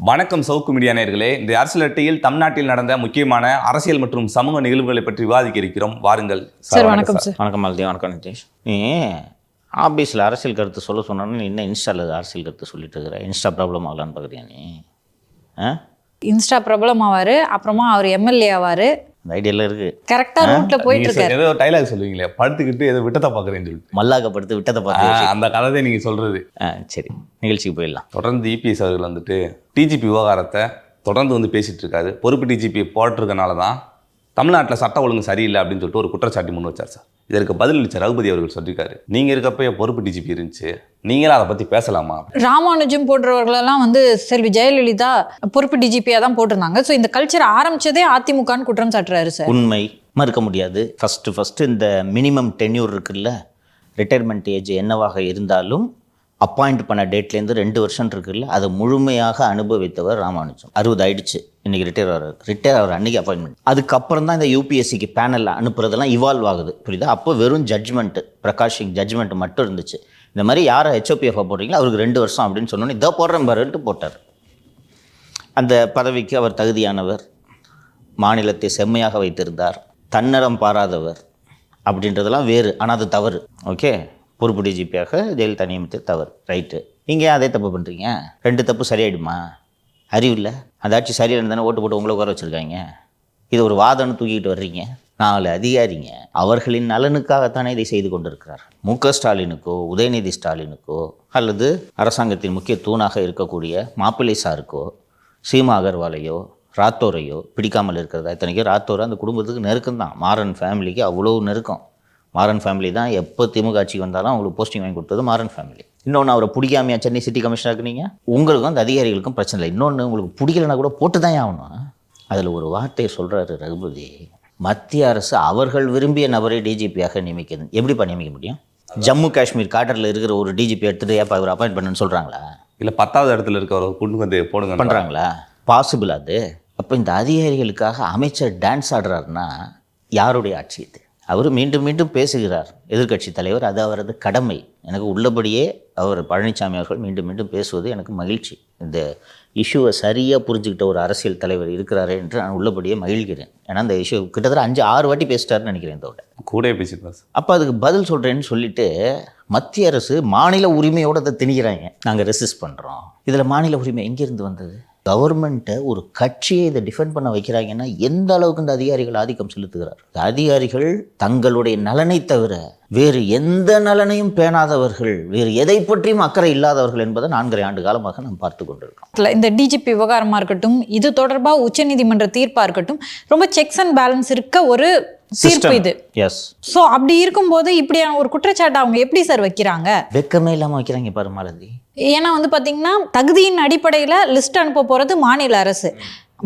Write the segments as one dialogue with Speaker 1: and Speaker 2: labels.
Speaker 1: வணக்கம் சவுக்கு மீடியா நேயர்களே. இந்த அரசியல் அட்டையில் தமிழ்நாட்டில் நடந்த முக்கியமான அரசியல் மற்றும் சமூக நிகழ்வுகளை பற்றி விவாதிக்க இருக்கிறோம். வாருங்கள்
Speaker 2: சார். வணக்கம் சார்.
Speaker 3: வணக்கம் மாலதி. வணக்கம் நிதேஷ். நீ ஆஃபீஸில் அரசியல் கருத்து சொல்ல சொன்னான்னு நீ என்ன இன்ஸ்டாவில் அரசியல் கருத்து சொல்லிட்டு இருக்கிற? இன்ஸ்டா ப்ராப்ளம் ஆகலான்னு பார்க்குறியா நீ?
Speaker 2: இன்ஸ்டா பிரபலம் ஆவார், அப்புறமா அவர் எம்எல்ஏ ஆவார்.
Speaker 3: அந்த ஐடியாவில் இருக்குது.
Speaker 2: கரெக்டாக ரூட்டில் போயிட்டு இருக்காரு.
Speaker 1: ஏதோ டைலாக் சொல்லுவீங்களே, படுத்துக்கிட்டு ஏதோ விட்டத்தை பார்க்குறேன்னு சொல்லிட்டு
Speaker 3: மல்லாக்கப்படுத்து விட்டதை பார்த்து
Speaker 1: அந்த கதை நீங்கள் சொல்கிறது.
Speaker 3: சரி, நிகழ்ச்சிக்கு போயிடலாம்.
Speaker 1: தொடர்ந்து இபிஎஸ் அவர்கள் வந்துட்டு டிஜிபி விவகாரத்தை தொடர்ந்து பேசிகிட்டு இருக்காரு. பொறுப்பு டிஜிபி போட்டிருக்கனால தான் தமிழ்நாட்டில் சட்ட ஒழுங்கு சரியில்லை அப்படின்னு சொல்லிட்டு ஒரு குற்றச்சாட்டு முன் வச்சார் சார். இதற்கு பதிலளிச்ச ரகுபதி அவர்கள் சொல்லியிருக்காரு, நீங்கள் இருக்கப்போ பொறுப்பு டிஜிபி இருந்துச்சு, நீங்களும் அதை பற்றி பேசலாமா?
Speaker 2: ராமானுஜம் போன்றவர்களெல்லாம் செல்வி ஜெயலலிதா பொறுப்பு டிஜிபியாக தான் போட்டிருந்தாங்க. ஸோ இந்த கல்ச்சர் ஆரம்பிச்சதே அதிமுகன்னு குற்றம் சாட்டுறாரு சார்.
Speaker 3: உண்மை மறுக்க முடியாது. ஃபஸ்ட்டு இந்த மினிமம் டென்யூர் இருக்குல்ல, ரிட்டையர்மெண்ட் ஏஜ் என்னவாக இருந்தாலும் அப்பாயிண்ட் பண்ண டேட்லேருந்து 2 வருஷம் இருக்குல்ல, அதை முழுமையாக அனுபவித்தவர் ராமானுஜம். 60 ஆயிடுச்சு, இன்றைக்கி ரிட்டையர் ஆகிற அன்றைக்கி அப்பாயின்மெண்ட். அதுக்கப்புறம் தான் இந்த யூபிஎஸ்சிக்கு பேனலில் அனுப்புறதெல்லாம் இவால்வ் ஆகுது, புரியுதா? அப்போ வெறும் ஜட்ஜ்மெண்ட்டு, பிரகாஷிங் ஜட்ஜ்மெண்ட் மட்டும் இருந்துச்சு. இந்த மாதிரி யாரை ஹெச்ஓபிஎஃபாக போடுறீங்களோ அவருக்கு 2 வருஷம் அப்படின்னு சொன்னோன்னே இதோ போடுறேன் பாருன்ட்டு போட்டார். அந்த பதவிக்கு அவர் தகுதியானவர், மாநிலத்தை செம்மையாக வைத்திருந்தார், தன்னலம் பாராதவர் அப்படின்றதெல்லாம் வேறு. ஆனால் அது தவறு. ஓகே, பொறுப்பு டிஜிபியாக ஜெயலலிதா நியமித்து தவறு, ரைட்டு. நீங்கள் அதே தப்பு பண்ணுறீங்க. 2 தப்பு சரியாயிடுமா? அறிவு இல்லை. அந்த ஆட்சி சரியாக இருந்தானே ஓட்டு போட்டு உங்களை உட்கார வச்சுருக்காங்க. இது ஒரு வாதம்னு தூக்கிட்டு வர்றீங்க. 4 அதிகாரிங்க அவர்களின் நலனுக்காகத்தானே இதை செய்து கொண்டிருக்கிறார். மு.க. ஸ்டாலினுக்கோ, உதயநிதி ஸ்டாலினுக்கோ, அல்லது அரசாங்கத்தின் முக்கிய தூணாக இருக்கக்கூடிய மாப்பிள்ளை சாருக்கோ, சீமா அகர்வாலையோ, ராத்தோரையோ பிடிக்காமல் இருக்கிறதா? இத்தனைக்கும் ராத்தோரை அந்த குடும்பத்துக்கு நெருக்கம்தான். மாறன் ஃபேமிலிக்கு அவ்வளோ நெருக்கம். மாறன் ஃபேமிலி தான் எப்போ திமுக ஆட்சிக்கு வந்தாலும் அவங்களுக்கு போஸ்டிங் வாங்கி கொடுத்தது மாறன் ஃபேமிலி. இன்னொன்று, அவரை பிடிக்காமையா சென்னை சிட்டி கமிஷனருக்கு நீங்கள்? உங்களுக்கும் அந்த அதிகாரிகளுக்கும் பிரச்சனை இல்லை. இன்னொன்று, உங்களுக்கு பிடிக்கலன்னா கூட போட்டு தான் ஆகணும். அதில் ஒரு வார்த்தையை சொல்கிறாரு ரகுபதி, மத்திய அரசு அவர்கள் விரும்பிய நபரை டிஜிபியாக நியமிக்கிறது. எப்படிப்பா நியமிக்க முடியும்? ஜம்மு காஷ்மீர் கார்டரில் இருக்கிற ஒரு டிஜிபி எடுத்துகிட்டு ஏப்பா இவர் அப்பாயின்ட் பண்ணுன்னு சொல்கிறாங்களா?
Speaker 1: இல்லை 10வது இடத்துல இருக்கவரை கொண்டு வந்து போடுங்க
Speaker 3: பண்ணுறாங்களா? பாசிபிள் அது? அப்போ இந்த அதிகாரிகளுக்காக அமைச்சர் டான்ஸ் ஆடுறாருன்னா யாருடைய ஆட்சி இது? அவர் மீண்டும் மீண்டும் பேசுகிறார், எதிர்க்கட்சி தலைவர், அது அவரது கடமை. எனக்கு உள்ளபடியே அவர் பழனிசாமி அவர்கள் மீண்டும் மீண்டும் பேசுவது எனக்கு மகிழ்ச்சி. இந்த இஷ்யூவை சரியாக புரிஞ்சுக்கிட்ட ஒரு அரசியல் தலைவர் இருக்கிறாரே என்று நான் உள்ளபடியே மகிழ்கிறேன். ஏன்னா இந்த இஷ்யூ கிட்டத்தட்ட 5-6 வாட்டி பேசிட்டாருன்னு நினைக்கிறேன். இதோட
Speaker 1: கூட பேசிட்டு
Speaker 3: அப்போ அதுக்கு பதில் சொல்கிறேன்னு சொல்லிட்டு மத்திய அரசு மாநில உரிமையோடு அதை திணிக்கிறாங்க. நாங்கள் ரெசிஸ்ட் பண்ணுறோம். இதில் மாநில உரிமை எங்கேருந்து வந்தது? கவர்மெண்ட்டை, ஒரு கட்சியை இதை டிஃபெண்ட் பண்ண வைக்கிறாங்கன்னா எந்த அளவுக்கு இந்த அதிகாரிகள் ஆதிக்கம் செலுத்துகிறார்? இந்த அதிகாரிகள் தங்களுடைய நலனை தவிர வேறு எந்த நலனையும் பேணாதவர்கள், வேறு எதை பற்றியும் அக்கறை இல்லாதவர்கள் என்பதை 4.5 ஆண்டு காலமாக நாம் பார்த்து கொண்டிருக்கோம்.
Speaker 2: இந்த டிஜிபி விவகாரமாக இருக்கட்டும், இது தொடர்பாக உச்சநீதிமன்ற தீர்ப்பாக இருக்கட்டும், ரொம்ப செக்ஸ் அண்ட் பேலன்ஸ் இருக்க ஒரு தீர்ப்பு இது.
Speaker 3: எஸ்.
Speaker 2: ஸோ அப்படி இருக்கும்போது இப்படியான ஒரு குற்றச்சாட்டு அவங்க எப்படி சார் வைக்கிறாங்க?
Speaker 3: வெக்கமே இல்லாமல் வைக்கிறாங்க பாரு மாலதி.
Speaker 2: ஏன்னா பார்த்தீங்கன்னா தகுதியின் அடிப்படையில் லிஸ்ட் அனுப்ப போகிறது மாநில அரசு.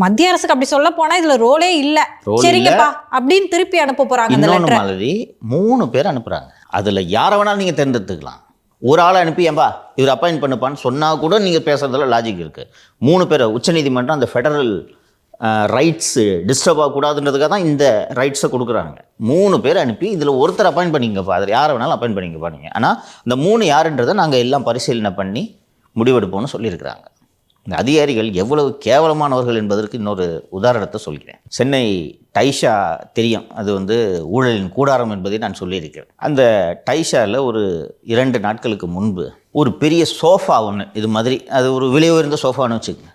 Speaker 2: மத்திய அரசுக்கு அப்படி சொல்ல போனால் இதில் ரோலே இல்லை, சரிங்கப்பா அப்படின்னு திருப்பி அனுப்ப போகிறாங்க.
Speaker 3: இன்னொன்று மாலதி, 3 பேர் அனுப்புகிறாங்க. அதில் யாரை வேணாலும் நீங்கள் தேர்ந்தெடுத்துக்கலாம். ஒரு ஆளை அனுப்பி ஏன்பா இவர் அப்பாயின்ட் பண்ணுப்பான்னு சொன்னால் கூட நீங்கள் பேசுறதுல லாஜிக் இருக்குது. 3 பேர் உச்சநீதிமன்றம் அந்த ஃபெடரல் ரைட்ஸு டிஸ்டர்ப் ஆகக்கூடாதுன்றதுக்காக தான் இந்த ரைட்ஸை கொடுக்குறாங்க. 3 பேர் அனுப்பி இதில் ஒருத்தர் அப்பாயின்ட் பண்ணிங்கப்பா, அதில் யாரை வேணாலும் அப்பாயின்ட் பண்ணிங்கப்பா நீங்கள். ஆனால் இந்த 3 யாருன்றதை நாங்கள் எல்லாம் பரிசீலனை பண்ணி முடிவெடுப்போம்னு சொல்லியிருக்கிறாங்க. இந்த அதிகாரிகள் எவ்வளவு கேவலமானவர்கள் என்பதற்கு இன்னொரு உதாரணத்தை சொல்கிறேன். சென்னை டைஷா தெரியும், அது ஊழலின் கூடாரம் என்பதை நான் சொல்லியிருக்கிறேன். அந்த டைஷாவில் ஒரு 2 நாட்களுக்கு முன்பு ஒரு பெரிய சோஃபா ஒன்று, இது மாதிரி அது ஒரு விலை உயர்ந்த சோஃபான்னு வச்சுக்கோங்க,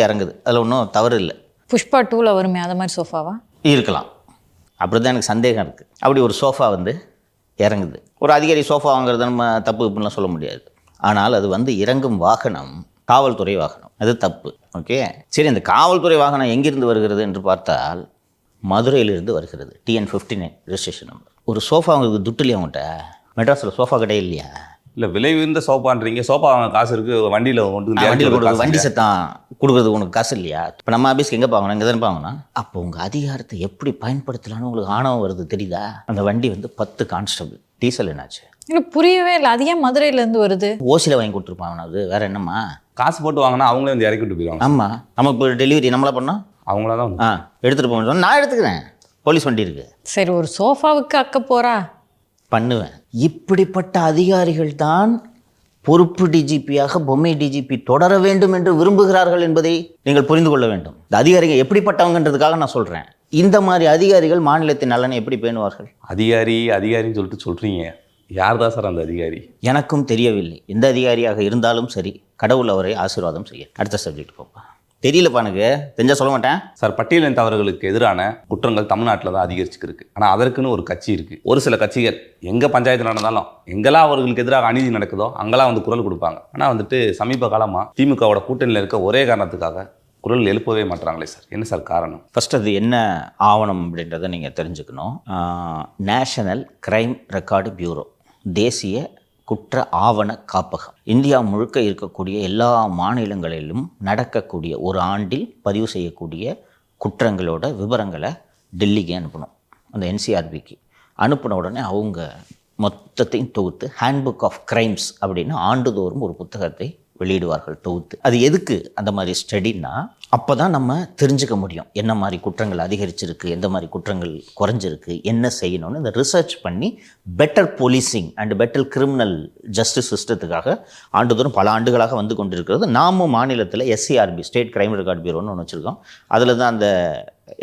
Speaker 3: இறங்குது. அதில் ஒன்றும் தவறு இல்லை.
Speaker 2: புஷ்பா 2ல் வருமே அது மாதிரி சோஃபாவா
Speaker 3: இருக்கலாம், அப்படி தான் எனக்கு சந்தேகம் இருக்குது. அப்படி ஒரு சோஃபா இறங்குது. ஒரு அதிகாரி சோஃபா வாங்குறத நம்ம தப்பு இப்படிலாம் சொல்ல முடியாது. ஆனால் அது இறங்கும் வாகனம் காவல்துறை வாகனம், அது தப்பு. ஓகே, சரி. அந்த காவல்துறை வாகனம் எங்கிருந்து வருகிறது என்று பார்த்தால் மதுரையிலிருந்து வருகிறது. TN 59 registration number. ஒரு சோஃபா அவங்களுக்கு துட்டு இல்லையா? அவங்கள்ட்ட மெட்ராஸில் சோஃபா கிடையாது இல்லையா?
Speaker 1: இல்லை, விலை உயர்ந்த சோஃபான்றீங்க, சோஃபா வாங்க காசு இருக்குது, வண்டியில்
Speaker 3: வண்டி சத்தான் கொடுக்குறதுக்கு உனக்கு காசு இல்லையா? இப்போ நம்ம ஆஃபீஸ்க்கு எங்கே பாங்கணும்? இங்கே தானே பாங்கணும். அப்போ உங்கள் அதிகாரத்தை எப்படி பயன்படுத்தலான்னு உங்களுக்கு ஆணவம் வருது, தெரியுதா? அந்த வண்டி 10 கான்ஸ்டபிள். டீசல் என்னாச்சு?
Speaker 2: எனக்கு புரியவே இல்லை. அது ஏன் மதுரையிலேருந்து வருது?
Speaker 3: ஓசியில் வாங்கி கொடுத்துருப்பாங்க. அது வேற என்னம்மா?
Speaker 1: காசு போட்டு வாங்கினா அவங்களே இறக்கி விட்டு போயிடுவாங்க.
Speaker 3: ஆமாம், நமக்கு டெலிவரி நம்மளா பண்ணோம்,
Speaker 1: அவங்களா தான்
Speaker 3: எடுத்துகிட்டு போகணும். நான் எடுத்துக்கிறேன், போலீஸ் வண்டி இருக்குது.
Speaker 2: சரி, ஒரு சோஃபாவுக்கு அக்க போகிறா
Speaker 3: பண்ணுவேன். இப்படிப்பட்ட அதிகாரிகள் தான் பொறுப்பு டிஜிபியாக பொம்மை டிஜிபி தொடர வேண்டும் என்று விரும்புகிறார்கள் என்பதை நீங்கள் புரிந்து கொள்ள வேண்டும். இந்த அதிகாரிகள் எப்படிப்பட்டவங்கன்றதுக்காக நான் சொல்கிறேன். இந்த மாதிரி அதிகாரிகள் மாநிலத்தின் நலனை எப்படி பேணுவார்கள்?
Speaker 1: அதிகாரின்னு சொல்லிட்டு சொல்கிறீங்க, யார் தான் சார் அந்த அதிகாரி?
Speaker 3: எனக்கும் தெரியவில்லை. எந்த அதிகாரியாக இருந்தாலும் சரி, கடவுள் அவரை ஆசீர்வாதம் செய்ய. அடுத்த சப்ஜெக்ட் போப்பா. தெரியலப்பா, எனக்கு தெரிஞ்சால் சொல்ல மாட்டேன்
Speaker 1: சார். பட்டியலின தவறுகளுக்கு எதிரான குற்றங்கள் தமிழ்நாட்டில் தான் அதிகரிச்சுருக்கு. ஆனால் அதற்குன்னு ஒரு கட்சி இருக்குது. ஒரு சில கட்சிகள் எங்கே பஞ்சாயத்து நடந்தாலும் எங்கெல்லாம் அவர்களுக்கு எதிராக அநீதி நடக்குதோ அங்கெல்லாம் வந்து குரல் கொடுப்பாங்க. ஆனால் வந்துட்டு சமீப காலமாக திமுகவோட கூட்டணியில் இருக்க ஒரே காரணத்துக்காக குரல் எழுப்பவே மாட்டுறாங்களே சார், என்ன சார் காரணம்?
Speaker 3: ஃபர்ஸ்ட் அது என்ன ஆவணம் அப்படின்றத நீங்கள் தெரிஞ்சுக்கணும். நேஷனல் கிரைம் ரெக்கார்டு பியூரோ, தேசிய குற்ற ஆவண காப்பகம், இந்தியா முழுக்க இருக்கக்கூடிய எல்லா மாநிலங்களிலும் நடக்கக்கூடிய ஒரு ஆண்டில் பதிவு செய்யக்கூடிய குற்றங்களோட விவரங்களை டெல்லிக்கு அனுப்பணும். அந்த என்சிஆர்பிக்கு அனுப்பின உடனே அவங்க மொத்தத்தையும் தொகுத்து ஹேண்ட்புக் ஆஃப் கிரைம்ஸ் அப்படின்னு ஆண்டுதோறும் ஒரு புத்தகத்தை வெளியிடுவார்கள் தொகுத்து. அது எதுக்கு அந்த மாதிரி ஸ்டடின்னா, அப்போ தான் நம்ம தெரிஞ்சுக்க முடியும் என்ன மாதிரி குற்றங்கள் அதிகரிச்சிருக்கு, எந்த மாதிரி குற்றங்கள் குறைஞ்சிருக்கு, என்ன செய்யணும்னு இந்த ரிசர்ச் பண்ணி better policing and better criminal justice சிஸ்டத்துக்காக ஆண்டுதோறும் பல ஆண்டுகளாக வந்து கொண்டிருக்கிறது. நாமும் மாநிலத்தில் எஸ்சிஆர்பி, ஸ்டேட் கிரைம் ரெக்கார்ட் பியூரோன்னு ஒன்று வச்சுருக்கோம். அதில் தான் அந்த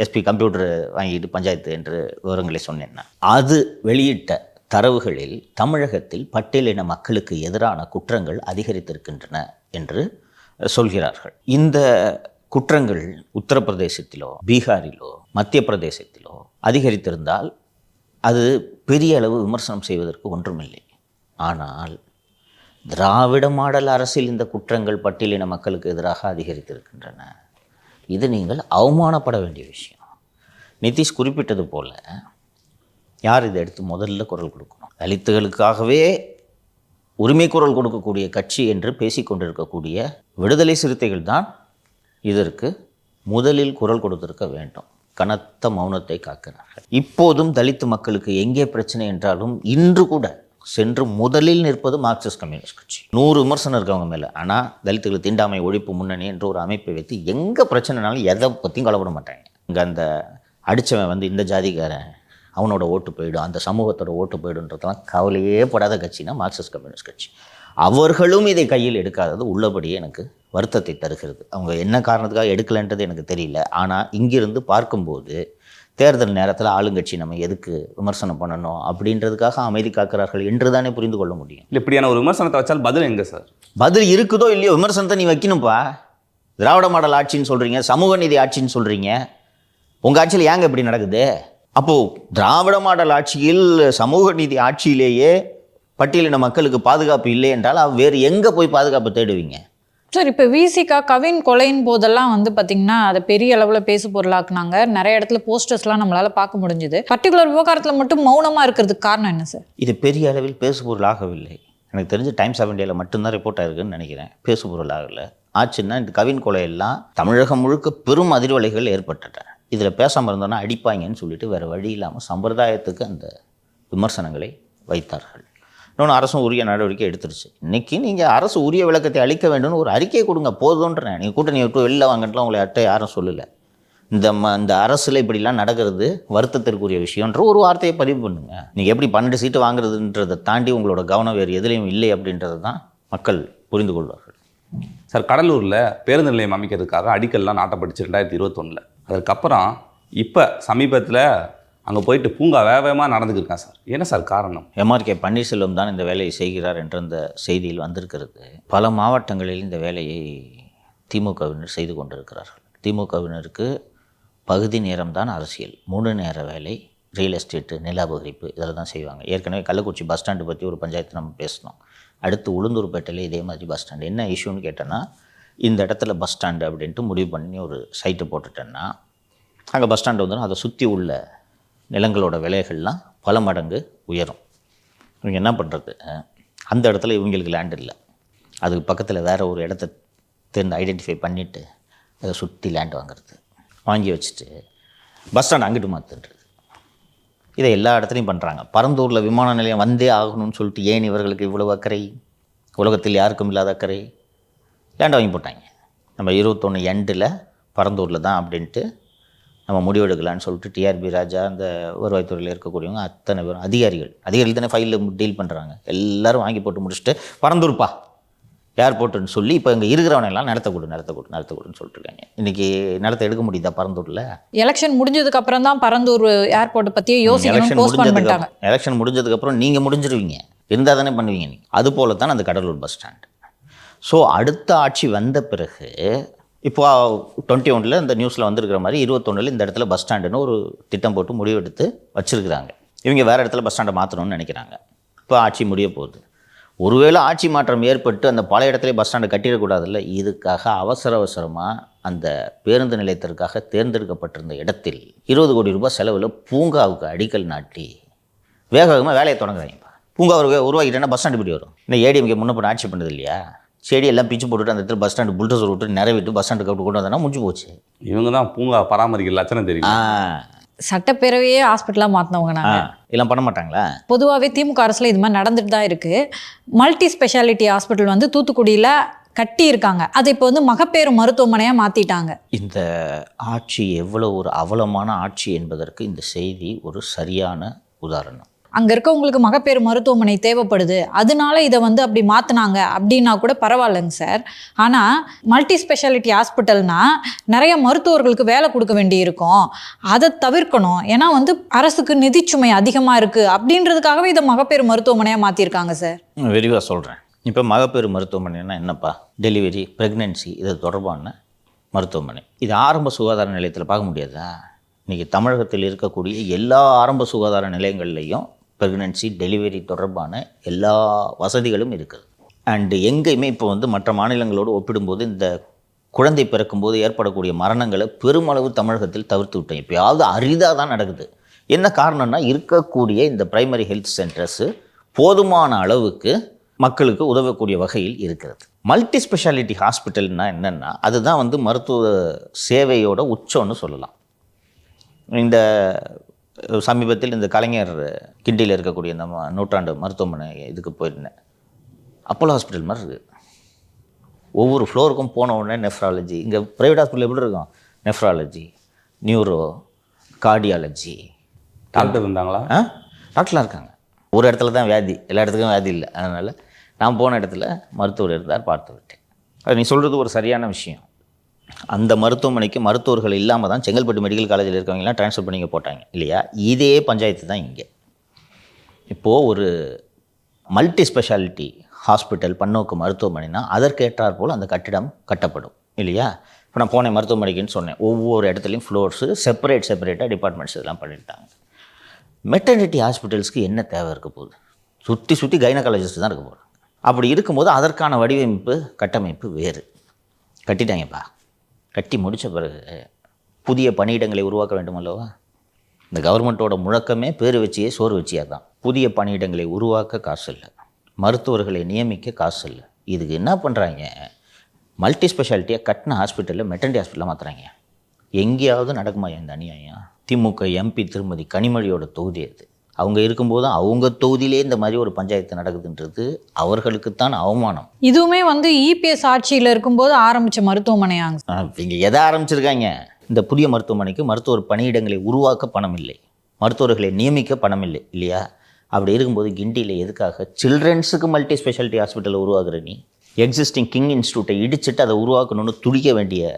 Speaker 3: எஸ்பி கம்ப்யூட்டர் வாங்கிட்டு பஞ்சாயத்து என்று விவரங்களை சொன்னேன்னா, அது வெளியிட்ட தரவுகளில் தமிழகத்தில் பட்டியலின மக்களுக்கு எதிரான குற்றங்கள் அதிகரித்திருக்கின்றன என்று சொல்கிறார்கள். இந்த குற்றங்கள் உத்தரப்பிரதேசத்திலோ பீகாரிலோ மத்திய பிரதேசத்திலோ அதிகரித்திருந்தால் அது பெரிய அளவு விமர்சனம் செய்வதற்கு ஒன்றுமில்லை. ஆனால் திராவிட மாடல் அரசில் இந்த குற்றங்கள் பட்டியலின மக்களுக்கு எதிராக அதிகரித்திருக்கின்றன. இது நீங்கள் அவமானப்பட வேண்டிய விஷயம். நிதிஷ் குறிப்பிட்டது போல, யார் இதை எடுத்து முதல்ல குரல் கொடுக்கணும்? தலித்துகளுக்காகவே உரிமை குரல் கொடுக்கக்கூடிய கட்சி என்று பேசிக்கொண்டிருக்கக்கூடிய விடுதலை சிறுத்தைகள் தான் இதற்கு முதலில் குரல் கொடுத்திருக்க வேண்டும். கனத்த மௌனத்தை காக்கிறார்கள். இப்போதும் தலித்து மக்களுக்கு எங்கே பிரச்சனை என்றாலும் இன்று கூட சென்று முதலில் நிற்பது மார்க்சிஸ்ட் கம்யூனிஸ்ட் கட்சி. 100 விமர்சனம் இருக்கவங்க மேலே. ஆனால் தலித்துகள் தீண்டாமை ஒழிப்பு முன்னணி என்ற ஒரு அமைப்பை வைத்து எங்கே பிரச்சனைனாலும் எதை பற்றியும் கவலைப்பட மாட்டாங்க. இங்கே அந்த அடித்தவன் வந்து இந்த ஜாதிக்காரன், அவனோட ஓட்டு போயிடும், அந்த சமூகத்தோட ஓட்டு போயிடுன்றதெல்லாம் கவலையே படாத கட்சினா மார்க்சிஸ்ட் கம்யூனிஸ்ட் கட்சி. அவர்களும் இதை கையில் எடுக்காதது உள்ளபடியே எனக்கு வருத்தத்தை தருகிறது. அவங்க என்ன காரணத்துக்காக எடுக்கலைன்றது எனக்கு தெரியல. ஆனால் இங்கிருந்து பார்க்கும்போது தேர்தல் நேரத்தில் ஆளுங்கட்சி நம்ம எதுக்கு விமர்சனம் பண்ணணும் அப்படின்றதுக்காக அமைதி காக்கிறார்கள் என்று தானே புரிந்து கொள்ள முடியும்.
Speaker 1: இல்லை, இப்படியான ஒரு விமர்சனத்தை வச்சால் பதில் எங்கே சார்?
Speaker 3: பதில் இருக்குதோ இல்லையோ, விமர்சனத்தை நீ வைக்கணும்ப்பா. திராவிட மாடல் ஆட்சின்னு சொல்கிறீங்க, சமூக நீதி ஆட்சின்னு சொல்கிறீங்க. உங்கள் ஆட்சியில் ஏங்க இப்படி நடக்குது? அப்போது திராவிட மாடல் ஆட்சியில் சமூக நீதி ஆட்சியிலேயே பட்டியலின மக்களுக்கு பாதுகாப்பு இல்லை என்றால் வேறு எங்கே போய் பாதுகாப்பு தேடுவீங்க?
Speaker 2: சார், இப்போ விசிகா கவின் கொலையின் போதெல்லாம் வந்து பார்த்தீங்கன்னா அதை பெரிய அளவில் பேசு பொருளாக்குனாங்க. நிறைய இடத்துல போஸ்டர்ஸ்லாம் நம்மளால் பார்க்க முடிஞ்சுது. பர்டிகுலர் விவகாரத்தில் மட்டும் மௌனமாக இருக்கிறதுக்கு காரணம் என்ன சார்?
Speaker 3: இது பெரிய அளவில் பேசு பொருளாகவில்லை. எனக்கு தெரிஞ்சு டைம்ஸ் ஆஃப் இந்தியாவில் மட்டும்தான் ரிப்போர்ட் ஆகிருக்குன்னு நினைக்கிறேன். பேசு பொருளாகல ஆச்சுன்னா இந்த கவின் கொலையெல்லாம் தமிழகம் முழுக்க பெரும் அதிர்வலைகள் ஏற்பட்டுட்டன. இதில் பேசாமல் இருந்தோன்னா அடிப்பாங்கன்னு சொல்லிட்டு வேறு வழி இல்லாமல் சம்பிரதாயத்துக்கு அந்த விமர்சனங்களை வைத்தார்கள். இன்னொன்று, அரசும் உரிய நடவடிக்கை எடுத்துருச்சு. இன்றைக்கி நீங்கள் அரசு உரிய விளக்கத்தை அளிக்க வேண்டும்னு ஒரு அறிக்கையை கொடுங்க, போதுன்றேன். நீங்கள் கூட்டணி விட்டு வெளில வாங்கட்டுலாம் உங்களை யாரும் சொல்லலை. இந்த அரசில் இப்படிலாம் நடக்கிறது வருத்தத்திற்குரிய விஷயன்ற ஒரு வார்த்தையை பதிவு பண்ணுங்க. நீங்கள் எப்படி 12 சீட்டு வாங்குறதுன்றதை தாண்டி உங்களோட கவனம் வேறு எதுலேயும் இல்லை அப்படின்றது தான் மக்கள் புரிந்து கொள்வார்கள்.
Speaker 1: சார், கடலூரில் பேருந்து நிலையம் அமைக்கிறதுக்காக அடிக்கல்லாம் நாட்டப்பட்டுச்சு 2021. அதற்கப்புறம் இப்போ சமீபத்தில் அங்கே போயிட்டு பூங்கா வேகமாக நடந்துக்கிருக்கான் சார். என்ன சார் காரணம்?
Speaker 3: எம்ஆர்கே பன்னீர்செல்வம் தான் இந்த வேலையை செய்கிறார் என்ற அந்த செய்தியில் வந்திருக்கிறது. பல மாவட்டங்களில் இந்த வேலையை திமுகவினர் செய்து கொண்டிருக்கிறார்கள். திமுகவினருக்கு பகுதி நேரம்தான் அரசியல், 3 நேர வேலை ரியல் எஸ்டேட்டு, நில அபகரிப்பு இதில் தான் செய்வாங்க. ஏற்கனவே கள்ளக்குறிச்சி பஸ் ஸ்டாண்டு பற்றி ஒரு பஞ்சாயத்து நம்ம பேசினோம். அடுத்து உளுந்தூர்பேட்டையில் இதே மாதிரி பஸ் ஸ்டாண்டு. என்ன இஷ்யூன்னு கேட்டோன்னா, இந்த இடத்துல பஸ் ஸ்டாண்டு அப்படின்ட்டு முடிவு பண்ணி ஒரு சைட்டு போட்டுட்டேன்னா அங்கே பஸ் ஸ்டாண்டு வந்துடும். அதை சுற்றி உள்ள நிலங்களோட விலைகள்லாம் பல மடங்கு உயரும். இவங்க என்ன பண்ணுறது, அந்த இடத்துல இவங்களுக்கு லேண்ட் இல்லை, அதுக்கு பக்கத்தில் வேறு ஒரு இடத்த ஐடென்டிஃபை பண்ணிவிட்டு அதை சுற்றி லேண்ட் வாங்கி வச்சுட்டு பஸ் ஸ்டாண்ட் அங்கிட்டு மாற்றுன்றது. இதை எல்லா இடத்துலையும் பண்ணுறாங்க. பரந்தூரில் விமான நிலையம் வந்தே ஆகணும்னு சொல்லிட்டு ஏன் இவர்களுக்கு இவ்வளவு அக்கறை? உலகத்தில் யாருக்கும் இல்லாத அக்கறை. லேண்ட் வாங்கி போட்டாங்க. நம்ம 21 எண்டில் பரந்தூரில் தான் அப்படின்ட்டு நம்ம முடிவெடுக்கலான்னு சொல்லிட்டு டிஆர்பி ராஜா, அந்த வருவாய்த்துறையில் இருக்கக்கூடியவங்க அத்தனை பேரும் அதிகாரிகள் தானே ஃபைலில் டீல் பண்ணுறாங்க. எல்லோரும் வாங்கி போட்டு முடிச்சுட்டு பரந்தூர்ப்பா ஏர்போர்ட்டுன்னு சொல்லி இப்போ இங்கே இருக்கிறவனெல்லாம் நிலத்தை கொடுன்னு சொல்லிட்டுருக்காங்க. இன்றைக்கி நிலத்தை எடுக்க முடியுதா பரந்தூரில்?
Speaker 2: எலெக்ஷன் முடிஞ்சதுக்கு அப்புறம் தான் பரந்தூர் ஏர்போர்ட்டை பற்றியே யோசிக்கணும், போஸ்ட்போன் பண்ணிட்டாங்க.
Speaker 3: எலெக்ஷன் முடிஞ்சதுக்கப்புறம் நீங்கள் முடிஞ்சிருவீங்க, இருந்தால் தானே பண்ணுவீங்க நீங்கள். அது போல தான் அந்த கடலூர் பஸ் ஸ்டாண்ட். ஸோ அடுத்த ஆட்சி வந்த பிறகு இப்போ 21 இந்த நியூஸில் வந்திருக்கிற மாதிரி 21 இந்த இடத்துல பஸ் ஸ்டாண்டுன்னு ஒரு திட்டம் போட்டு முடிவெடுத்து வச்சுருக்குறாங்க. இவங்க வேறு இடத்துல பஸ் ஸ்டாண்டை மாற்றணும்னு நினைக்கிறாங்க. இப்போ ஆட்சி முடிய போகுது. ஒருவேளை ஆட்சி மாற்றம் ஏற்பட்டு அந்த பழைய இடத்துல பஸ் ஸ்டாண்டை கட்டிடக்கூடாதுல்ல, இதுக்காக அவசரமாக அந்த பேருந்து நிலையத்திற்காக தேர்ந்தெடுக்கப்பட்டிருந்த இடத்தில் 20 கோடி ரூபாய் செலவில் பூங்காவுக்கு அடிக்கல் நாட்டி வேகமாக வேலையை தொடங்குறாங்க. பூங்கா உருவாக்கிட்டேன்னா பஸ் ஸ்டாண்டு இப்படி வரும். இந்த ஏடிஎம்கே முன்ன பண்ண ஆட்சி பண்ணது இல்லையா? செடி எல்லாம் பிச்சு போட்டுட்டு அந்த இடத்துல பஸ் ஸ்டாண்டு புல்டோசர் விட்டு நிறைவேட்டு பஸ் ஸ்டாண்டுக்கு கொண்டு வந்தோன்னா முடிஞ்சு போச்சு.
Speaker 1: இவங்க தான் பூங்கா பராமரிக்கிற லட்சணம் தெரியும்.
Speaker 2: சட்டப்பேரவையே ஹாஸ்பிட்டலாக மாற்றினவங்க நாங்கள்.
Speaker 3: எல்லாம் பண்ண மாட்டாங்களா?
Speaker 2: பொதுவாகவே திமுக அரசில் இது மாதிரி நடந்துட்டு தான் இருக்குது. மல்டி ஸ்பெஷாலிட்டி ஹாஸ்பிட்டல் வந்து தூத்துக்குடியில் கட்டியிருக்காங்க. அதை இப்போ வந்து மகப்பேறு மருத்துவமனையாக மாற்றிட்டாங்க.
Speaker 3: இந்த ஆட்சி எவ்வளோ ஒரு அவலமான ஆட்சி என்பதற்கு இந்த செய்தி ஒரு சரியான உதாரணம்.
Speaker 2: அங்கே இருக்கவங்களுக்கு மகப்பேறு மருத்துவமனை தேவைப்படுது, அதனால இதை வந்து அப்படி மாற்றினாங்க அப்படின்னா கூட பரவாயில்லைங்க சார். ஆனால் மல்டி ஸ்பெஷாலிட்டி ஹாஸ்பிட்டல்னா நிறைய மருத்துவர்களுக்கு வேலை கொடுக்க வேண்டி இருக்கும், அதை தவிர்க்கணும். ஏன்னா வந்து அரசுக்கு நிதிச்சுமை அதிகமாக இருக்குது அப்படின்றதுக்காகவே இதை மகப்பேறு மருத்துவமனையாக மாற்றிருக்காங்க சார்.
Speaker 3: விரிவாக சொல்கிறேன். இப்போ மகப்பேறு மருத்துவமனைன்னா என்னப்பா? டெலிவரி, ப்ரெக்னென்சி இது தொடர்பான மருத்துவமனை. இது ஆரம்ப சுகாதார நிலையத்தில் பார்க்க முடியாதா? இன்றைக்கி தமிழகத்தில் இருக்கக்கூடிய எல்லா ஆரம்ப சுகாதார நிலையங்கள்லேயும் ப்ரெக்னென்சி, டெலிவரி தொடர்பான எல்லா வசதிகளும் இருக்குது. அண்டு எங்கேயுமே இப்போ வந்து மற்ற மாநிலங்களோடு ஒப்பிடும்போது இந்த குழந்தை பிறக்கும்போது ஏற்படக்கூடிய மரணங்களை பெருமளவு தமிழகத்தில் தவிர்த்து விட்டோம். இப்போயாவது அரிதாக தான் நடக்குது. என்ன காரணம்னா, இருக்கக்கூடிய இந்த பிரைமரி ஹெல்த் சென்டர்ஸு போதுமான அளவுக்கு மக்களுக்கு உதவக்கூடிய வகையில் இருக்கிறது. மல்டி ஸ்பெஷாலிட்டி ஹாஸ்பிட்டல்னா என்னென்னா, அதுதான் வந்து மருத்துவ சேவையோட உச்சம்னு சொல்லலாம். இந்த சமீபத்தில் இந்த கலைஞர் கிண்டியில் இருக்கக்கூடிய இந்த நூற்றாண்டு மருத்துவமனை இதுக்கு போயிருந்தேன். அப்போலோ ஹாஸ்பிட்டல் மாதிரி இருக்குது. ஒவ்வொரு ஃப்ளோருக்கும் போன உடனே நெஃப்ராலஜி. இங்கே ப்ரைவேட் ஹாஸ்பிட்டல் எப்படி இருக்கும்? Nephrology, neuro, cardiology.
Speaker 1: டாக்டர் இருந்தாங்களா?
Speaker 3: டாக்டர்லாம் இருக்காங்க. ஒரு இடத்துல தான் வியாதி, எல்லா இடத்துக்கும் வியாதி இல்லை. அதனால் நான் போன இடத்துல மருத்துவர் இருந்தார், பார்த்து விட்டேன். அது நீ சொல்கிறது ஒரு சரியான விஷயம். அந்த மருத்துவமனைக்கு மருத்துவர்கள் இல்லாமல் தான் செங்கல்பட்டு மெடிக்கல் காலேஜில் இருக்கவங்கலாம் ட்ரான்ஸ்ஃபர் பண்ணி போட்டாங்க இல்லையா? இதே பஞ்சாயத்து தான் இங்கே. இப்போது ஒரு மல்டி ஸ்பெஷாலிட்டி ஹாஸ்பிட்டல், பன்னோக்கு மருத்துவமனைனா அதற்கேற்றாற் போல் அந்த கட்டிடம் கட்டப்படும் இல்லையா? இப்போ நான் போனேன் மருத்துவமனைக்குன்னு சொன்னேன். ஒவ்வொரு இடத்துலையும் ஃப்ளோர்ஸு செப்பரேட்டாக டிபார்ட்மெண்ட்ஸ் இதெல்லாம் பண்ணிட்டாங்க. மெட்டர்னிட்டி ஹாஸ்பிட்டல்ஸ்க்கு என்ன தேவை இருக்க போகுது? சுற்றி கைனகாலஜிஸ்ட் தான் இருக்க போகுது. அப்படி இருக்கும்போது அதற்கான வடிவமைப்பு, கட்டமைப்பு வேறு. கட்டிட்டாங்கப்பா. கட்டி முடித்த பிறகு புதிய பணியிடங்களை உருவாக்க வேண்டும் அல்லவா? இந்த கவர்மெண்ட்டோட முழக்கமே பேர் வச்சியே சோறு வச்சியா தான். புதிய பணியிடங்களை உருவாக்க காசு இல்லை, மருத்துவர்களை நியமிக்க காசு இல்லை. இதுக்கு என்ன பண்ணுறாங்க? மல்டி ஸ்பெஷாலிட்டியாக கட்டின ஹாஸ்பிட்டலில் மெட்டர்னிட்டி ஹாஸ்பிட்டலாக மாற்றுறாங்க. எங்கேயாவது நடக்குமா இந்த அநியாயம்? திமுக எம்பி திருமதி கனிமொழியோட தொகுதி அது. அவங்க இருக்கும்போது அவங்க தொகுதியிலே இந்த மாதிரி ஒரு பஞ்சாயத்து நடக்குதுன்றது அவர்களுக்குத்தான் அவமானம்.
Speaker 2: இதுவுமே வந்து இபிஎஸ் ஆட்சியில் இருக்கும்போது ஆரம்பித்த மருத்துவமனையாங்க.
Speaker 3: இங்கே எதை ஆரம்பிச்சிருக்காங்க? இந்த புதிய மருத்துவமனைக்கு மருத்துவர் பணியிடங்களை உருவாக்க பணம் இல்லை, மருத்துவர்களை நியமிக்க பணம் இல்லை இல்லையா? அப்படி இருக்கும்போது கிண்டியில் எதுக்காக சில்ட்ரன்ஸுக்கு மல்டி ஸ்பெஷாலிட்டி ஹாஸ்பிட்டலை உருவாக்குற நீ? எக்ஸிஸ்டிங் கிங் இன்ஸ்டியூட்டை இடிச்சிட்டு அதை உருவாக்கணும்னு துடிக்க வேண்டிய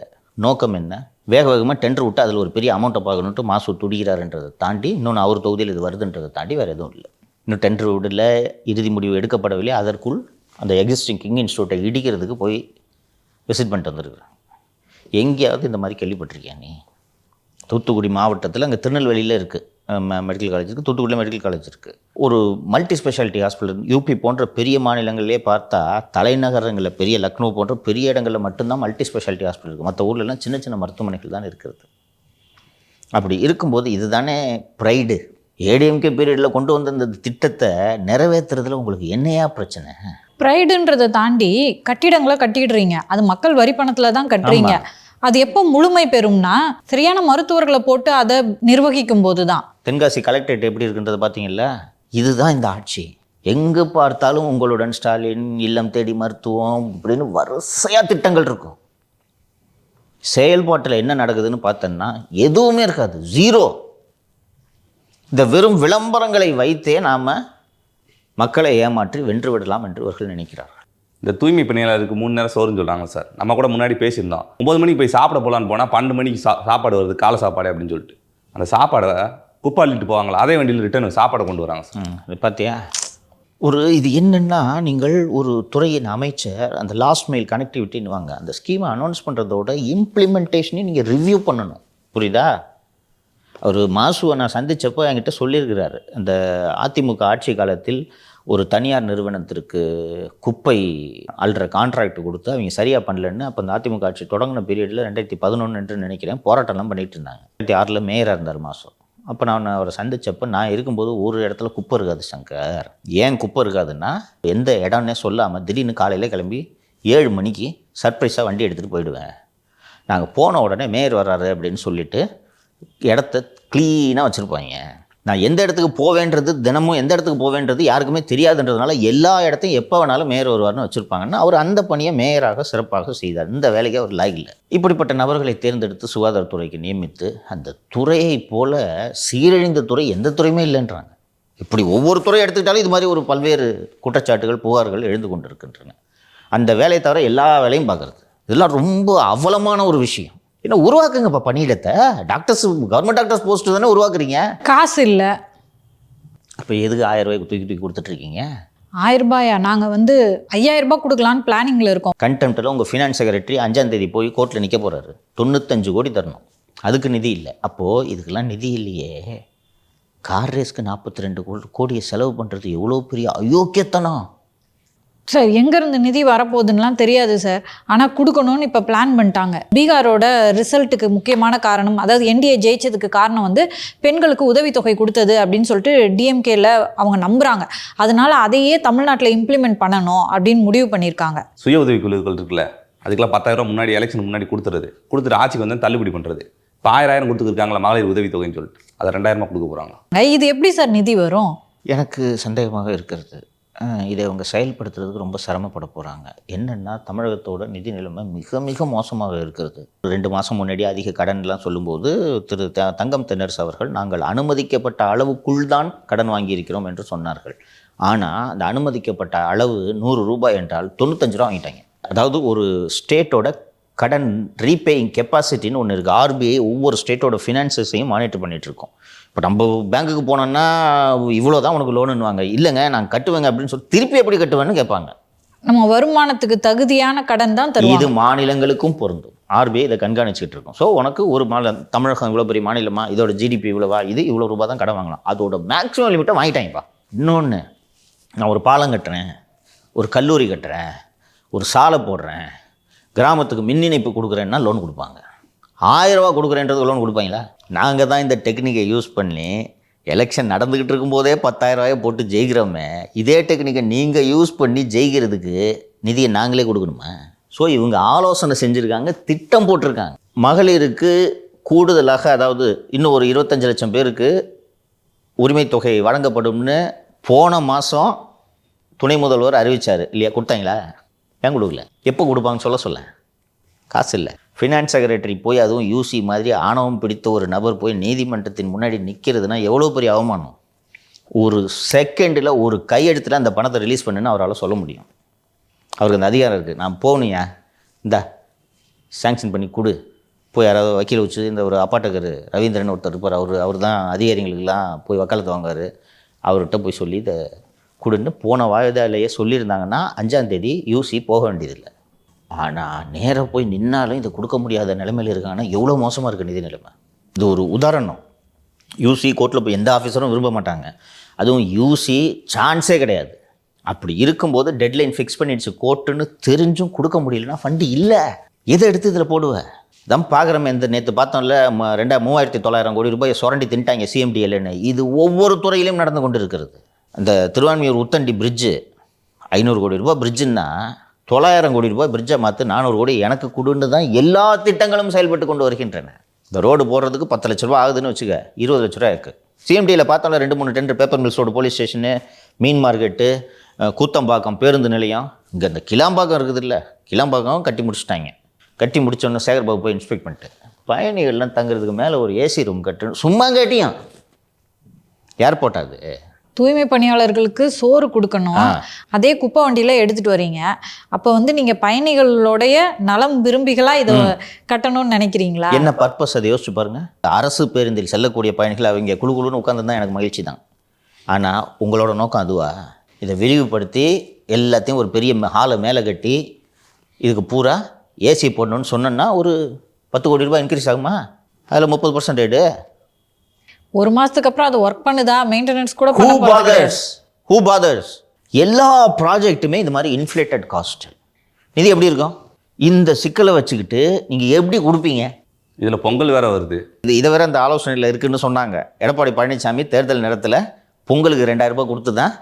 Speaker 3: நோக்கம் என்ன? வேகமாக டெண்டர் விட்டு அதில் ஒரு பெரிய அமௌண்ட்டை பார்க்கணுன்ட்டு மாசு துடிக்கிறாருன்றதை தாண்டி, இன்னொன்று அவர் தொகுதியில் இது வருதுன்றதை தாண்டி வேறு எதுவும் இல்லை. இன்னும் டெண்டர் விடல, இறுதி முடிவு எடுக்கப்படவில்லை. அதற்குள் அந்த எக்ஸிஸ்டிங் கிங் இன்ஸ்டியூட்டை இடிக்கிறதுக்கு போய் விசிட் பண்ணிட்டு வந்துருக்குறேன். எங்கேயாவது இந்த மாதிரி கேள்விப்பட்டிருக்கியா நீ? தூத்துக்குடி மாவட்டத்தில் அங்கே திருநெல்வேலியில் இருக்குது மெடிக்கல் காலேஜ் இருக்குது, தூத்துக்குடியில் மெடிக்கல் காலேஜ் இருக்குது. ஒரு மல்டி ஸ்பெஷாலிட்டி ஹாஸ்பிட்டல் யூபி போன்ற பெரிய மாநிலங்களிலே பார்த்தா, தலைநகரங்களில் பெரிய லக்னோ போன்ற பெரிய இடங்களில் மட்டும்தான் மல்டி ஸ்பெஷாலிட்டி ஹாஸ்பிட்டல் இருக்குது. மற்ற ஊர்லெலாம் சின்ன சின்ன மருத்துவமனைகள் தான் இருக்கிறது. அப்படி இருக்கும்போது இதுதானே ப்ரைடு. ஏடிஎம்கே பீரியடில் கொண்டு வந்த இந்த திட்டத்தை நிறைவேற்றுறதுல உங்களுக்கு என்னையா பிரச்சனை?
Speaker 2: ப்ரைடுன்றதை தாண்டி கட்டிடங்களை கட்டிடுறீங்க, அது மக்கள் வரி பணத்தில் தான் கட்டுறீங்க. அது எப்போ முழுமை பெறும்னா சரியான மருத்துவர்களை போட்டு அதை நிர்வகிக்கும் போது தான்.
Speaker 3: தென்காசி கலெக்டரேட் எப்படி இருக்குன்றதை பார்த்தீங்களா? இதுதான் இந்த ஆட்சி. எங்கே பார்த்தாலும் உங்களுடன் ஸ்டாலின், இல்லம் தேடி மருத்துவம் அப்படின்னு வரிசையாக திட்டங்கள் இருக்கும். செயல்பாட்டில் என்ன நடக்குதுன்னு பார்த்தோன்னா எதுவுமே இருக்காது, ஜீரோ. இந்த வெறும் விளம்பரங்களை வைத்தே நாம் மக்களை ஏமாற்றி வென்று விடலாம் என்று அவர்கள் நினைக்கிறார்கள்.
Speaker 1: இந்த தூய்மை பணியாளருக்கு 3 நேரம் சோறுன்னு சொல்கிறாங்க சார். நம்ம கூட முன்னாடி பேசியிருந்தோம். 9 மணிக்கு போய் சாப்பிட போகலான்னு போனால் 12 மணிக்கு சாப்பாடு வருது, காலை சாப்பாடு அப்படின்னு சொல்லிட்டு. அந்த சாப்பாடை குப்பை அள்ளிட்டு போவாங்களா, அதே வண்டியில் ரிட்டர்ன் சாப்பாடை கொண்டு வராங்க சார்.
Speaker 3: அது பார்த்தியா, இது என்னென்னா, நீங்கள் ஒரு துறையின் அமைச்சர் அந்த லாஸ்ட் மைல் கனெக்டிவிட்டின்னு வாங்க, அந்த ஸ்கீமை அனௌன்ஸ் பண்ணுறதோட இம்ப்ளிமெண்டேஷனையும் நீங்கள் ரிவ்யூ பண்ணணும். புரியுதா? அவர் மாசுவை நான் சந்தித்தப்போ என்கிட்ட சொல்லியிருக்கிறாரு, அந்த அதிமுக ஆட்சி காலத்தில் ஒரு தனியார் நிறுவனத்திற்கு குப்பை அள்ளுற கான்ட்ராக்ட் கொடுத்து அவங்க சரியாக பண்ணலன்னு. அப்போ அந்த அதிமுக ஆட்சி தொடங்கின பீரியடில் 2011 என்று நினைக்கிறேன், போராட்டம்லாம் பண்ணிகிட்டு இருந்தாங்க. 2006 மேயராக இருந்தார் மாசு. அப்போ நான் அவரை சந்தித்தப்போ, நான் இருக்கும்போது ஒரு இடத்துல குப்பை இருக்காது சங்கர். ஏன் குப்பை இருக்காதுன்னா, எந்த இடம்னே சொல்லாமல் திடீர்னு காலையில் கிளம்பி 7 மணிக்கு சர்ப்ரைஸாக வண்டி எடுத்துகிட்டு போயிடுவேன். நாங்கள் போன உடனே மேயர் வர்றாரு அப்படின்னு சொல்லிவிட்டு இடத்த க்ளீனாக வச்சுருப்பாங்க. நான் எந்த இடத்துக்கு போவேன்றது, தினமும் எந்த இடத்துக்கு போவேன்றது யாருக்குமே தெரியாதுன்றதுனால எல்லா இடத்தையும் எப்போ வேணாலும் மேயர் வருவார்னு வச்சுருப்பாங்கன்னா, அவர் அந்த பணியை மேயராக சிறப்பாக செய்தார். இந்த வேலைக்கு அவர் லாய்க்கு இல்லை. இப்படிப்பட்ட நபர்களை தேர்ந்தெடுத்து சுகாதாரத்துறைக்கு நியமித்து, அந்த துறையை போல சீரழிந்த துறை எந்த துறையுமே இல்லைன்றாங்க. இப்படி ஒவ்வொரு துறை எடுத்துக்கிட்டாலும் இது மாதிரி ஒரு பல்வேறு குற்றச்சாட்டுகள், புகார்கள் எழுந்து கொண்டிருக்கின்றன. அந்த வேலையை தவிர எல்லா வேலையும் பார்க்குறது, இதெல்லாம் ரொம்ப அவலமான ஒரு விஷயம். என்ன உருவாக்குங்கப்பா பணியிடத்தை. டாக்டர்ஸ், கவர்மெண்ட் டாக்டர்ஸ் போஸ்ட் தானே உருவாக்குறீங்க.
Speaker 2: காசு இல்லை.
Speaker 3: அப்போ எதுக்கு 1000 ரூபாய்க்கு தூக்கி கொடுத்துட்ருக்கீங்க?
Speaker 2: 1000 ரூபாயா? நாங்கள் 5000 ரூபாய் கொடுக்கலான்னு பிளானிங்கில் இருக்கோம்.
Speaker 3: கண்டெம்ட்டில் உங்கள் ஃபினான்ஸ் செக்ரட்டரி 5ஆம் தேதி போய் கோர்ட்டில் நிற்க போகிறாரு. 95 கோடி தரணும், அதுக்கு நிதி இல்லை. அப்போது இதுக்கெல்லாம் நிதி இல்லையே. கார் ரேஸ்க்கு 42 கோடியை செலவு பண்ணுறது எவ்வளோ பெரிய அயோக்கியத்தனம்
Speaker 2: சார். எங்கேருந்து நிதி வரப்போகுதுன்னெலாம் தெரியாது சார், ஆனால் கொடுக்கணும்னு இப்போ பிளான் பண்ணிட்டாங்க. பீகாரோட ரிசல்ட்டுக்கு முக்கியமான காரணம், அதாவது என்டிஏ ஜெயிச்சதுக்கு காரணம் பெண்களுக்கு உதவித்தொகை கொடுத்தது அப்படின்னு சொல்லிட்டு டிஎம்கேல அவங்க நம்புகிறாங்க. அதனால அதையே தமிழ்நாட்டில் இம்ப்ளிமெண்ட் பண்ணணும் அப்படின்னு முடிவு பண்ணியிருக்காங்க.
Speaker 1: சுய உதவி குழுக்கள் இருக்குல்ல, அதுக்கெல்லாம் 10,000 ரூபா முன்னாடி எலெக்ஷன் முன்னாடி கொடுத்துட்டு ஆட்சிக்கு வந்து தள்ளுபடி பண்ணுறது. இப்போ 1000 கொடுத்துருக்காங்களா மகளிர் உதவித்தொகைன்னு சொல்லிட்டு, அதை 2000 கொடுக்க போகிறாங்க.
Speaker 2: இது எப்படி சார் நிதி வரும்?
Speaker 3: எனக்கு சந்தேகமாக இருக்கிறது. இதை அவங்க செயல்படுத்துறதுக்கு ரொம்ப சிரமப்பட போகிறாங்க. என்னென்னா, தமிழகத்தோட நிதி நிலைமை மிக மிக மோசமாக இருக்கிறது. 2 மாதம் முன்னாடி அதிக கடன்லாம் சொல்லும்போது திரு தங்கம் தென்னரசு அவர்கள், நாங்கள் அனுமதிக்கப்பட்ட அளவுக்குள் தான் கடன் வாங்கியிருக்கிறோம் என்று சொன்னார்கள். ஆனால் அந்த அனுமதிக்கப்பட்ட அளவு 100 ரூபாய் என்றால் 95 ரூபா வாங்கிட்டாங்க. அதாவது ஒரு ஸ்டேட்டோட கடன் ரீபேயிங் கெப்பாசிட்டின்னு ஒன்று இருக்குது. ஆர்பிஐ ஒவ்வொரு ஸ்டேட்டோட ஃபினான்சஸையும் மானிட்டர் பண்ணிகிட்ருக்கோம். இப்போ நம்ம பேங்க்குக்கு போனோன்னா இவ்வளோ தான் உனக்கு லோனுன்னுவாங்க. இல்லைங்க நான் கட்டுவேங்க அப்படின்னு சொல்லி திருப்பி எப்படி கட்டுவேன்னு கேட்பாங்க.
Speaker 2: நம்ம வருமானத்துக்கு தகுதியான கடன் தான் தருவாங்க.
Speaker 3: இது மாநிலங்களுக்கும் பொருந்தும். ஆர்பிஐ இதை கண்காணிச்சுட்டு இருக்கோம். ஸோ உனக்கு ஒரு தமிழகம் இவ்வளோ பெரிய மாநிலமா, இதோட ஜிடிபி இவ்வளோவா, இது இவ்வளோ ரூபா தான் கடன் வாங்கலாம், அதோட மேக்ஸிமம் லிமிட்டை வாங்கிட்டாங்கப்பா. இன்னொன்று, நான் ஒரு பாலம் கட்டுறேன், ஒரு கல்லூரி கட்டுறேன், ஒரு சாலை போடுறேன், கிராமத்துக்கு மின் இணைப்பு கொடுக்குறேன்னா லோன் கொடுப்பாங்க. 1000 ரூபா கொடுக்குறேன்றது லோன் கொடுப்பாங்களா? நாங்கள் தான் இந்த டெக்னிக்கை யூஸ் பண்ணி எலெக்ஷன் நடந்துக்கிட்டு இருக்கும்போதே 10,000 ரூபாயை போட்டு ஜெயிக்கிறோமே. இதே டெக்னிக்கை நீங்கள் யூஸ் பண்ணி ஜெயிக்கிறதுக்கு நிதியை நாங்களே கொடுக்கணுமா? ஸோ இவங்க ஆலோசனை செஞ்சுருக்காங்க, திட்டம் போட்டிருக்காங்க. மகளிருக்கு கூடுதலாக, அதாவது இன்னும் ஒரு 25 லட்சம் பேருக்கு உரிமை தொகை வழங்கப்படும்னு போன மாதம் துணை முதல்வர் அறிவித்தார் இல்லையா? கொடுத்தாங்களா? ஏன் கொடுக்கல? எப்போ கொடுப்பாங்கன்னு சொல்ல காசு இல்லை. ஃபினான்ஸ் செக்ரட்டரி போய், அதுவும் யூசி மாதிரி ஆணவம் பிடித்த ஒரு நபர் போய் நீதிமன்றத்தின் முன்னாடி நிற்கிறதுனா எவ்வளோ பெரிய அவமானம். ஒரு செகண்டில் ஒரு கையெழுத்தில் அந்த பணத்தை ரிலீஸ் பண்ணுன்னு அவரால் சொல்ல முடியும். அவருக்கு அந்த அதிகாரம் இருக்குது. நான் போகணுயா, இந்த சேங்ஷன் பண்ணி கொடு, போய் யாராவது வக்கீல் வச்சு, இந்த ஒரு அப்பாட்டக்கர் ரவீந்திரன் ஒருத்தர் இருப்பார், அவர் தான் அதிகாரிகளுக்கெல்லாம் போய் வக்காலத்து வாங்குவார், அவர்கிட்ட போய் சொல்லி இதை கொடுன்னு போன வாய்தாலேயே சொல்லியிருந்தாங்கன்னா 5ஆம் தேதி யூசி போக வேண்டியதில்லை. ஆனால் நேராக போய் நின்னாலும் இதை கொடுக்க முடியாத நிலைமையில் இருக்காங்கன்னா எவ்வளோ மோசமாக இருக்குது நிதி நிலைமை. இது ஒரு உதாரணம். யூசி கோர்ட்டில் போய் எந்த ஆஃபீஸரும் விரும்ப மாட்டாங்க. அதுவும் யூசி சான்ஸே கிடையாது. அப்படி இருக்கும்போது டெட்லைன் ஃபிக்ஸ் பண்ணிடுச்சு கோர்ட்டுன்னு தெரிஞ்சும் கொடுக்க முடியலன்னா ஃபண்டு இல்லை. எதை எடுத்து இதில் போடுவேன்? தான் பார்க்குறோமே, இந்த நேற்று பார்த்தோம்ல, 3900 கோடி ரூபாயை சுரண்டி தின்ட்டாங்க சிஎம்டிஎல்னு. இது ஒவ்வொரு துறையிலையும் நடந்து கொண்டு இருக்கிறது. அந்த திருவான்மியூர் உத்தண்டி பிரிட்ஜு 500 கோடி ரூபாய் பிரிட்ஜுன்னா 900 கோடி ரூபாய் பிரிட்ஜை மாற்று, 400 கோடி எனக்கு கொடுன்னு தான் எல்லா திட்டங்களும் செயல்பட்டு கொண்டு வருகின்றன. இந்த ரோடு போடுறதுக்கு 10 லட்ச ரூபா ஆகுதுன்னு வச்சுக்க, 20 லட்ச ரூபா இருக்குது. சிஎம்டியில் பார்த்தோம்ல 2-3 tender, paper mills road, police station, மீன் மார்க்கெட்டு, கூத்தம்பாக்கம் பேருந்து நிலையம், இங்கே இந்த கிளாம்பாக்கம் இருக்குது இல்லை, கிளாம்பாக்கம் கட்டி முடிச்சுட்டாங்க. கட்டி முடிச்சோன்னே சேகர்பாபு போய் இன்ஸ்பெக்ட் பண்ணிட்டு, பயணிகள்லாம் தங்குறதுக்கு மேலே ஒரு ஏசி ரூம் கட்டணும். சும்மா கேட்டியும் ஏர்போர்ட் அது
Speaker 2: தூய்மை பணியாளர்களுக்கு சோறு கொடுக்கணும், அதே குப்பை வண்டியில எடுத்துட்டு வரீங்க. அப்போ வந்து நீங்க பயணிகளோடைய நலம் விரும்பிகளா இதை கட்டணும்னு நினைக்கிறீங்களா?
Speaker 3: என்ன பர்பஸ் அதை யோசிச்சு பாருங்க. அரசு பேருந்தில் செல்லக்கூடிய பயணிகள் அவங்க குழு குழுன்னு உட்காந்துருந்தா எனக்கு மகிழ்ச்சி தான். ஆனால் உங்களோட நோக்கம் அதுவா? இதை விரிவுபடுத்தி எல்லாத்தையும் ஒரு பெரிய ஹாலை மேலே கட்டி இதுக்கு பூரா ஏசி போடணும்னு சொன்னோன்னா ஒரு 10 கோடி ரூபாய் இன்க்ரீஸ் ஆகுமா? அதில் 30%
Speaker 2: ஒரு மாசத்துக்கு அப்புறம் அது ஒர்க் பண்ணுதா? மெயின்டெனன்ஸ் கூட
Speaker 3: ஹூ பாதர்ஸ்? எல்லா ப்ராஜெக்ட்டுமே இந்த மாதிரி இன்ஃப்ளேட்டட் காஸ்ட். நிதி எப்படி இருக்கும்? இந்த சிக்கலை வச்சுக்கிட்டு நீங்கள் எப்படி கொடுப்பீங்க?
Speaker 1: இதில் பொங்கல் வேற வருது.
Speaker 3: இதை வேற அந்த ஆலோசனையில் இருக்குதுன்னு சொன்னாங்க. எடப்பாடி பழனிசாமி தேர்தல் நேரத்தில் பொங்கலுக்கு 2000 ரூபாய் கொடுத்து தான்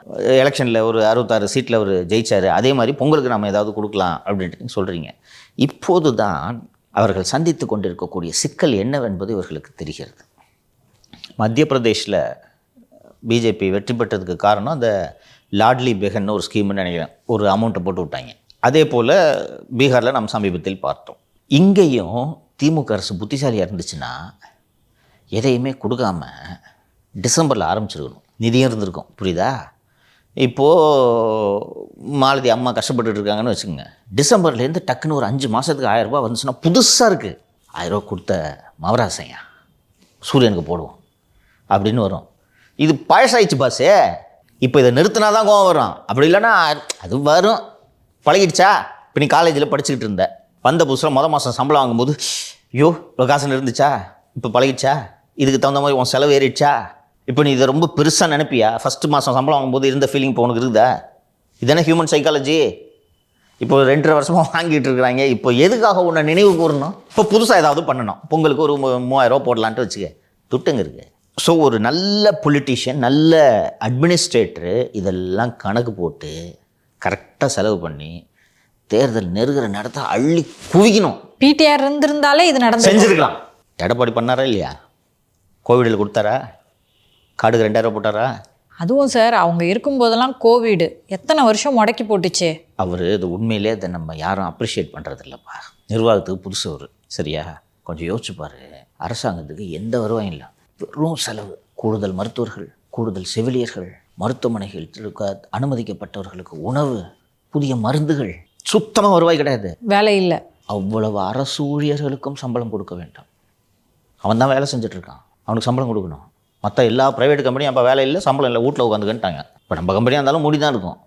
Speaker 3: எலெக்ஷனில் ஒரு 66 சீட்டில் அவர் ஜெயிச்சார். அதே மாதிரி பொங்கலுக்கு நம்ம ஏதாவது கொடுக்கலாம் அப்படின்ட்டு சொல்கிறீங்க. இப்போது தான் அவர்கள் சந்தித்து கொண்டிருக்கக்கூடிய சிக்கல் என்னவென்பது இவர்களுக்கு தெரிகிறது. மத்திய பிரதேஷில் பிஜேபி வெற்றி பெற்றதுக்கு காரணம் அந்த லாட்லி பெஹன் ஒரு ஸ்கீம்னு நினைக்கிறேன், ஒரு அமௌண்ட்டை போட்டு விட்டாங்க. அதே போல் பீகாரில் நம்ம சமீபத்தில் பார்த்தோம். இங்கேயும் திமுக அரசு புத்திசாலியாக இருந்துச்சுன்னா எதையுமே கொடுக்காம டிசம்பரில் ஆரம்பிச்சிருக்கணும். நிதியும் இருந்திருக்கும், புரியுதா? இப்போது மாலதி அம்மா கஷ்டப்பட்டுட்டு இருக்காங்கன்னு வச்சுக்கோங்க. டிசம்பர்லேருந்து டக்குன்னு ஒரு 5 மாதத்துக்கு 1000 ரூபாய் வந்துச்சுன்னா புதுசாக இருக்குது. 1000 ரூபா கொடுத்த மவராசையா சூரியனுக்கு போடுவோம் அப்படின்னு வரும். இது பழசாயிடுச்சு பாஸே. இப்போ இதை நிறுத்தினா தான் கோவம் வரும். அப்படி இல்லைன்னா அது வரும். பழகிடுச்சா? இப்போ நீ காலேஜில் படிச்சுக்கிட்டு இருந்த, வந்த புதுசில் மாதம் சம்பளம் வாங்கும்போது ஐயோ இவ்வளோ காசுன்னு இருந்துச்சா? இப்போ பழகிடுச்சா? இதுக்கு தகுந்த மாதிரி உன் செலவு ஏறிடுச்சா? இப்போ நீ இதை ரொம்ப பெருசாக நினைப்பியா? ஃபஸ்ட்டு மாதம் சம்பளம் வாங்கும்போது இருந்த ஃபீலிங் இப்போ உனக்கு இருக்குதா? இதானே ஹியூமன் சைக்காலஜி. இப்போ 2.5 வருஷமாக வாங்கிட்டு இருக்கிறாங்க. இப்போ எதுக்காக உன்னை நினைவு கூறணும்? இப்போ புதுசாக ஏதாவது பண்ணணும். பொங்கலுக்கு ஒரு 3000 ரூபா போடலான்ட்டு வச்சுக்க, துட்டுங்க இருக்குது. ஸோ ஒரு நல்ல பொலிட்டீஷியன், நல்ல அட்மினிஸ்ட்ரேட்டரு இதெல்லாம் கணக்கு போட்டு கரெக்டாக செலவு பண்ணி தேர்தல் நெருகிற நேரத்தை அள்ளி குவிக்கணும்.
Speaker 2: பிடிஆர் இருந்திருந்தாலே இது
Speaker 3: செஞ்சுருக்கலாம். எடப்பாடி பண்ணாரா இல்லையா? கோவிடில் கொடுத்தாரா? கார்டுக்கு 2000 ரூபா போட்டாரா?
Speaker 2: அதுவும் சார் அவங்க இருக்கும்போதெல்லாம் கோவிடு எத்தனை வருஷம் முடக்கி போட்டுச்சு.
Speaker 3: அவர் இது உண்மையிலே அதை நம்ம யாரும் அப்ரிஷியேட் பண்ணுறது இல்லைப்பா. நிர்வாகத்துக்கு புதுசு அவர், சரியா? கொஞ்சம் யோசிச்சுப்பார். அரசாங்கத்துக்கு எந்த வருவாயும் இல்லை, வெறும் செலவு. கூடுதல் மருத்துவர்கள், கூடுதல் செவிலியர்கள், மருத்துவமனைகள் அனுமதிக்கப்பட்டவர்களுக்கு உணவு, புதிய மருந்துகள், சுத்தமாக வருவாய் கிடையாது,
Speaker 2: வேலை இல்லை.
Speaker 3: அவ்வளவு அரசு ஊழியர்களுக்கும் சம்பளம் கொடுக்க வேண்டும். அவன் தான் வேலை செஞ்சிட்ருக்கான், அவனுக்கு சம்பளம் கொடுக்கணும். மற்ற எல்லா ப்ரைவேட் கம்பெனியும் அப்போ வேலை இல்லை, சம்பளம் இல்லை, வீட்டில் உட்காந்துக்கிட்டாங்க. இப்போ நம்ம கம்பெனியாக இருந்தாலும் மூடி தான் இருக்கும்.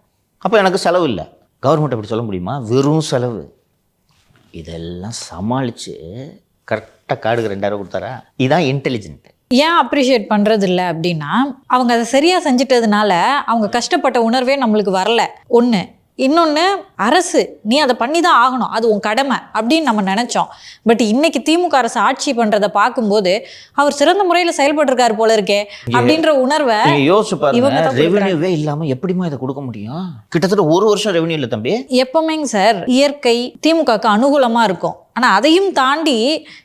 Speaker 3: அப்போ எனக்கு செலவு இல்லை. கவர்மெண்ட் அப்படி சொல்ல முடியுமா? வெறும் செலவு. இதெல்லாம் சமாளித்து கரெக்டாக கார்டுக்கு 2000 கொடுத்தாரா? இதுதான் இன்டெலிஜென்ட்.
Speaker 2: ஏன் அப்ரிஷியேட் பண்ணுறது இல்லை அப்படின்னா, அவங்க அதை சரியாக செஞ்சிட்டதுனால அவங்க கஷ்டப்பட்ட உணர்வே நம்மளுக்கு வரல. ஒன்று. இன்னொன்று, அரசு நீ அதை பண்ணி தான் ஆகணும், அது உன் கடமை அப்படின்னு நம்ம நினச்சோம். பட் இன்னைக்கு திமுக அரசு ஆட்சி பண்ணுறதை பார்க்கும்போது அவர் சிறந்த முறையில் செயல்பட்டுருக்காரு போல இருக்கே அப்படின்ற உணர்வை
Speaker 3: யோசிச்சு பாருங்க. ரெவென்யூவே இல்லாமல் எப்படிமா இதை கொடுக்க முடியும்? கிட்டத்தட்ட 1 வருஷம் ரெவென்யூ இல்லை தம்பி.
Speaker 2: எப்பவுமேங்க சார் இயற்கை திமுகவுக்கு அனுகூலமாக இருக்கும். ஆனால் அதையும் தாண்டி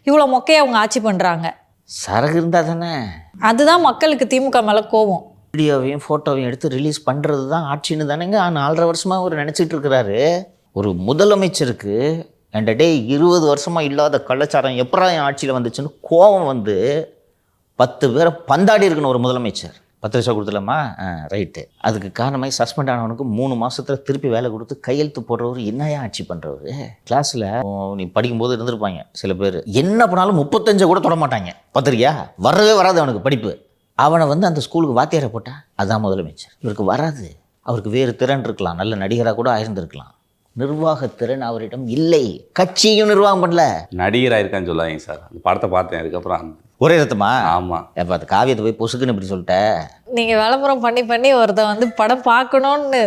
Speaker 2: இவ்வளோ மொக்கையை அவங்க ஆட்சி பண்ணுறாங்க.
Speaker 3: சரகு இருந்தால் தானே.
Speaker 2: அதுதான் மக்களுக்கு திமுக மேலே கோவம்.
Speaker 3: வீடியோவையும் ஃபோட்டோவையும் எடுத்து ரிலீஸ் பண்ணுறது தான் ஆட்சின்னு தானேங்க 4.5 வருஷமாக அவர் நினச்சிட்டு இருக்கிறாரு. ஒரு முதலமைச்சருக்கு என்ற 20 வருஷமாக இல்லாத கள்ளச்சாரம் எப்படா என் ஆட்சியில் வந்துச்சுன்னு கோபம் வந்து 10 பேரை பந்தாடி இருக்கணும் ஒரு முதலமைச்சர். 10 லட்சம் கொடுத்துலாமா? ரைட்டு. அதுக்கு காரணமாக சஸ்பெண்ட் ஆனவனுக்கு 3 மாதத்தில் திருப்பி வேலை கொடுத்து கையெழுத்து போடுறவர் என்னையா ஆட்சி பண்ணுறவர்? கிளாஸில் நீ படிக்கும்போது இருந்திருப்பாங்க சில பேர், என்ன பண்ணாலும் 35 கூட தொட மாட்டாங்க. பார்த்துருக்கியா? வரவே வராது அவனுக்கு படிப்பு. அவனை வந்து அந்த ஸ்கூலுக்கு வாத்தியாரை போட்டா அதான் முதலமைச்சர். இவருக்கு வராது. அவருக்கு வேறு திறன் இருக்கலாம், நல்ல நடிகராக கூட ஆயிருந்திருக்கலாம். நிர்வாக திறன் அவரிடம் இல்லை. கட்சியும் நிர்வாகம் பண்ணல.
Speaker 1: நடிகராக இருக்கான்னு சொல்லாதீங்க சார். அந்த படத்தை பார்த்தேன், அதுக்கப்புறம்
Speaker 3: ஒரே ரத்தமா?
Speaker 1: ஆமாம்.
Speaker 3: எப்போ அது காவியத்தை போய் பொசுக்குன்னு இப்படி சொல்லிட்டேன்.
Speaker 2: நீங்கள் விளம்பரம் பண்ணி பண்ணி ஒருத்த வந்து படம் பார்க்கணும்னு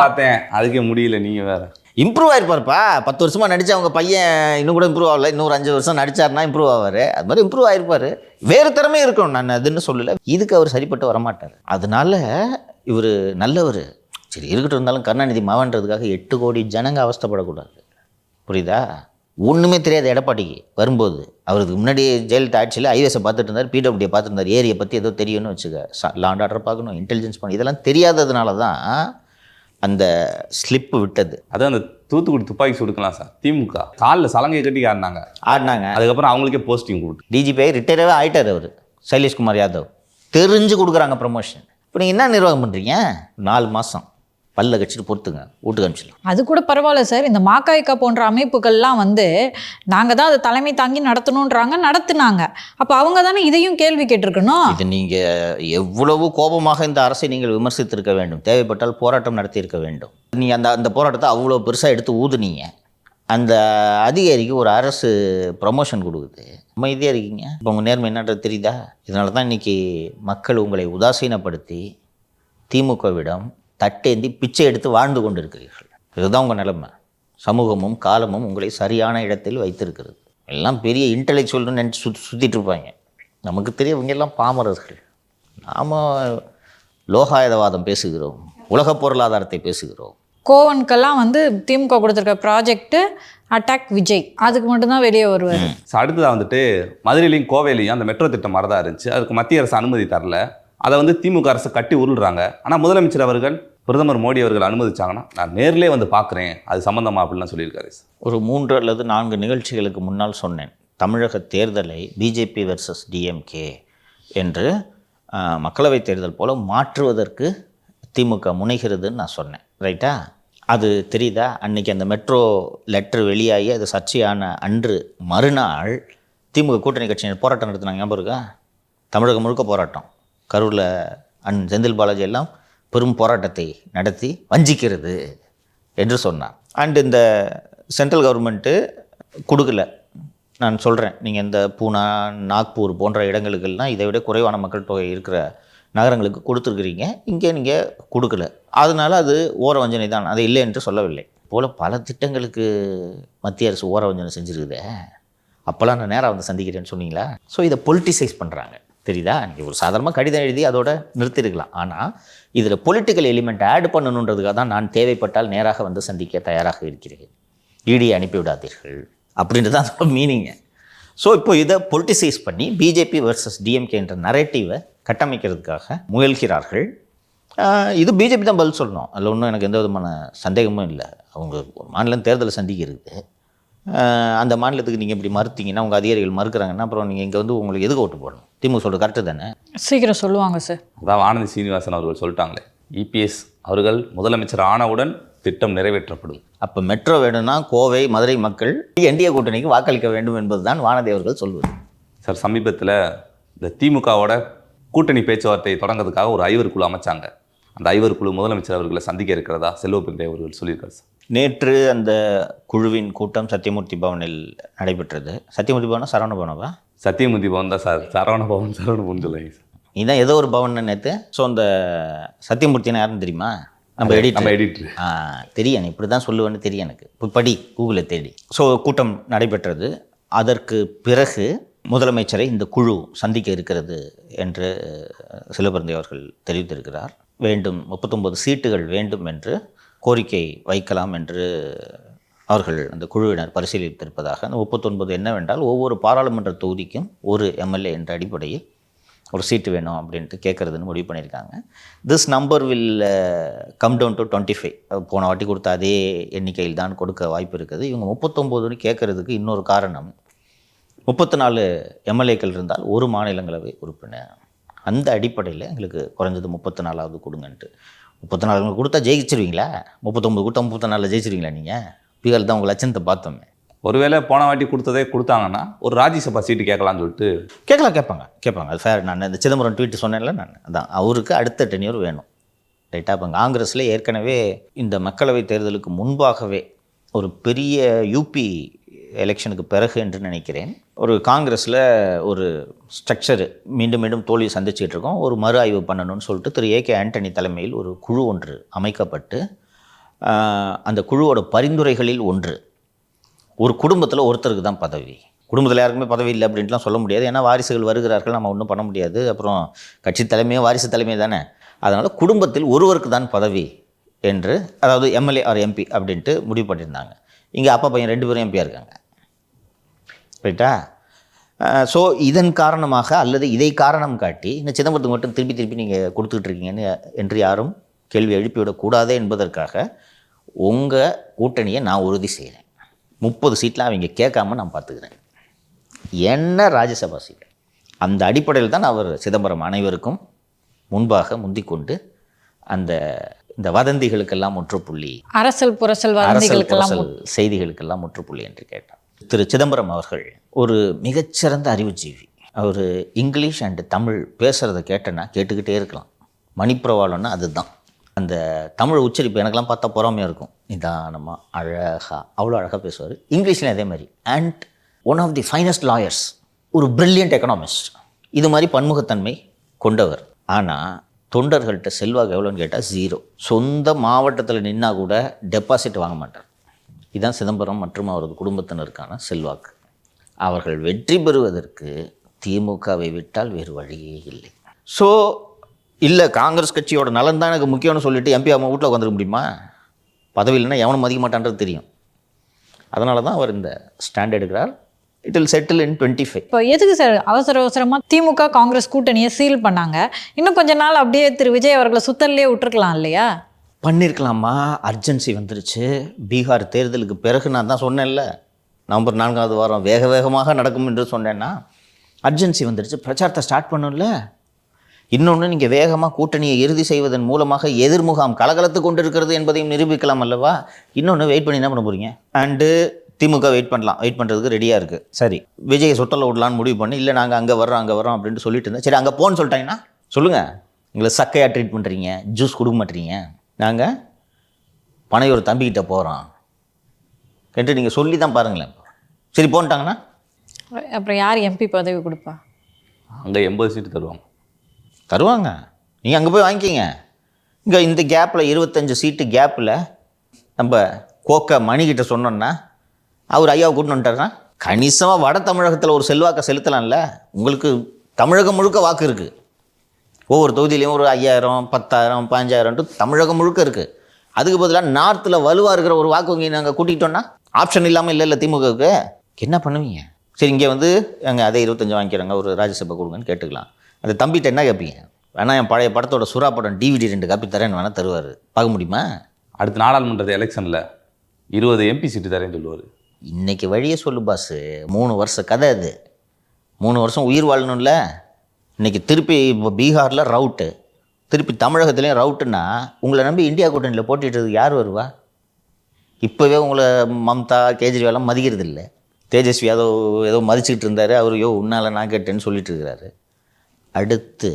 Speaker 1: பார்த்தேன், அதுக்கே முடியல. நீங்கள் வேற
Speaker 3: இம்ப்ரூவ் ஆகிருப்பாருப்பா. 10 வருஷமாக நடிச்சு அவங்க பையன் இன்னும் கூட இம்ப்ரூவ் ஆகல. இன்னொரு 5 வருஷம் நடிச்சாருன்னா இம்ப்ரூவ் ஆவார். அது மாதிரி இம்ப்ரூவ் ஆகிருப்பார். வேறு திறமையும் இருக்கணும், நான் அதுன்னு சொல்லலை. இதுக்கு அவர் சரிப்பட்டு வரமாட்டார். அதனால இவர் நல்லவர். சரி இருக்கட்டும். இருந்தாலும் கருணாநிதி மகன்றதுக்காக 8 கோடி ஜனங்க அவஸ்தைப்படக்கூடாது, புரியுதா? ஒன்றுமே தெரியாது எடப்பாடிக்கு வரும்போது. அவருக்கு முன்னாடி ஜெயலலிதா ஆட்சியில் ஐவேஸை பார்த்துட்டு இருந்தார், பிடபிள்யூடியை பார்த்துருந்தார். ஏரியை பற்றி ஏதோ தெரியும்னு வச்சுக்க, லாண்ட் ஆர்டர் பார்க்கணும், இன்டெலிஜென்ஸ் பண்ணி, இதெல்லாம் தெரியாததுனால தான் அந்த ஸ்லிப்பு விட்டது.
Speaker 1: அதான் அந்த தூத்துக்குடி துப்பாக்கி சுடுக்கலாம் சார். திமுக காலில் சலங்கை கட்டி ஆடினாங்க. அதுக்கப்புறம் அவங்களுக்கே போஸ்டிங் கொடுத்து
Speaker 3: டிஜிபி ரிட்டையராகவே ஆகிட்டார் அவர். சைலேஷ்குமார் யாதவ் தெரிஞ்சு கொடுக்குறாங்க ப்ரமோஷன். இப்போ நீங்கள் என்ன நிர்வாகம் பண்ணுறீங்க? 4 மாதம் பல்ல கட்சிட்டு பொறுத்துங்க, வீட்டுக்கு அனுப்பிச்சிடலாம்.
Speaker 2: அது கூட பரவாயில்ல சார். இந்த மாக்காய்க்கா போன்ற அமைப்புகள்லாம் வந்து நாங்கள் தான் அதை தலைமை தாங்கி நடத்தணுன்றாங்க, நடத்துனாங்க. அப்போ அவங்க தானே இதையும் கேள்வி கேட்டிருக்கணும்.
Speaker 3: இது நீங்கள் எவ்வளவு கோபமாக இந்த அரசை நீங்கள் விமர்சித்திருக்க வேண்டும், தேவைப்பட்டால் போராட்டம் நடத்தியிருக்க வேண்டும். நீங்கள் அந்த போராட்டத்தை அவ்வளோ பெருசாக எடுத்து ஊதுனீங்க. அந்த அதிகாரிக்கு ஒரு அரசு ப்ரமோஷன் கொடுக்குது, அமைதியாக இருக்கீங்க. இப்போ உங்கள் நேர்மை என்னன்றது தெரியுதா? இதனால தான் இன்றைக்கி மக்கள் உங்களை உதாசீனப்படுத்தி திமுகவிடம் தட்டேந்தி பிச்சை எடுத்து வாழ்ந்து கொண்டு இருக்கிறீர்கள். இதுதான் உங்கள் நிலைமை. சமூகமும் காலமும் உங்களை சரியான இடத்தில் வைத்திருக்கிறது. எல்லாம் பெரிய இன்டெலெக்சுவல்னு நினச்சி சுற்றிட்டு இருப்பாங்க. நமக்கு தெரிய இவங்க எல்லாம் பாமரர்கள். நாம் லோகாயதவாதம் பேசுகிறோம், உலக பொருளாதாரத்தை பேசுகிறோம்.
Speaker 2: கோவனுக்கெல்லாம் வந்து திமுக கொடுத்துருக்க ப்ராஜெக்ட்டு அட்டாக் விஜய், அதுக்கு மட்டும்தான் வெளியே வருவார்.
Speaker 1: அடுத்ததாக வந்துட்டு மதுரையிலையும் கோவையிலையும் அந்த மெட்ரோ திட்டம் மாதிரி தான் இருந்துச்சு. அதுக்கு மத்திய அரசு அனுமதி தரல. அதை வந்து திமுக அரசு கட்டி உருள்றாங்க. ஆனால் முதலமைச்சர் அவர்கள், பிரதமர் மோடி அவர்கள் அனுமதிச்சாங்கன்னா நான் நேரிலே வந்து பார்க்குறேன் அது சம்மந்தமாக அப்படின்லாம் சொல்லியிருக்காரு.
Speaker 3: ஒரு 3 அல்லது 4 நிகழ்ச்சிகளுக்கு முன்னால் சொன்னேன், தமிழக தேர்தலை பிஜேபி வெர்சஸ் டிஎம்கே என்று மக்களவைத் தேர்தல் போல் மாற்றுவதற்கு திமுக முனைகிறதுன்னு நான் சொன்னேன். ரைட்டா? அது தெரியுதா? அன்றைக்கி அந்த மெட்ரோ லெட்டர் வெளியாகி அது சர்ச்சையான அன்று மறுநாள் திமுக கூட்டணி கட்சியினர் போராட்டம் நடத்தினாங்க. ஞாபகம் இருக்கா? தமிழகம் முழுக்க போராட்டம். கரூரில் செந்தில் பாலாஜி எல்லாம் பெரும் போராட்டத்தை நடத்தி வஞ்சிக்கிறது என்று சொன்னார். அண்டு இந்த சென்ட்ரல் கவர்மெண்ட்டு கொடுக்கல. நான் சொல்கிறேன், நீங்கள் இந்த பூனா, நாக்பூர் போன்ற இடங்களுக்கெல்லாம் இதை விட குறைவான மக்கள் தொகை இருக்கிற நகரங்களுக்கு கொடுத்துருக்குறீங்க, இங்கே நீங்கள் கொடுக்கல. அதனால் அது ஓர வஞ்சனை தான், அதை இல்லை என்று சொல்லவில்லை. போல் பல திட்டங்களுக்கு மத்திய அரசு ஓர வஞ்சனை செஞ்சுருக்குதே. அப்போல்லாம் நான் நேராக வந்து சந்திக்கிறேன்னு சொன்னீங்களா? ஸோ இதை பொலிட்டிசைஸ் பண்ணுறாங்க. தெரியுதா? நீங்கள் ஒரு சாதாரணமாக கடிதம் எழுதி அதோட நிறுத்திருக்கலாம். ஆனால் இதில் பொலிட்டிக்கல் எலிமெண்ட் ஆட் பண்ணணுன்றதுக்காக தான் நான் தேவைப்பட்டால் நேராக வந்து சந்திக்க தயாராக இருக்கிறேன், இடியை அனுப்பிவிடாதீர்கள் அப்படின்றது தான் அதோட மீனிங்க. ஸோ இப்போ இதை பொலிட்டிசைஸ் பண்ணி பிஜேபி வர்சஸ் டிஎம்கே என்ற நரேட்டிவை கட்டமைக்கிறதுக்காக முயல்கிறார்கள். இது பிஜேபி தான் பதில் சொல்லணும். அதில் ஒன்றும் எனக்கு எந்த விதமான சந்தேகமும் இல்லை. அவங்க மாநிலம் தேர்தலை சந்திக்கிறது, அந்த மாநிலத்துக்கு நீங்கள் இப்படி மறுத்தீங்கன்னா, உங்கள் அதிகாரிகள் மறுக்கிறாங்கன்னா, அப்புறம் நீங்கள் இங்கே வந்து உங்களுக்கு எதுக்கு ஓட்டு போடணும்? திமுக சொல்கிறது கரெக்டு தானே?
Speaker 2: சீக்கிரம் சொல்லுவாங்க சார்.
Speaker 1: அதான் ஆனந்தி சீனிவாசன் அவர்கள் சொல்லிட்டாங்களே, இபிஎஸ் அவர்கள் முதலமைச்சர் ஆனவுடன் திட்டம் நிறைவேற்றப்படும்.
Speaker 3: அப்போ மெட்ரோ வேணும்னா கோவை, மதுரை மக்கள் என்டிஏ கூட்டணிக்கு வாக்களிக்க வேண்டும் என்பது தான் வானதி அவர்கள் சொல்வது.
Speaker 1: சார், சமீபத்தில் இந்த திமுகவோட கூட்டணி பேச்சுவார்த்தை தொடங்கிறதுக்காக ஒரு ஐவர் குழு அமைச்சாங்க. அந்த ஐவர் குழு முதலமைச்சர் அவர்களை சந்திக்க இருக்கிறதா செல்வப்பிள்ளை அவர்கள் சொல்லியிருக்காரு சார்.
Speaker 3: நேற்று அந்த குழுவின் கூட்டம் சத்தியமூர்த்தி பவனில் நடைபெற்றது. சத்தியமூர்த்தி பவனா சரவண பவனவா?
Speaker 1: சத்தியமூர்த்தி பவன் தான் சார். சரவண பவன் சொல்லுங்க சார்.
Speaker 3: இதுதான் ஏதோ ஒரு பவன் நேற்று. ஸோ அந்த சத்தியமூர்த்தினா யாருன்னு தெரியுமா? நம்ம எடிட்டர். தெரியும், இப்படி தான் சொல்லுவேன்னு தெரியும் எனக்கு. இப்போ படி, கூகுளில் தேடி. ஸோ கூட்டம் நடைபெற்றது. அதற்கு பிறகு முதலமைச்சரை இந்த குழு சந்திக்க இருக்கிறது என்று சிலபரந்தை அவர்கள் தெரிவித்திருக்கிறார். வேண்டும் 39 சீட்டுகள் வேண்டும் என்று கோரிக்கை வைக்கலாம் என்று அவர்கள் அந்த குழுவினர் பரிசீலித்திருப்பதாக. அந்த 39 என்னவென்றால் ஒவ்வொரு பாராளுமன்ற தொகுதிக்கும் ஒரு எம்எல்ஏ என்ற அடிப்படையில் ஒரு சீட்டு வேணும் அப்படின்ட்டு கேட்குறதுன்னு முடிவு பண்ணியிருக்காங்க. This number will come down to 25. போன வாட்டி கொடுத்த அதே எண்ணிக்கையில் தான் கொடுக்க வாய்ப்பு இருக்குது. இவங்க 39ன்னு கேட்குறதுக்கு இன்னொரு காரணம், 34 எம்எல்ஏக்கள் இருந்தால் ஒரு மாநிலங்களவை உறுப்பினர். அந்த அடிப்படையில் எங்களுக்கு குறைஞ்சது 34வது கொடுங்கன்ட்டு. 34 கொடுத்தா ஜெயிச்சிருவீங்களா? 39 கொடுத்தா 34 ஜெயிச்சிருவீங்களா? நீங்கள் பீகார் தான் உங்கள் லட்சணத்தை பார்த்தோமே.
Speaker 1: ஒருவேளை போன வாட்டி கொடுத்ததே கொடுத்தாங்கன்னா ஒரு ராஜ்யசபா சீட்டு கேட்கலான்னு சொல்லிட்டு
Speaker 3: கேட்பாங்க. அது ஃபேர். நான் இந்த சிதம்பரம் ட்வீட் சொன்னேன்ல, நான் அதான் அவருக்கு அடுத்த டென்யூர் வேணும். ரைட்டாக? இப்போ காங்கிரஸில் ஏற்கனவே இந்த மக்களவை தேர்தலுக்கு முன்பாகவே ஒரு பெரிய யூபி எலெக்ஷனுக்கு பிறகு என்று நினைக்கிறேன், ஒரு காங்கிரஸில் ஒரு ஸ்ட்ரக்சரு மீண்டும் தோல்வி சந்திச்சுட்டு இருக்கோம், ஒரு மறு ஆய்வு பண்ணணும்னு சொல்லிட்டு திரு ஏகே ஆண்டனி தலைமையில் ஒரு குழு ஒன்று அமைக்கப்பட்டு, அந்த குழுவோட பரிந்துரைகளில் ஒன்று, ஒரு குடும்பத்தில் ஒருத்தருக்கு தான் பதவி. குடும்பத்தில் யாருக்குமே பதவி இல்லை அப்படின்ட்டுலாம் சொல்ல முடியாது. ஏன்னா வாரிசுகள் வருகிறார்கள், நம்ம ஒன்றும் பண்ண முடியாது. அப்புறம் கட்சி தலைமையோ வாரிசு தலைமை தானே. அதனால் குடும்பத்தில் ஒருவருக்கு தான் பதவி என்று, அதாவது எம்எல்ஏ ஆர் எம்பி அப்படின்ட்டு முடிவு பண்ணியிருந்தாங்க. இங்கே அப்பா பையன் 2 பேரும் எம்பியாக இருக்காங்க. ரைட்டா? ஸோ இதன் காரணமாக அல்லது இதை காரணம் காட்டி இந்த சிதம்பரத்துக்கு மட்டும் திருப்பி நீங்கள் கொடுத்துக்கிட்டு இருக்கீங்கன்னு என்று யாரும் கேள்வி எழுப்பிவிடக்கூடாது என்பதற்காக உங்கள் கூட்டணியை நான் உறுதி செய்கிறேன். 30 சீட்லாம் அவங்க கேட்காம நான் பார்த்துக்கிறேன். என்ன ராஜ்யசபா சீட், அந்த அடிப்படையில் தான் அவர் சிதம்பரம் அனைவருக்கும் முன்பாக முந்திக்கொண்டு இந்த வதந்திகளுக்கெல்லாம் முற்றுப்புள்ளி,
Speaker 2: அரசல் புரசல் வதந்திகளுக்கெல்லாம்
Speaker 3: செய்திகளுக்கெல்லாம் முற்றுப்புள்ளி என்று கேட்டார். திரு சிதம்பரம் அவர்கள் ஒரு மிகச்சிறந்த அறிவுஜீவி. அவர் இங்கிலீஷ் அண்டு தமிழ் பேசுகிறத கேட்டேன்னா கேட்டுக்கிட்டே இருக்கலாம். மணிப்பிரவாளம்னா அதுதான். அந்த தமிழ் உச்சரிப்பு எனக்கெல்லாம் பார்த்தா பொறாமையாக இருக்கும். நிதானமாக அழகாக அவ்வளோ அழகாக பேசுவார். இங்கிலீஷ்லையும் அதே மாதிரி. And one of the finest lawyers, ஒரு பிரில்லியன்ட் எக்கனாமிஸ்ட். இது மாதிரி பன்முகத்தன்மை கொண்டவர். ஆனால் தொண்டர்கள்ட்ட செல்வாக்கு எவ்வளோன்னு கேட்டால் 0. சொந்த மாவட்டத்தில் நின்னா கூட டெபாசிட் வாங்க மாட்டார். இதுதான் சிதம்பரம் மற்றும் அவரது குடும்பத்தினருக்கான செல்வாக்கு. அவர்கள் வெற்றி பெறுவதற்கு திமுகவை விட்டால் வேறு வழியே இல்லை. ஸோ இல்லை, காங்கிரஸ் கட்சியோட நலன் தான் எனக்கு முக்கியம்னு சொல்லிட்டு எம்பி அவங்க வீட்டில் உட்காந்துருக்க முடியுமா? பதவி இல்லைன்னா எவனும் மதிக்க மாட்டான்றது தெரியும். அதனால தான் அவர் இந்த ஸ்டாண்ட் எடுக்கிறார். It will settle in 25.
Speaker 2: இப்போ எதுக்கு சார் அவசரமாக திமுக காங்கிரஸ் கூட்டணியை சீல் பண்ணாங்க? இன்னும் கொஞ்ச நாள் அப்படியே திரு விஜய் அவர்களை சுத்தல்லையே விட்டுருக்கலாம் இல்லையா?
Speaker 3: பண்ணியிருக்கலாமா? அர்ஜென்சி வந்துருச்சு. பீகார் தேர்தலுக்கு பிறகு நான் தான் சொன்னேன்ல, நவம்பர் 4ஆவது வாரம் வேக வேகமாக நடக்கும் என்று சொன்னேன்னா, அர்ஜென்சி வந்துருச்சு. பிரச்சாரத்தை ஸ்டார்ட் பண்ணும்ல. இன்னொன்று, நீங்கள் வேகமாக கூட்டணியை இறுதி செய்வதன் மூலமாக எதிர்முகாம் கலகலத்து கொண்டு இருக்கிறது என்பதையும் நிரூபிக்கலாம் அல்லவா? இன்னொன்று, வெயிட் பண்ணி என்ன பண்ண போகிறீங்க? அண்டு திமுக வெயிட் பண்ணுறதுக்கு ரெடியாக இருக்குது. சரி, விஜயை சொத்தலை விடலான்னு முடிவு பண்ணி, இல்லை நாங்கள் அங்கே வர்றோம் அப்படின்ட்டு சொல்லிட்டு இருந்தேன். சரி, அங்கே போன்னு சொல்லிட்டாங்கன்னா சொல்லுங்கள், எங்களை சக்கையாக ட்ரீட் பண்ணுறீங்க, ஜூஸ் கொடுக்க மாட்டீங்க, நாங்கள் பனையூர் தம்பிக்கிட்ட போகிறோம் என்று நீங்கள் சொல்லி தான் பாருங்களேன். சரி, போன்ட்டாங்கன்னா
Speaker 2: அப்புறம் யார் எம்பி பதவி கொடுப்பா?
Speaker 1: அங்கே 80 சீட்டு
Speaker 3: தருவாங்க. நீங்கள் அங்கே போய் வாங்கிக்கிங்க. இங்கே இந்த கேப்பில் 25 சீட்டு கேப்பில் நம்ம கோக்க மணிக்கிட்ட சொன்னோன்னா அவர் ஐயாவை கூட்டின்னு வந்துட்டார்னா கணிசமாக வட தமிழகத்தில் ஒரு செல்வாக்கை செலுத்தலாம்ல. உங்களுக்கு தமிழகம் முழுக்க வாக்கு இருக்குது. ஒவ்வொரு தொகுதியிலையும் ஒரு 5000, 10,000, 15,000 தமிழகம் முழுக்க இருக்குது. அதுக்கு பதிலாக நார்த்தில் வலுவாக இருக்கிற ஒரு வாக்கு வங்கி நாங்கள் கூட்டிகிட்டோன்னா ஆப்ஷன் இல்லாமல் இல்லை திமுகவுக்கு. என்ன பண்ணுவீங்க? சரி, இங்கே வந்து அங்கே அதே 25 வாங்கிக்கிறாங்க, ஒரு ராஜ்யசபா கொடுங்கன்னு கேட்டுக்கலாம். அந்த தம்பிகிட்ட என்ன கேட்பீங்க? வேணா என் பழைய படத்தோட சுறா படம் DVD 2 காப்பி தரேன்னு வேணால் தருவார். பார்க்க முடியுமா?
Speaker 1: அடுத்த நாடாளுமன்ற எலெக்ஷனில் 20 MP சீட்டு தரேன்னு சொல்லுவார்.
Speaker 3: இன்றைக்கி வழியே சொல்லு பாஸு. 3 வருஷ கதை அது. 3 வருஷம் உயிர் வாழணும்ல. இன்றைக்கி திருப்பி இப்போ பீகாரில் ரவுட்டு, திருப்பி தமிழகத்துலேயும் ரவுட்டுன்னா உங்களை நம்பி இந்தியா கூட்டணியில் போட்டிட்டுறது யார் வருவா? இப்போவே உங்களை மம்தா கேஜ்ரிவாலாம் மதிக்கிறது இல்லை. தேஜஸ்வி யாதவ் ஏதோ மதிச்சுக்கிட்டு இருந்தார். அவர் உன்னால் நான் கேட்டேன்னு சொல்லிட்டு இருக்கிறாரு. அடுத்து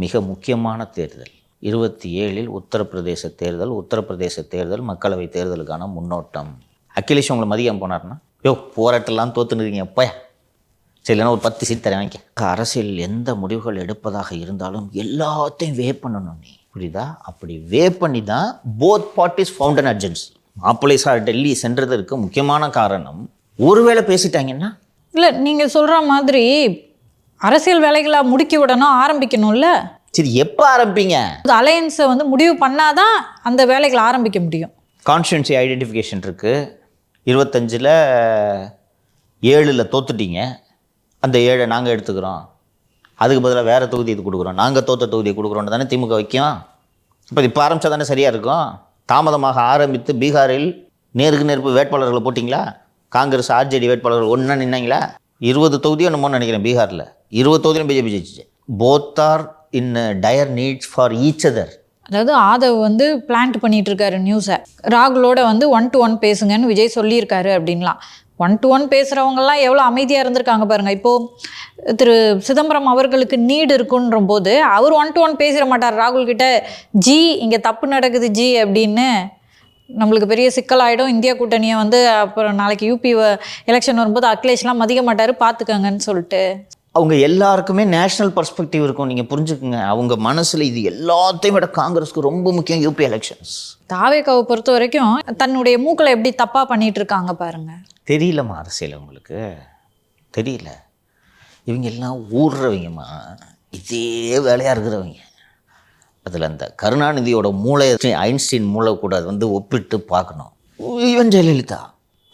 Speaker 3: மிக முக்கியமான தேர்தல் 27 உத்தரப்பிரதேச தேர்தல் மக்களவை தேர்தலுக்கான முன்னோட்டம். அகிலேஷ் உங்களை மதியம் போனார்னா போராட்டெல்லாம் தோற்றுனுறீங்க எப்போ? சரி, இல்லைன்னா ஒரு 10 சீட் தரேன் வாங்கிக்க. அரசியல் எந்த முடிவுகள் எடுப்பதாக இருந்தாலும் எல்லாத்தையும் வே பண்ணணும். நீ புரியுதா? அப்படி வே பண்ணி தான் both parties found an urgency. மாப்பிள்ளை சார் டெல்லி சென்றதற்கு முக்கியமான காரணம், ஒருவேளை பேசிட்டாங்கன்னா
Speaker 2: இல்லை, நீங்கள் சொல்கிற மாதிரி அரசியல் வேலைகளை முடுக்கி விடணும், ஆரம்பிக்கணும்ல.
Speaker 3: சரி, எப்போ ஆரம்பிப்பீங்க?
Speaker 2: அலையன்ஸை வந்து முடிவு பண்ணாதான் அந்த வேலைகளை ஆரம்பிக்க முடியும்.
Speaker 3: கான்ஸ்டியூன்சி ஐடென்டிஃபிகேஷன் இருக்குது. 25ல் 7ல் தோத்துட்டீங்க. அந்த 7 நாங்கள் எடுத்துக்கிறோம், அதுக்கு பதிலாக வேறு தொகுதி இது கொடுக்குறோம், நாங்கள் தோற்ற தொகுதியை கொடுக்குறோன்னு தானே திமுக வைக்கும். இப்போ ஆரம்பித்தா தானே சரியாக இருக்கும். தாமதமாக ஆரம்பித்து பீகாரில் நேருக்கு நேர்ப்பு வேட்பாளர்களை போட்டிங்களா? காங்கிரஸ் RJD வேட்பாளர்கள் ஒன்றா நின்னாங்களா? 20 தொகுதியும் என்னமோன்னு நினைக்கிறேன். பீகாரில் 20 தொகுதியும் பிஜேபி ஜெயிச்சிச்சு. Both are in dire needs for each other.
Speaker 2: அதாவது ஆதவ் வந்து பிளான்ட் பண்ணிட்டு இருக்காரு நியூஸை. ராகுலோட வந்து 1-to-1 பேசுங்கன்னு விஜய் சொல்லியிருக்காரு அப்படின்லாம். 1-to-1 பேசுகிறவங்கலாம் எவ்வளோ அமைதியாக இருந்திருக்காங்க பாருங்கள். இப்போது திரு சிதம்பரம் அவர்களுக்கு நீடு இருக்குன்ற போது அவர் 1-to-1 பேசிட மாட்டார் ராகுல் கிட்ட. ஜி இங்கே தப்பு நடக்குது ஜி அப்படின்னு. நம்மளுக்கு பெரிய சிக்கலாயிடும். இந்தியா கூட்டணியை வந்து அப்புறம் நாளைக்கு UP எலெக்ஷன் வரும்போது அகிலேஷ்லாம் மதிக்க மாட்டார், பார்த்துக்கங்கன்னு சொல்லிட்டு.
Speaker 3: அவங்க எல்லாருக்குமே நேஷ்னல் பர்ஸ்பெக்டிவ் இருக்கும். நீங்கள் புரிஞ்சுக்குங்க. அவங்க மனசில் இது எல்லாத்தையும் விட காங்கிரஸ்க்கு ரொம்ப முக்கியம் UP எலெக்ஷன்ஸ்.
Speaker 2: தாவேக்காவை பொறுத்த வரைக்கும் தன்னுடைய மூக்கில் எப்படி தப்பாக பண்ணிட்டு இருக்காங்க பாருங்க.
Speaker 3: தெரியலம்மா, அரசியல் உங்களுக்கு தெரியல. இவங்க எல்லாம் ஊடுறவங்கம்மா, இதே வேலையாக இருக்கிறவங்க. அதில் அந்த கருணாநிதியோட மூளை ஐன்ஸ்டீன் மூளை கூட வந்து ஒப்பிட்டு பார்க்கணும். ஈவன் ஜெயலலிதா,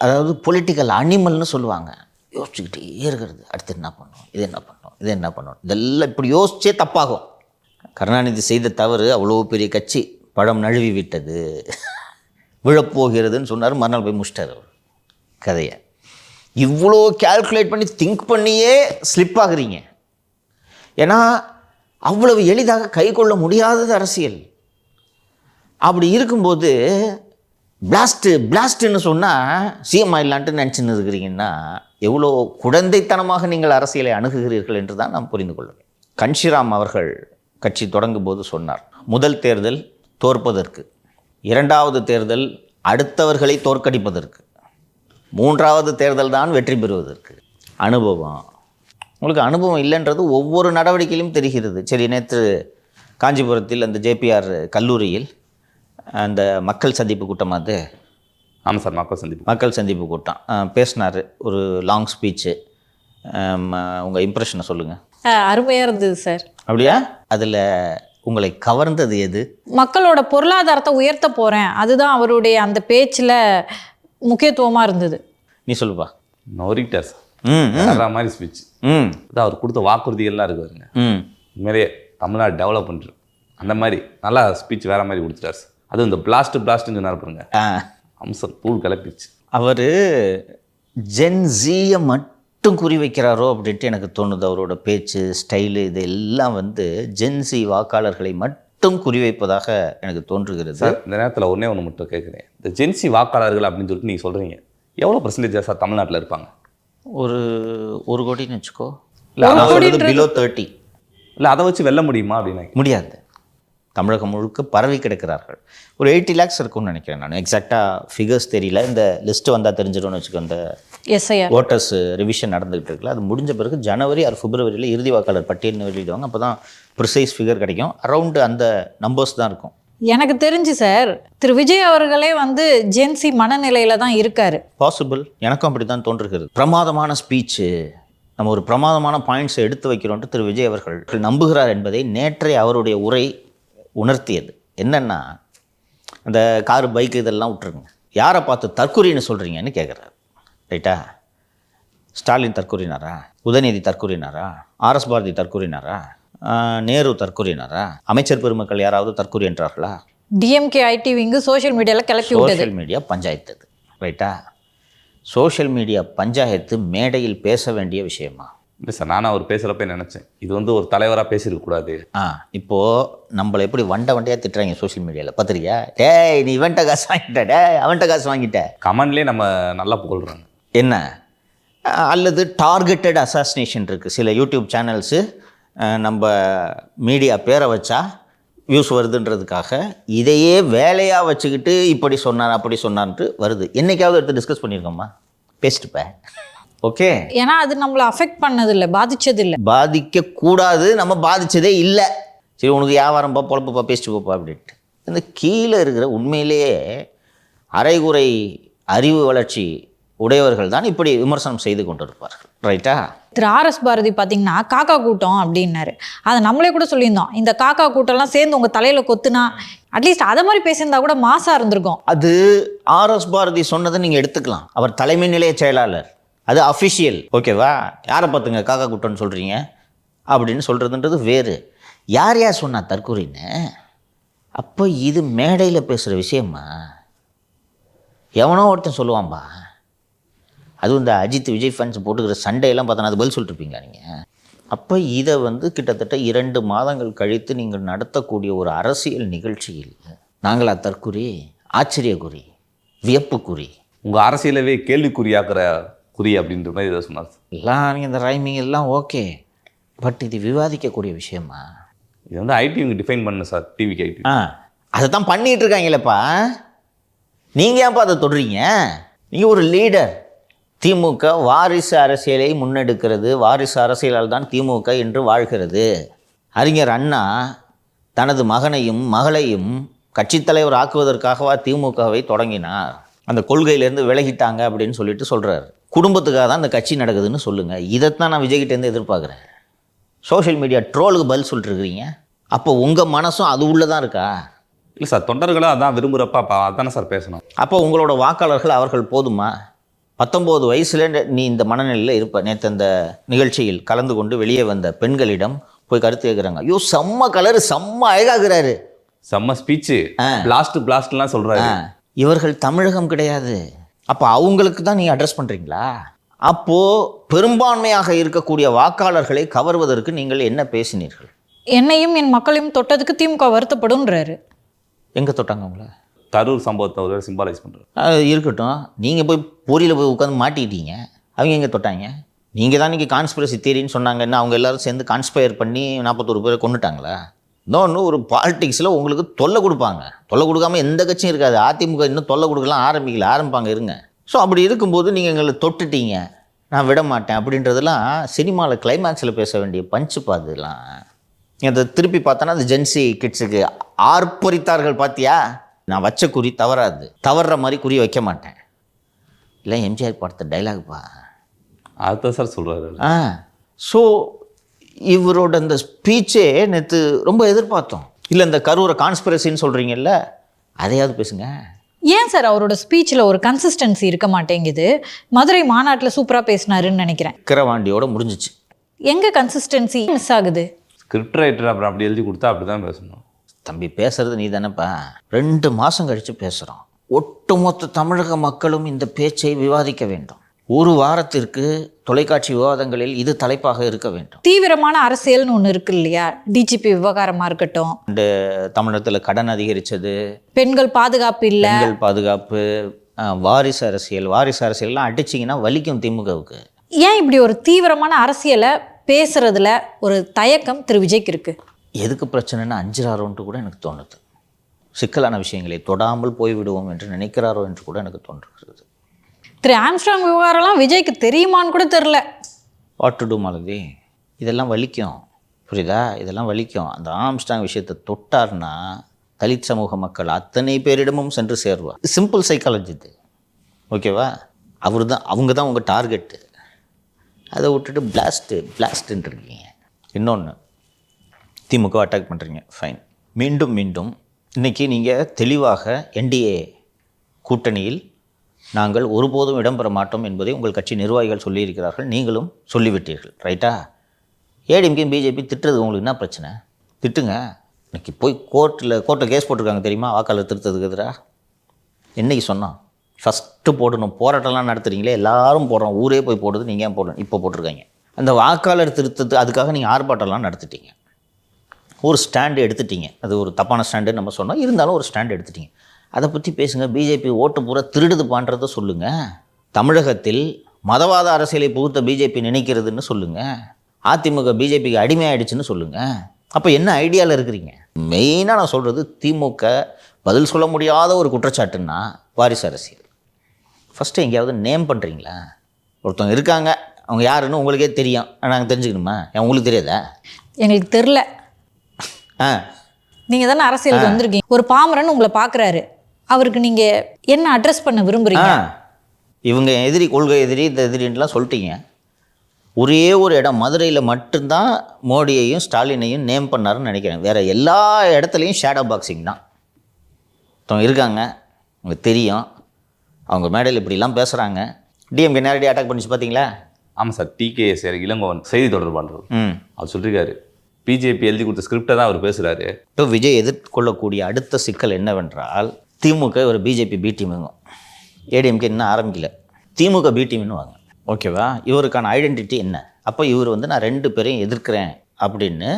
Speaker 3: அதாவது பொலிட்டிக்கல் அனிமல்னு சொல்லுவாங்க. யோசிச்சுக்கிட்டே இருக்கிறது, அடுத்து என்ன பண்ணணும், இது என்ன பண்ணணும், இதெல்லாம் இப்படி யோசிச்சே தப்பாகும். கருணாநிதி செய்த தவறு, அவ்வளோ பெரிய கட்சி பழம் நழுவி விட்டது, விழப்போகிறதுன்னு சொன்னார். மறுநாள் போய் முடிச்சிட்டார் அவர் கதையை. இவ்வளோ கேல்குலேட் பண்ணி திங்க் பண்ணியே ஸ்லிப் ஆகுறீங்க. ஏன்னா அவ்வளவு எளிதாக கை கொள்ள முடியாதது அரசியல். அப்படி இருக்கும்போது பிளாஸ்ட்டுன்னு சொன்னால் சிஎம் ஆயிடலான்ட்டு நினச்சின்னு இருக்கிறீங்கன்னா எவ்வளோ குழந்தைத்தனமாக நீங்கள் அரசியலை அணுகுகிறீர்கள் என்று தான் நாம் புரிந்து கொள்ள வேண்டும். கன்ஷிராம் அவர்கள் கட்சி தொடங்கும் போது சொன்னார், முதல் தேர்தல் தோற்பதற்கு, இரண்டாவது தேர்தல் அடுத்தவர்களை தோற்கடிப்பதற்கு, மூன்றாவது தேர்தல் தான் வெற்றி பெறுவதற்கு. அனுபவம், உங்களுக்கு அனுபவம் இல்லைன்றது ஒவ்வொரு நடவடிக்கையிலும் தெரிகிறது. சரி, நேற்று காஞ்சிபுரத்தில் அந்த ஜேபிஆர் கல்லூரியில் அந்த மக்கள் சந்திப்பு கூட்டம், அது
Speaker 1: ஆமாம் சார், மக்கள் சந்திப்பு
Speaker 3: கூட்டம் பேசினார், ஒரு லாங் ஸ்பீச்சு. உங்கள் இம்ப்ரெஷனை சொல்லுங்கள்.
Speaker 2: அருமையாக இருந்தது சார்.
Speaker 3: அப்படியா? அதில் உங்களை கவர்ந்தது எது?
Speaker 2: மக்களோட பொருளாதாரத்தை உயர்த்த போகிறேன், அதுதான் அவருடைய அந்த பேச்சில் முக்கியத்துவமாக இருந்தது.
Speaker 3: நீ சொல்லுப்பா.
Speaker 1: நோரிக்கிட்டா சார், வேற மாதிரி ஸ்பீச். அதான் அவர் கொடுத்த வாக்குறுதிகள்லாம் இருக்கு பாருங்க, உண்மையிலேயே தமிழ்நாடு டெவலப் பண்ணுறோம் அந்த மாதிரி நல்லா ஸ்பீச் வேற மாதிரி கொடுத்துட்டார் சார். அதுவும் இந்த பிளாஸ்ட்டுன்னு சொன்னார் பாருங்க, அம்சம் தூள் கிளப்பிச்சு. அவர்
Speaker 3: ஜென்ஸியை மட்டும் குறி வைக்கிறாரோ அப்படின்ட்டு எனக்கு தோணுது. அவரோட பேச்சு ஸ்டைலு இது எல்லாம் வந்து ஜென்ஸி வாக்காளர்களை மட்டும் குறிவைப்பதாக எனக்கு தோன்றுகிறது.
Speaker 1: சார், இந்த நேரத்தில் ஒன்றே ஒன்று மட்டும் கேட்குறேன், இந்த ஜென்ஸி வாக்காளர்கள் அப்படின்னு சொல்லிட்டு நீங்கள் சொல்கிறீங்க, எவ்வளோ பர்சன்டேஜ் சார் தமிழ்நாட்டில் இருப்பாங்க?
Speaker 3: ஒரு கோடின்னு வச்சுக்கோ. இல்லை பிலோ 30.
Speaker 1: இல்லை, அதை வச்சு வெல்ல முடியுமா அப்படின்னு?
Speaker 3: முடியாது. தமிழகம் முழுக்க பரவி கிடக்கிறார்கள். ஒரு 80 lakhs இருக்கும்னு நினைக்கிறேன் நான். எக்ஸாக்டாக ஃபிகர்ஸ் தெரியல. இந்த லிஸ்ட்டு வந்தால் தெரிஞ்சிடும்னு வச்சுக்கோ. இந்த ஓட்டர்ஸ் ரிவிஷன் நடந்துகிட்டு இருக்குல்ல, அது முடிஞ்ச பிறகு ஜனவரி ஆர் பிப்ரவரியில் இறுதி வாக்காளர் பட்டியல்னு வெளியிடுவாங்க. அப்போ தான் ப்ரிசைஸ் ஃபிகர் கிடைக்கும். அரௌண்டு அந்த நம்பர்ஸ் தான் இருக்கும்.
Speaker 2: எனக்கு தெரிஞ்சு சார், திரு விஜய் அவர்களே வந்து ஜென்சி மனநிலையில தான் இருக்காரு.
Speaker 3: பாசிபிள், எனக்கும் அப்படி தான் தோன்றுகிறது. பிரமாதமான ஸ்பீச்சு, நம்ம ஒரு பிரமாதமான பாயிண்ட்ஸை எடுத்து வைக்கிறோன்ட்டு திரு விஜய் அவர்கள் நம்புகிறார் என்பதை நேற்றைய அவருடைய உரை உணர்த்தியது. என்னென்னா, அந்த காரு பைக்கு இதெல்லாம் விட்டுருங்க, யாரை பார்த்து தற்கொலைன்னு சொல்கிறீங்கன்னு கேட்குறாரு. ரைட்டா? ஸ்டாலின் தற்கொலைனாரா? உதயநிதி தற்கொலைனாரா? ஆர்எஸ் பாரதி தற்கொலைனாரா? நேரு தற்கொலைனாரா? அமைச்சர் பெருமக்கள் யாராவது தற்கொலை என்றார்களா?
Speaker 2: டிஎம்கே ஐடி விங்கு சோஷியல் மீடியாவில் கிளப்பி விட்டது.
Speaker 3: Social media panchayat. ரைட்டா? சோஷியல் மீடியா பஞ்சாயத்து மேடையில் பேச வேண்டிய விஷயமா?
Speaker 1: இல்லை சார், நானும் அவர் பேசுகிறப்ப நினச்சேன், இது வந்து ஒரு தலைவராக பேசியிருக்கக்கூடாது.
Speaker 3: இப்போது நம்மளை எப்படி வண்டையாக திட்டுறாங்க சோஷியல் மீடியாவில், பார்த்துறியா? டேய், நீ இவன்ட்ட காசு வாங்கிட்ட, டே அவன்கிட்ட காசு வாங்கிட்ட,
Speaker 1: கமெண்ட்லேயே நம்ம நல்லா புகழ்கிறாங்க.
Speaker 3: என்ன? அல்லது டார்கெட்டட் அசாசினேஷன் இருக்குது. சில யூடியூப் சேனல்ஸு நம்ம மீடியா பேரை வச்சா வியூஸ் வருதுன்றதுக்காக இதையே வேலையாக வச்சுக்கிட்டு இப்படி சொன்னார் அப்படி சொன்னான்ட்டு வருது. என்னைக்காவது எடுத்து டிஸ்கஸ் பண்ணியிருக்கோம்மா? பேசிட்டுப்பேன். ஓகே,
Speaker 2: ஏன்னா அது நம்மளை அஃபெக்ட் பண்ணது இல்லை, பாதிச்சது இல்லை.
Speaker 3: பாதிக்கக்கூடாது, நம்ம பாதித்ததே இல்லை. சரி, உனக்கு வியாபாரம்ப்பா, பொழப்புப்பா, பேசிட்டு போப்பா அப்படின்ட்டு. இந்த கீழே இருக்கிற உண்மையிலேயே அரைகுறை அறிவு வளர்ச்சி உடையவர்கள் தான் இப்படி விமர்சனம் செய்து கொண்டு இருப்பார்கள். ரைட்டா?
Speaker 2: திரு ஆர்எஸ் பாரதி பார்த்தீங்கன்னா காக்கா கூட்டம் அப்படின்னாரு. அதை நம்மளே கூட சொல்லியிருந்தோம், இந்த காக்கா கூட்டம்லாம் சேர்ந்து உங்கள் தலையில் கொத்துனா அட்லீஸ்ட் அதை மாதிரி பேசியிருந்தா கூட மாசாக இருந்திருக்கும்.
Speaker 3: அது ஆர்எஸ் பாரதி சொன்னதை நீங்கள் எடுத்துக்கலாம். அவர் தலைமை நிலைய செயலாளர், அது அஃபிஷியல். ஓகேவா? யாரை பார்த்துங்க காக்கா கூட்டம்னு சொல்கிறீங்க அப்படின்னு சொல்கிறதுன்றது வேறு. யார் சொன்னா தற்கொலைன்னு? அப்போ இது மேடையில் பேசுகிற விஷயமா? எவனோ ஒருத்தன் சொல்லுவான்பா. அதுவும் இந்த அஜித் விஜய் ஃபேன்ஸ் போட்டுக்கிற சண்டையெல்லாம் பார்த்தோன்னா அது பதில் சொல்லிட்டுருப்பீங்களா நீங்கள்? அப்போ இதை வந்து கிட்டத்தட்ட 2 மாதங்கள் கழித்து நீங்கள் நடத்தக்கூடிய ஒரு அரசியல் நிகழ்ச்சியில் நாங்களா தற்குறி, ஆச்சரியக்குறி, வியப்புக்குறி,
Speaker 1: உங்கள் அரசியலவே கேள்விக்குறியாக்குற குறி அப்படின்ற மாதிரி இதை சொன்னார்.
Speaker 3: எல்லாம் நீங்கள் இந்த ரைமிங் எல்லாம் ஓகே, பட் இது விவாதிக்கக்கூடிய விஷயமா?
Speaker 1: இது வந்து ஐடி இவங்க டிஃபைன் பண்ண சார், டிவிக்கு ஐடி.
Speaker 3: அதை தான் பண்ணிகிட்டு இருக்காங்களேப்பா. நீங்கள் ஏன்ப்பா அதை தொடுறீங்க? நீங்கள் ஒரு லீடர். திமுக வாரிசு அரசியலை முன்னெடுக்கிறது. வாரிசு அரசியலால் தான் திமுக என்று வாழ்கிறது. அறிஞர் அண்ணா தனது மகனையும் மகளையும் கட்சித் தலைவர் ஆக்குவதற்காகவா திமுகவை தொடங்கினார்? அந்த கொள்கையிலேருந்து விலகிட்டாங்க அப்படின்னு சொல்லிட்டு சொல்கிறார். குடும்பத்துக்காக தான் அந்த கட்சி நடக்குதுன்னு சொல்லுங்கள். இதைத்தான் நான் விஜய்கிட்டேருந்து எதிர்பார்க்குறேன். சோஷியல் மீடியா ட்ரோலுக்கு பதில் சொல்லிட்டுருக்கிறீங்க. அப்போ உங்கள் மனசும் அது உள்ளே தான் இருக்கா?
Speaker 1: இல்லை சார், தொண்டர்களும் அதான் விரும்புகிறப்ப அதானே சார் பேசணும்.
Speaker 3: அப்போ உங்களோட வாக்காளர்கள் அவர்கள் போதுமா? 19 வயசுல நீ இந்த மனநிலையில் இருப்ப. நேற்று அந்த நிகழ்ச்சியில் கலந்து கொண்டு வெளியே வந்த பெண்களிடம் போய் கருத்து கேட்குறாங்க. ஐயோ, செம்ம கலரு, செம்ம அழகாகிறாரு,
Speaker 1: செம்ம ஸ்பீச்சு, பிளாஸ்ட்லாம் சொல்கிறாரு.
Speaker 3: இவர்கள் தமிழகம் கிடையாது. அப்போ அவங்களுக்கு தான் நீங்கள் அட்ரஸ் பண்ணுறீங்களா? அப்போது பெரும்பான்மையாக இருக்கக்கூடிய வாக்காளர்களை கவர்வதற்கு நீங்கள் என்ன பேசினீர்கள்?
Speaker 2: என்னையும் என் மக்களையும் தொட்டதுக்கு திமுக வருத்தப்படும்ன்றாரு.
Speaker 3: எங்கே தொட்டாங்க அவங்கள?
Speaker 1: கரூர் சம்பவத்தை ஒரு சிம்பாலைஸ் பண்ணுறாரு.
Speaker 3: இருக்கட்டும், நீங்கள் போய் பொரியில் போய் உட்காந்து மாட்டிக்கிட்டீங்க, அவங்க எங்கே தொட்டாங்க? நீங்கள் தான் நீங்கள் கான்ஸ்பிரசி தியரின்னு சொன்னாங்கன்னா அவங்க எல்லாரும் சேர்ந்து கான்ஸ்பயர் பண்ணி 41 பேரை கொண்டுட்டாங்களா? இன்னொன்று, ஒரு பாலிடிக்ஸில் உங்களுக்கு தொல்லை கொடுப்பாங்க. தொல்லை கொடுக்காம எந்த கட்சியும் இருக்காது. அதிமுக இன்னும் தொல்லை கொடுக்கலாம் ஆரம்பிப்பாங்க, இருங்க. ஸோ அப்படி இருக்கும்போது நீங்கள் எங்களை தொட்டுட்டீங்க, நான் விட மாட்டேன் அப்படின்றதெல்லாம் சினிமாவில் கிளைமேக்ஸில் பேச வேண்டிய பஞ்சு பாதுலாம். அதை திருப்பி பார்த்தோன்னா அது ஜென்சி கிட்ஸுக்கு ஆர்ப்பரித்தார்கள் பார்த்தியா, நான் வச்ச குறி தவறாது, தவறுற மாதிரி குறி வைக்க மாட்டேன். இல்லை எம்ஜிஆர் பார்த்த டைலாக்ப்பா,
Speaker 1: அதுதான் சார் சொல்கிறாரு.
Speaker 3: ஸோ இவரோட அந்த ஸ்பீச்சே நேற்று ரொம்ப எதிர்பார்த்தோம். இல்லை இந்த கரூரை கான்ஸ்பிரசின்னு சொல்கிறீங்கல்ல, அதையாவது பேசுங்க.
Speaker 2: ஏன் சார் அவரோட ஸ்பீச்சில் ஒரு கன்சிஸ்டன்சி இருக்க மாட்டேங்குது? மதுரை மாநாட்டில் சூப்பராக பேசினாருன்னு நினைக்கிறேன்.
Speaker 3: கிரவாண்டியோட முடிஞ்சிச்சு.
Speaker 2: எங்கே கன்சிஸ்டன்சி மிஸ் ஆகுது?
Speaker 1: ஸ்கிரிப்ட் ரைட்டர் அப்புறம் அப்படி எழுதி கொடுத்தா அப்படி தான் பேசணும்.
Speaker 3: தம்பி, பேசுறது நீ தானேப்பா. 2 மாதம் கழித்து பேசுகிறோம். ஒட்டுமொத்த தமிழக மக்களும் இந்த பேச்சை விவாதிக்க வேண்டும். ஒரு வாரத்திற்கு தொலைக்காட்சி விவாதங்களில் இது தலைப்பாக இருக்க வேண்டும்.
Speaker 2: தீவிரமான அரசியல்னு ஒன்று இருக்கு இல்லையா? டிஜிபி விவகாரமாக இருக்கட்டும்,
Speaker 3: இந்த தமிழகத்தில் கடன் அதிகரித்தது,
Speaker 2: பெண்கள் பாதுகாப்பு இல்லை,
Speaker 3: பெண்கள் பாதுகாப்பு, வாரிசு அரசியல்லாம் அடிச்சிங்கன்னா வலிக்கும் திமுகவுக்கு.
Speaker 2: ஏன் இப்படி ஒரு தீவிரமான அரசியலை பேசுறதுல ஒரு தயக்கம் திரு விஜய்க்கு இருக்கு?
Speaker 3: எதுக்கு பிரச்சனைன்னு அஞ்சுறாரோன்ட்டு கூட எனக்கு தோணுது. சிக்கலான விஷயங்களை தொடாமல் போய்விடுவோம் என்று நினைக்கிறாரோ என்று கூட எனக்கு தோன்றுகிறது.
Speaker 2: திரு ஆம்ஸ்ட்ராங் விவகாரம்லாம் விஜய்க்கு தெரியுமான்னு கூட தெரில.
Speaker 3: வாட் டு டூ மாலதி, இதெல்லாம் வலிக்கும், புரியுதா? இதெல்லாம் வலிக்கும். அந்த ஆம்ஸ்ட்ராங் விஷயத்தை தொட்டார்னா தலித் சமூக மக்கள் அத்தனை பேரிடமும் சென்று சேருவார். சிம்பிள் சைக்காலஜி இது, ஓகேவா? அவங்க தான் உங்கள் டார்கெட்டு. அதை விட்டுட்டு பிளாஸ்ட்டுன்ட்டு இருக்கீங்க. இன்னொன்று, திமுக அட்டாக் பண்ணுறீங்க, ஃபைன். மீண்டும் இன்றைக்கி நீங்கள் தெளிவாக என்டிஏ கூட்டணியில் நாங்கள் ஒருபோதும் இடம்பெற மாட்டோம் என்பதை உங்கள் கட்சி நிர்வாகிகள் சொல்லியிருக்கிறார்கள், நீங்களும் சொல்லிவிட்டீர்கள், ரைட்டா? ஏடிஎம்கே பிஜேபி திட்டுறது உங்களுக்கு என்ன பிரச்சனை? திட்டுங்க. இன்றைக்கி போய் கோர்ட்டில் கேஸ் போட்டிருக்காங்க தெரியுமா, வாக்காளர் திருத்தத்துக்கு எதிராக. என்றைக்கு சொன்னோம்? ஃபஸ்ட்டு போடணும். போராட்டம்லாம் நடத்துகிறீங்களே, எல்லாரும் போடுறோம், ஊரே போய் போடுது, நீங்கள் ஏன் போடணும்? இப்போ போட்டிருக்காங்க. அந்த வாக்காளர் திருத்தத்து அதுக்காக நீங்கள் ஆர்ப்பாட்டம்லாம் நடத்திட்டீங்க, ஒரு ஸ்டாண்டு எடுத்துட்டீங்க. அது ஒரு தப்பான ஸ்டாண்டுன்னு நம்ம சொன்னோம், இருந்தாலும் ஒரு ஸ்டாண்டு எடுத்துட்டீங்க. அதை பற்றி பேசுங்க. பிஜேபி ஓட்டு பூரா திருடுதுப்பான்றதை சொல்லுங்கள். தமிழகத்தில் மதவாத அரசியலை புகுத்த பிஜேபி நினைக்கிறதுன்னு சொல்லுங்கள். அதிமுக பிஜேபிக்கு அடிமையாயிடுச்சுன்னு சொல்லுங்கள். அப்போ என்ன ஐடியாவில் இருக்கிறீங்க? மெயினாக நான் சொல்கிறது, திமுக பதில் சொல்ல முடியாத ஒரு குற்றச்சாட்டுன்னா வாரிசு அரசியல். ஃபஸ்ட்டு எங்கேயாவது நேம் பண்ணுறீங்களா? ஒருத்தவங்க இருக்காங்க, அவங்க யாருன்னு உங்களுக்கே தெரியும், நாங்கள் தெரிஞ்சுக்கணுமா? உங்களுக்கு தெரியாதா?
Speaker 2: எங்களுக்கு தெரில. நீங்கள் தானே அரசியலுக்கு வந்திருக்கீங்க. ஒரு பாமரன் உங்களை பார்க்குறாரு, அவருக்கு நீங்கள் என்ன அட்ரஸ் பண்ண விரும்புகிறீங்க?
Speaker 3: இவங்க எதிரி, கொள்கை எதிரி, இந்த எதிரின்லாம் சொல்லிட்டீங்க. ஒரே ஒரு இடம் மதுரையில் மட்டும்தான் மோடியையும் ஸ்டாலினையும் நேம் பண்ணாருன்னு நினைக்கிறேன். வேறு எல்லா இடத்துலையும் ஷேடோ பாக்ஸிங் தான். அவங்க இருக்காங்க, உங்களுக்கு தெரியும், அவங்க மேடையில் இப்படிலாம் பேசுகிறாங்க. டிஎம்கே நேரடியாக அட்டாக் பண்ணிச்சு பார்த்தீங்களா?
Speaker 1: ஆமாம் சார். டிகேஎஸ் இளங்கோவன் செய்தி தொடர்பாளர் அவர் சொல்லியிருக்காரு, பிஜேபி எழுதி கொடுத்த ஸ்கிரிப்டை தான் அவர் பேசுகிறாரு.
Speaker 3: இப்போ விஜய் எதிர்கொள்ளக்கூடிய அடுத்த சிக்கல் என்னவென்றால், திமுக ஒரு பிஜேபி பி டீமுங்க, ஏடிஎம்கே இன்னும் ஆரம்பிக்கல, திமுக பி டீம்னு வாங்க, ஓகேவா? இவருக்கான ஐடென்டிட்டி என்ன? அப்போ இவர் நான் 2 பேரையும் எதிர்க்கிறேன் அப்படின்னு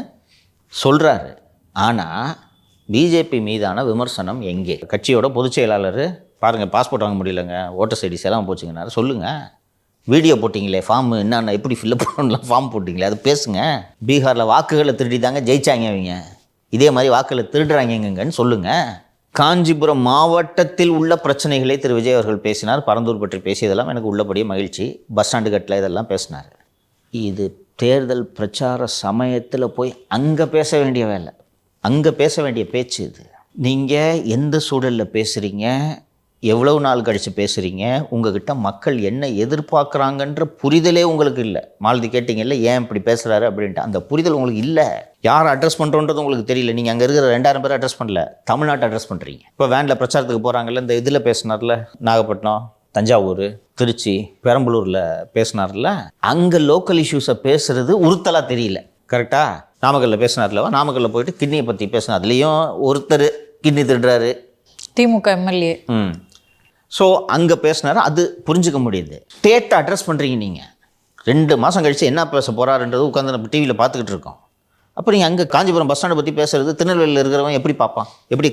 Speaker 3: சொல்கிறாரு. ஆனால் பிஜேபி மீதான விமர்சனம் எங்கே? கட்சியோட பொதுச் செயலாளர் பாருங்கள், பாஸ்போர்ட் வாங்க முடியலங்க, ஓட்டர் ஐடி செல்லாம் போச்சுங்கன்னாரு. சொல்லுங்கள். வீடியோ போட்டிங்களே, ஃபார்ம் என்னென்ன எப்படி ஃபில்லப் பண்ணலாம், ஃபார்ம் போட்டிங்களே, அது பேசுங்க. பீகாரில் வாக்குகளை திருடி தாங்க ஜெயிச்சாங்க அவங்க, இதே மாதிரி வாக்குகளை திருடுறாங்கங்கன்னு சொல்லுங்கள். காஞ்சிபுரம் மாவட்டத்தில் உள்ள பிரச்சனைகளை திரு விஜய் அவர்கள் பேசினார். பரந்தூர் பற்றி பேசியதெல்லாம் எனக்கு உள்ளபடியே மகிழ்ச்சி. பஸ் ஸ்டாண்டு கட்டில் இதெல்லாம் பேசினார். இது தேர்தல் பிரச்சார சமயத்தில் போய் அங்கே பேச வேண்டிய வேலை, அங்கே பேச வேண்டிய பேச்சு இது. நீங்கள் எந்த சூழலில் பேசுகிறீங்க, எவ்வளவு நாள் கழித்து பேசுகிறீங்க, உங்ககிட்ட மக்கள் என்ன எதிர்பார்க்குறாங்கன்ற புரிதலே உங்களுக்கு இல்லை. மாலதி கேட்டிங்கல்ல, ஏன் இப்படி பேசுகிறாரு அப்படின்ட்டு, அந்த புரிதல் உங்களுக்கு இல்லை. யார் அட்ரஸ் பண்ணுறோன்றது உங்களுக்கு தெரியல. நீங்கள் அங்கே இருக்கிற 2000 பேர் அட்ரஸ் பண்ணல, தமிழ்நாட்டை அட்ரஸ் பண்ணுறீங்க. இப்போ வேனில் பிரச்சாரத்துக்கு போகிறாங்கல்ல, இந்த இதில் பேசினார்ல, நாகப்பட்டினம், தஞ்சாவூர், திருச்சி, பெரம்பலூரில் பேசினார்ல, அங்கே லோக்கல் இஷ்யூஸை பேசுகிறது உறுத்தலாக தெரியல. கரெக்டாக? நாமக்கல்லில் பேசினார்லவா, நாமக்கல்லில் போயிட்டு கிட்னியை பற்றி பேசினார், அதுலேயும் ஒருத்தர் கிட்னி திருடுறாரு,
Speaker 2: திமுக எம்எல்ஏ.
Speaker 3: ஸோ அங்கே பேசினார், அது புரிஞ்சுக்க முடியுது. ஸ்டேட்டை அட்ரஸ் பண்ணுறீங்க நீங்கள். 2 மாதம் கழித்து என்ன பேச போகிறாருன்றது உட்காந்து நம்ம டிவியில் பார்த்துக்கிட்டு இருக்கோம். அப்போ நீங்கள் அங்கே காஞ்சிபுரம் பஸ் ஸ்டாண்டை பற்றி பேசுகிறது திருநெல்வேலியில் இருக்கிறவன் எப்படி பார்ப்பான், எப்படி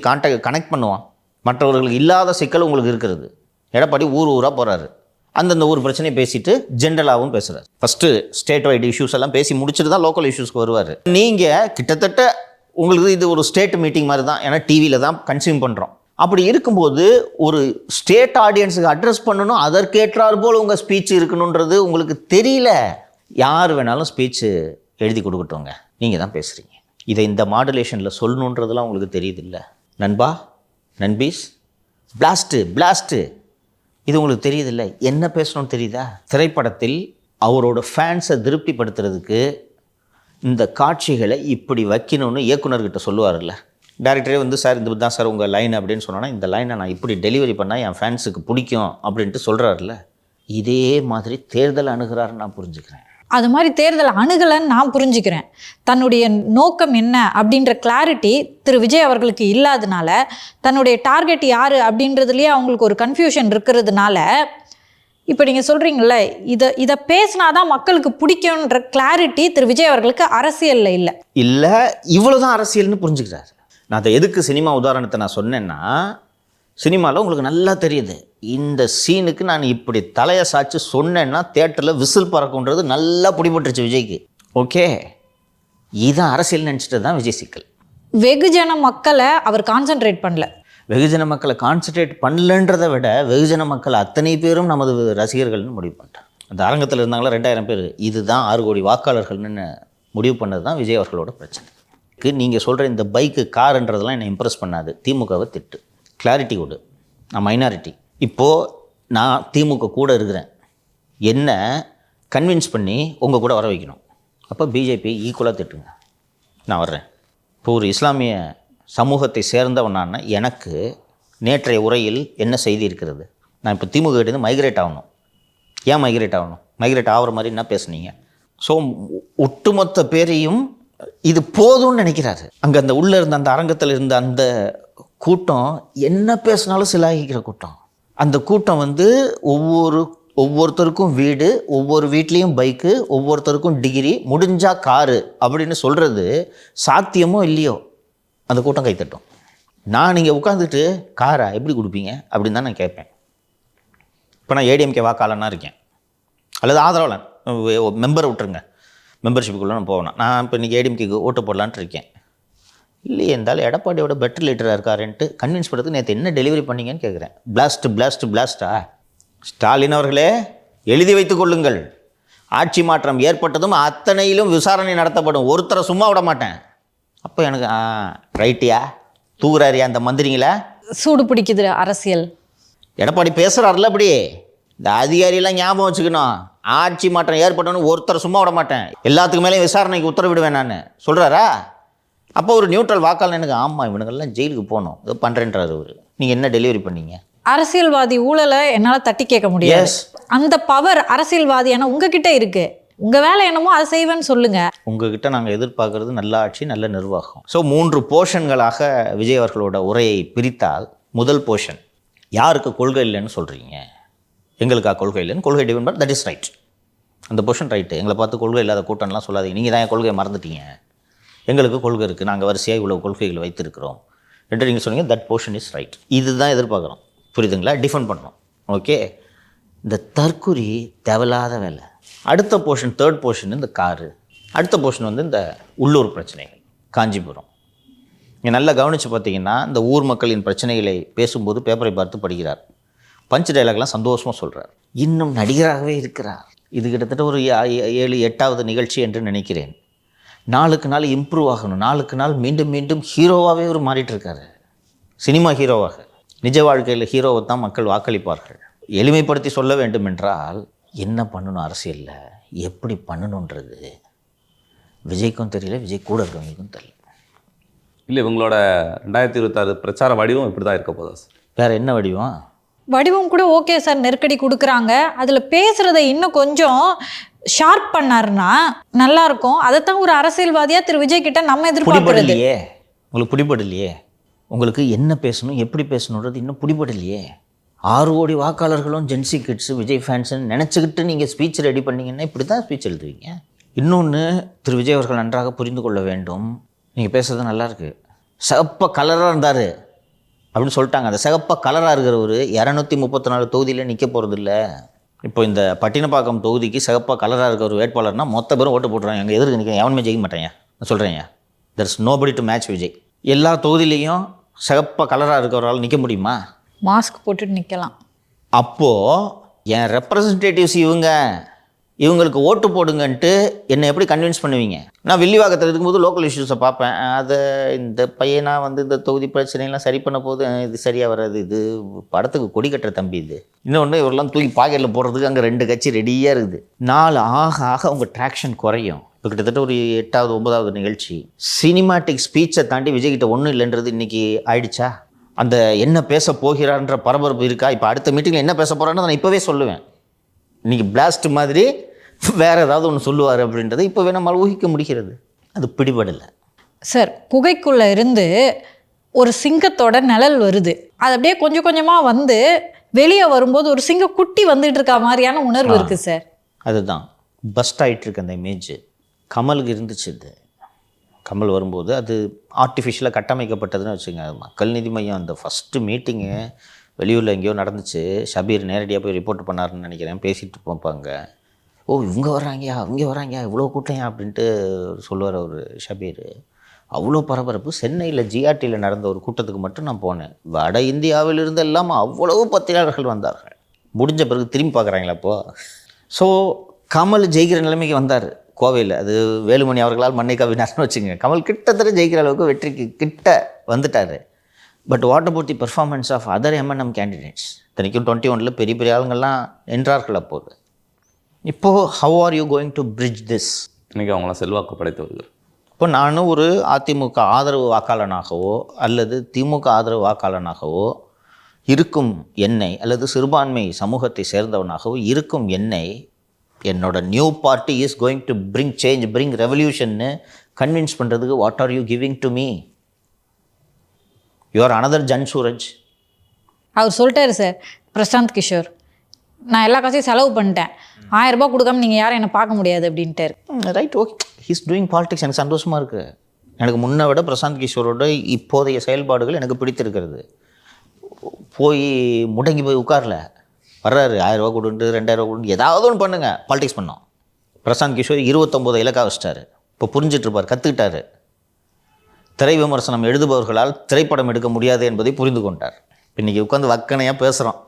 Speaker 3: கனெக்ட் பண்ணுவான்? மற்றவர்களுக்கு இல்லாத சிக்கல் உங்களுக்கு இருக்கிறது. எடப்பாடி ஊராக போகிறாரு, அந்தந்த ஊர் பிரச்சனையை பேசிட்டு ஜென்ரலாகவும் பேசுகிறார். ஃபஸ்ட்டு ஸ்டேட் வைடு இஷ்யூஸ் எல்லாம் பேசி முடிச்சுட்டு தான் லோக்கல் இஷ்யூஸ்க்கு வருவார். நீங்கள் கிட்டத்தட்ட உங்களுக்கு இது ஒரு ஸ்டேட் மீட்டிங் மாதிரி தான், ஏன்னா டிவியில் தான் கன்சியூம் பண்ணுறோம். அப்படி இருக்கும்போது ஒரு ஸ்டேட் ஆடியன்ஸுக்கு அட்ரஸ் பண்ணணும், அதற்கேற்றார் போல் உங்கள் ஸ்பீச் இருக்கணுன்றது உங்களுக்கு தெரியல. யார் வேணாலும் ஸ்பீச்சு எழுதி கொடுக்கட்டோங்க, நீங்கள் தான் பேசுகிறீங்க. இதை இந்த மாடுலேஷனில் சொல்லணுன்றதுலாம் உங்களுக்கு தெரியுது இல்லை? நண்பா, நண்பீஸ், பிளாஸ்ட்டு இது உங்களுக்கு தெரியுதில்லை? என்ன பேசணும்னு தெரியுதா? திரைப்படத்தில் அவரோட ஃபேன்ஸை திருப்திப்படுத்துறதுக்கு இந்த காட்சிகளை இப்படி வைக்கணும்னு இயக்குனர்கிட்ட சொல்லுவார்ல, டேரக்டரே வந்து சார் இந்த தான் சார் உங்கள் லைன் அப்படின்னு சொன்னோன்னா இந்த லைனை நான் இப்படி டெலிவரி பண்ணால் என் ஃபேன்ஸுக்கு பிடிக்கும் அப்படின்ட்டு சொல்கிறாருல்ல, இதே மாதிரி தேர்தல் அணுகிறாருன்னு நான் புரிஞ்சுக்கிறேன்.
Speaker 2: அது மாதிரி தேர்தல் அணுகலைன்னு நான் புரிஞ்சுக்கிறேன். தன்னுடைய நோக்கம் என்ன அப்படின்ற கிளாரிட்டி திரு விஜய் அவர்களுக்கு இல்லாதனால, தன்னுடைய டார்கெட் யார் அப்படின்றதுலேயே அவங்களுக்கு ஒரு கன்ஃபியூஷன் இருக்கிறதுனால, இப்போ நீங்கள் சொல்கிறீங்கள இதை பேசினாதான் மக்களுக்கு பிடிக்கும்ன்ற கிளாரிட்டி திரு விஜய் அவர்களுக்கு அரசியலில் இல்லை
Speaker 3: இவ்வளோதான் அரசியல்னு புரிஞ்சுக்கிறாரு. நான் அதை எதுக்கு சினிமா உதாரணத்தை நான் சொன்னேன்னா, சினிமாவில் உங்களுக்கு நல்லா தெரியுது, இந்த சீனுக்கு நான் இப்படி தலையை சாய்ச்சி சொன்னேன்னா தேட்டரில் விசில் பறக்குன்றது நல்லா பிடிபட்டுருச்சு விஜய்க்கு. ஓகே, இதான் அரசியல் நினச்சிட்டு தான் விஜய் சிக்கல்.
Speaker 2: வெகுஜன மக்களை அவர் கான்சென்ட்ரேட் பண்ணல.
Speaker 3: வெகுஜன மக்களை கான்சன்ட்ரேட் பண்ணலன்றதை விட வெகுஜன மக்கள் அத்தனை பேரும் நமது ரசிகர்கள்னு முடிவு பண்ணிட்டான். அந்த அரங்கத்தில் இருந்தாங்களா 2000 பேர், இதுதான் 6 கோடி வாக்காளர்கள்னு முடிவு பண்ணது தான் விஜய் அவர்களோட பிரச்சனை. நீங்கள் சொல்கிற இந்த பைக்கு காருன்றதெல்லாம் என்னை இம்ப்ரெஸ் பண்ணாது. திமுகவை திட்டு, கிளாரிட்டி கொடு. நான் மைனாரிட்டி, இப்போது நான் திமுக கூட இருக்கிறேன், என்ன கன்வின்ஸ் பண்ணி உங்கள் கூட வர வைக்கணும். அப்போ பிஜேபி ஈக்குவலாக திட்டுங்க, நான் வர்றேன். இப்போ ஒரு இஸ்லாமிய சமூகத்தை சேர்ந்தவனான எனக்கு நேற்றைய உரையில் என்ன செய்தி இருக்கிறது? நான் இப்போ திமுக கிட்டேருந்து மைக்ரேட் ஆகணும். ஏன் மைக்ரேட் ஆகணும்? மைக்ரேட் ஆகிற மாதிரி என்ன பேசுனீங்க? ஸோ ஒட்டுமொத்த பேரையும் இது போதும்னு நினைக்கிறாரு. அங்கே அந்த உள்ளே இருந்த அந்த அரங்கத்தில் இருந்த அந்த கூட்டம் என்ன பேசினாலும் சிலாகிக்கிற கூட்டம். அந்த கூட்டம் வந்து ஒவ்வொருத்தருக்கும் வீடு, ஒவ்வொரு வீட்லேயும் பைக்கு, ஒவ்வொருத்தருக்கும் டிகிரி, முடிஞ்சா காரு அப்படின்னு சொல்கிறது சாத்தியமோ இல்லையோ அந்த கூட்டம் கைத்தட்டும். நான் நீங்கள் உட்காந்துட்டு காரா எப்படி கொடுப்பீங்க அப்படின்னு தான் நான் கேட்பேன். இப்போ நான் ஏடிஎம்கே வாக்காளனாக இருக்கேன், அல்லது ஆதரவாளன், மெம்பரை விட்டுருங்க, மெம்பர்ஷிப்புக்குள்ளே நான் போவேன். நான் இப்போ இன்றைக்கி ஏடிஎம்கேக்கு ஓட்டு போடலான்ட்டு இருக்கேன். இல்லையே, இருந்தாலும் எடப்பாடியோட பெட்டர் லீடராக இருக்காருன்ட்டு கன்வின்ஸ் பண்ணுறதுக்கு நேற்று என்ன டெலிவரி பண்ணீங்கன்னு கேட்குறேன். பிளாஸ்டா ஸ்டாலின் அவர்களே, எழுதி வைத்துக் கொள்ளுங்கள், ஆட்சி மாற்றம் ஏற்பட்டதும் அத்தனையிலும் விசாரணை நடத்தப்படும், ஒருத்தரை சும்மா விட மாட்டேன். அப்போ எனக்கு ரைட்டியா தூக்குறாரியா அந்த மந்திரிங்களா?
Speaker 2: சூடு பிடிக்குது அரசியல்.
Speaker 3: எடப்பாடி பேசுகிறாருல, அப்படி இந்த அதிகாரியெல்லாம் ஞாபகம் வச்சுக்கணும். ஆட்சி மாற்றம் ஏற்பட்டோன்னு ஒருத்தரை சும்மா விட மாட்டேன், எல்லாத்துக்கு மேலேயும் விசாரணைக்கு உத்தரவிடுவேன் நான் சொல்கிறாரா? அப்போ ஒரு நியூட்ரல் வாக்காளர் எனக்கு ஆமாம் இவனுங்கெல்லாம் ஜெயிலுக்கு போகணும் இது பண்ணுறேன்றாரு அவர். நீங்கள் என்ன டெலிவரி பண்ணீங்க?
Speaker 2: அரசியல்வாதி ஊழலை என்னால் தட்டி கேட்க முடியாது. அந்த பவர் அரசியல்வாதியான உங்ககிட்ட இருக்கு. உங்கள் வேலை என்னமோ அதை செய்வேன்னு சொல்லுங்கள்.
Speaker 3: உங்ககிட்ட நாங்கள் எதிர்பார்க்குறது நல்ல ஆட்சி, நல்ல நிர்வாகம். ஸோ 3 போர்ஷன்களாக விஜய் அவர்களோட உரையை பிரித்தால், முதல் போர்ஷன் யாருக்கு கொள்கை இல்லைன்னு சொல்கிறீங்க, எங்களுக்கா கொள்கை இல்லைன்னு, கொள்கை டிஃபன் தட் இஸ் ரைட். அந்த போர்ஷன் ரைட்டு. எங்களை பார்த்து கொள்கை இல்லாத கூட்டம்லாம் சொல்லாதீங்க, நீங்கள் தான் என் கொள்கையை மறந்துட்டீங்க, எங்களுக்கு கொள்கை இருக்குது, நாங்கள் வரிசையாக இவ்வளோ கொள்கைகளை வைத்திருக்கிறோம் என்று நீங்கள் சொன்னீங்க. That portion is right. இதுதான் எதிர்பார்க்குறோம், புரியுதுங்களா? டிஃபெண்ட் பண்ணணும். ஓகே, இந்த தற்குறி தேவையில்லாத வேலை. அடுத்த போர்ஷன், தேர்ட் போர்ஷன் இந்த காரு. அடுத்த போர்ஷன் வந்து இந்த உள்ளூர் பிரச்சனைகள், காஞ்சிபுரம். நீங்கள் நல்லா கவனித்து பார்த்தீங்கன்னா, இந்த ஊர் மக்களின் பிரச்சனைகளை பேசும்போது பேப்பரை பார்த்து படிக்கிறார், பஞ்ச் டைலாக்லாம் சந்தோஷமாக சொல்கிறார், இன்னும் நடிகராகவே இருக்கிறார். இது கிட்டத்தட்ட ஒரு 7-8வது நிகழ்ச்சி என்று நினைக்கிறேன். நாளுக்கு நாள் இம்ப்ரூவ் ஆகணும், நாளுக்கு நாள் மீண்டும் மீண்டும் ஹீரோவாகவே ஒரு மாறிட்டு இருக்காரு, சினிமா ஹீரோவாக. நிஜ வாழ்க்கையில் ஹீரோவை தான் மக்கள் வாக்களிப்பார்கள். எளிமைப்படுத்தி சொல்ல வேண்டும் என்றால், என்ன பண்ணணும் அரசியலில், எப்படி பண்ணணுன்றது விஜய்க்கும் தெரியல, விஜய் கூட இருக்கவங்களுக்கும் தெரியல.
Speaker 1: இல்லை, இவங்களோட 2026 பிரச்சார வடிவம் இப்படி தான் இருக்க போதா சார்?
Speaker 3: வேறு என்ன வடிவம்?
Speaker 2: வடிவம் கூட ஓகே சார், நெருக்கடி கொடுக்குறாங்க, அதில் பேசுகிறத இன்னும் கொஞ்சம் ஷார்ப் பண்ணாருன்னா நல்லா இருக்கும். அதைத்தான் ஒரு அரசியல்வாதியாக திரு விஜய் கிட்ட நம்ம எதிர்பார்க்கறது.
Speaker 3: உங்களுக்கு பிடிபடலையே, உங்களுக்கு என்ன பேசணும், எப்படி பேசணுன்றது இன்னும் பிடிபடலையே. 6 கோடி வாக்காளர்களும் ஜென்சி கிட்ஸு விஜய் ஃபேன்ஸுன்னு நினச்சிக்கிட்டு நீங்கள் ஸ்பீச் ரெடி பண்ணிங்கன்னா இப்படி தான் ஸ்பீச் எழுதுவீங்க. இன்னொன்று திரு விஜய் அவர்கள் நன்றாக புரிந்து கொள்ள வேண்டும். நீங்கள் பேசுறது நல்லா இருக்கு. சிகப்ப கலராக இருந்தார் அப்படின்னு சொல்லிட்டாங்க. அந்த சிகப்ப கலராக இருக்கிறவர் 234 தொகுதியில் நிற்க போகிறது இல்லை. இப்போ இந்த பட்டினப்பாக்கம் தொகுதிக்கு சிகப்பா கலராக இருக்கிற ஒரு வேட்பாளர்னா மொத்த பேரும் ஓட்டு போட்டுறாங்க. எங்கள் எதிர்க்கு நிற்க எவனுமே ஜெயிக்க மாட்டேங்க. நான் சொல்கிறேங்க, there is nobody to match Vijay. எல்லா தொகுதியிலையும் சிகப்பா கலராக இருக்கிறவரால் நிற்க முடியுமா?
Speaker 2: மாஸ்க் போட்டுட்டு நிற்கலாம்.
Speaker 3: அப்போது என் ரெப்ரசன்டேட்டிவ்ஸ் இவங்களுக்கு ஓட்டு போடுங்கன்ட்டு என்னை எப்படி கன்வின்ஸ் பண்ணுவீங்க? நான் வில்லிவாக்கத்தில் இருக்கும்போது லோக்கல் இஷ்யூஸை பார்ப்பேன். அதை இந்த பையனா இந்த தொகுதி பிரச்சனைலாம் சரி பண்ண போது இது சரியாக வராது, இது படத்துக்கு கொடி கட்டுற தம்பி, இது இன்னொன்று இவரெல்லாம் தூக்கி பாக்கெட்டில் போடுறதுக்கு அங்கே 2 கட்சி ரெடியாக இருக்குது. நாள் ஆக ஆக உங்கள் ட்ராக்ஷன் குறையும். இப்போ கிட்டத்தட்ட ஒரு 8வது 9வது நிகழ்ச்சி. சினிமாட்டிக் ஸ்பீச்சை தாண்டி விஜய்கிட்ட ஒன்றும் இல்லைன்றது இன்றைக்கி ஆயிடுச்சா? அந்த என்ன பேச போகிறார்ன்ற பரபரப்பு இருக்கா? இப்போ அடுத்த மீட்டிங்கில் என்ன பேச போகிறான்னு நான் இப்போவே சொல்லுவேன். இன்றைக்கி பிளாஸ்ட் மாதிரி வேறு ஏதாவது ஒன்று சொல்லுவார் அப்படின்றத இப்போவே நம்மால் ஊகிக்க முடிகிறது. அது பிடிபடலை
Speaker 2: சார். குகைக்குள்ளே இருந்து ஒரு சிங்கத்தோட நிழல் வருது. அது அப்படியே கொஞ்சம் கொஞ்சமாக வந்து வெளியே வரும்போது ஒரு சிங்க குட்டி வந்துட்டு இருக்கா மாதிரியான உணர்வு இருக்குது சார்.
Speaker 3: அதுதான் பஸ்ட் ஆகிட்டுருக்கு அந்த இமேஜ். கமலுக்கு இருந்துச்சு. இது கமல் வரும்போது அது ஆர்டிஃபிஷியலாக கட்டமைக்கப்பட்டதுன்னு வச்சுங்க. மக்கள் நீதி மையம் அந்த ஃபஸ்ட்டு மீட்டிங்கு வெளியூரில் எங்கேயோ நடந்துச்சு. ஷபீர் நேரடியாக போய் ரிப்போர்ட் பண்ணாருன்னு நினைக்கிறேன். பேசிட்டு போப்பாங்க. ஓ இவங்க வர்றாங்கயா, இங்கே வர்றாங்க, இவ்வளோ கூட்டம் அப்படின்ட்டு சொல்லுவார் அவர் ஷபீர். அவ்வளோ பரபரப்பு. சென்னையில் ஜிஆர்டியில் நடந்த ஒரு கூட்டத்துக்கு மட்டும் நான் போனேன். வட இந்தியாவிலிருந்து எல்லாம் அவ்வளவு பத்திரிகையாளர்கள் வந்தார்கள். முடிஞ்ச பிறகு திரும்பி பார்க்குறாங்களா அப்போது? ஸோ கமல் ஜெயிக்கிற நிலைமைக்கு வந்தார் கோவையில். அது வேலுமணி அவர்களால் மண்ணை கவினார்னு வச்சுங்க. கமல் கிட்டத்தட்ட ஜெயிக்கிற அளவுக்கு வெற்றிக்கு கிட்ட வந்துட்டார். But what about the performance of other MNM candidates? இத்தனைக்கும் 21 பெரிய பெரிய ஆளுங்கள்லாம் நின்றார்கள் அப்போது. இப்போது how are you going to bridge this?
Speaker 1: இன்றைக்கி அவங்களாம் செல்வாக்கு படைத்தவர்கள்.
Speaker 3: இப்போ நானும் ஒரு அதிமுக ஆதரவு வாக்காளனாகவோ அல்லது திமுக ஆதரவு வாக்காளனாகவோ இருக்கும் என்னை, அல்லது சிறுபான்மை சமூகத்தை சேர்ந்தவனாகவோ இருக்கும் என்னை, என்னோட new party is going to bring change, bring ரெவல்யூஷன்னு கன்வின்ஸ் பண்ணுறதுக்கு what are you giving to me? You are another Jan Suraaj.
Speaker 2: அவர் சொல்லிட்டாரு சார், பிரசாந்த் கிஷோர், நான் எல்லா காசையும் செலவு பண்ணிட்டேன், 1000 ரூபாய் கொடுக்காம நீங்கள் யாரும் என்னை பார்க்க முடியாது அப்படின்ட்டார்.
Speaker 3: Right, okay, he's doing politics. எனக்கு சந்தோஷமாக இருக்குது. எனக்கு முன்னை விட பிரசாந்த் கிஷோரோட இப்போதைய செயல்பாடுகள் எனக்கு பிடித்திருக்கிறது. போய் முடங்கி போய் உட்காரல, வர்றாரு 1000 ரூபா கொடுண்டு 2000 ரூபா கொடுண்டு ஏதாவது ஒன்று பண்ணுங்கள், பாலிடிக்ஸ் பண்ணோம். பிரசாந்த் கிஷோர் 29 இலக்கா வச்சிட்டாரு. இப்போ புரிஞ்சிட்ருப்பார், கற்றுக்கிட்டார். திரை விமர்சனம் எழுதுபவர்களால் திரைப்படம் எடுக்க முடியாது என்பதை புரிந்து கொண்டார். இன்றைக்கி உட்காந்து வக்கனையாக பேசுகிறோம்,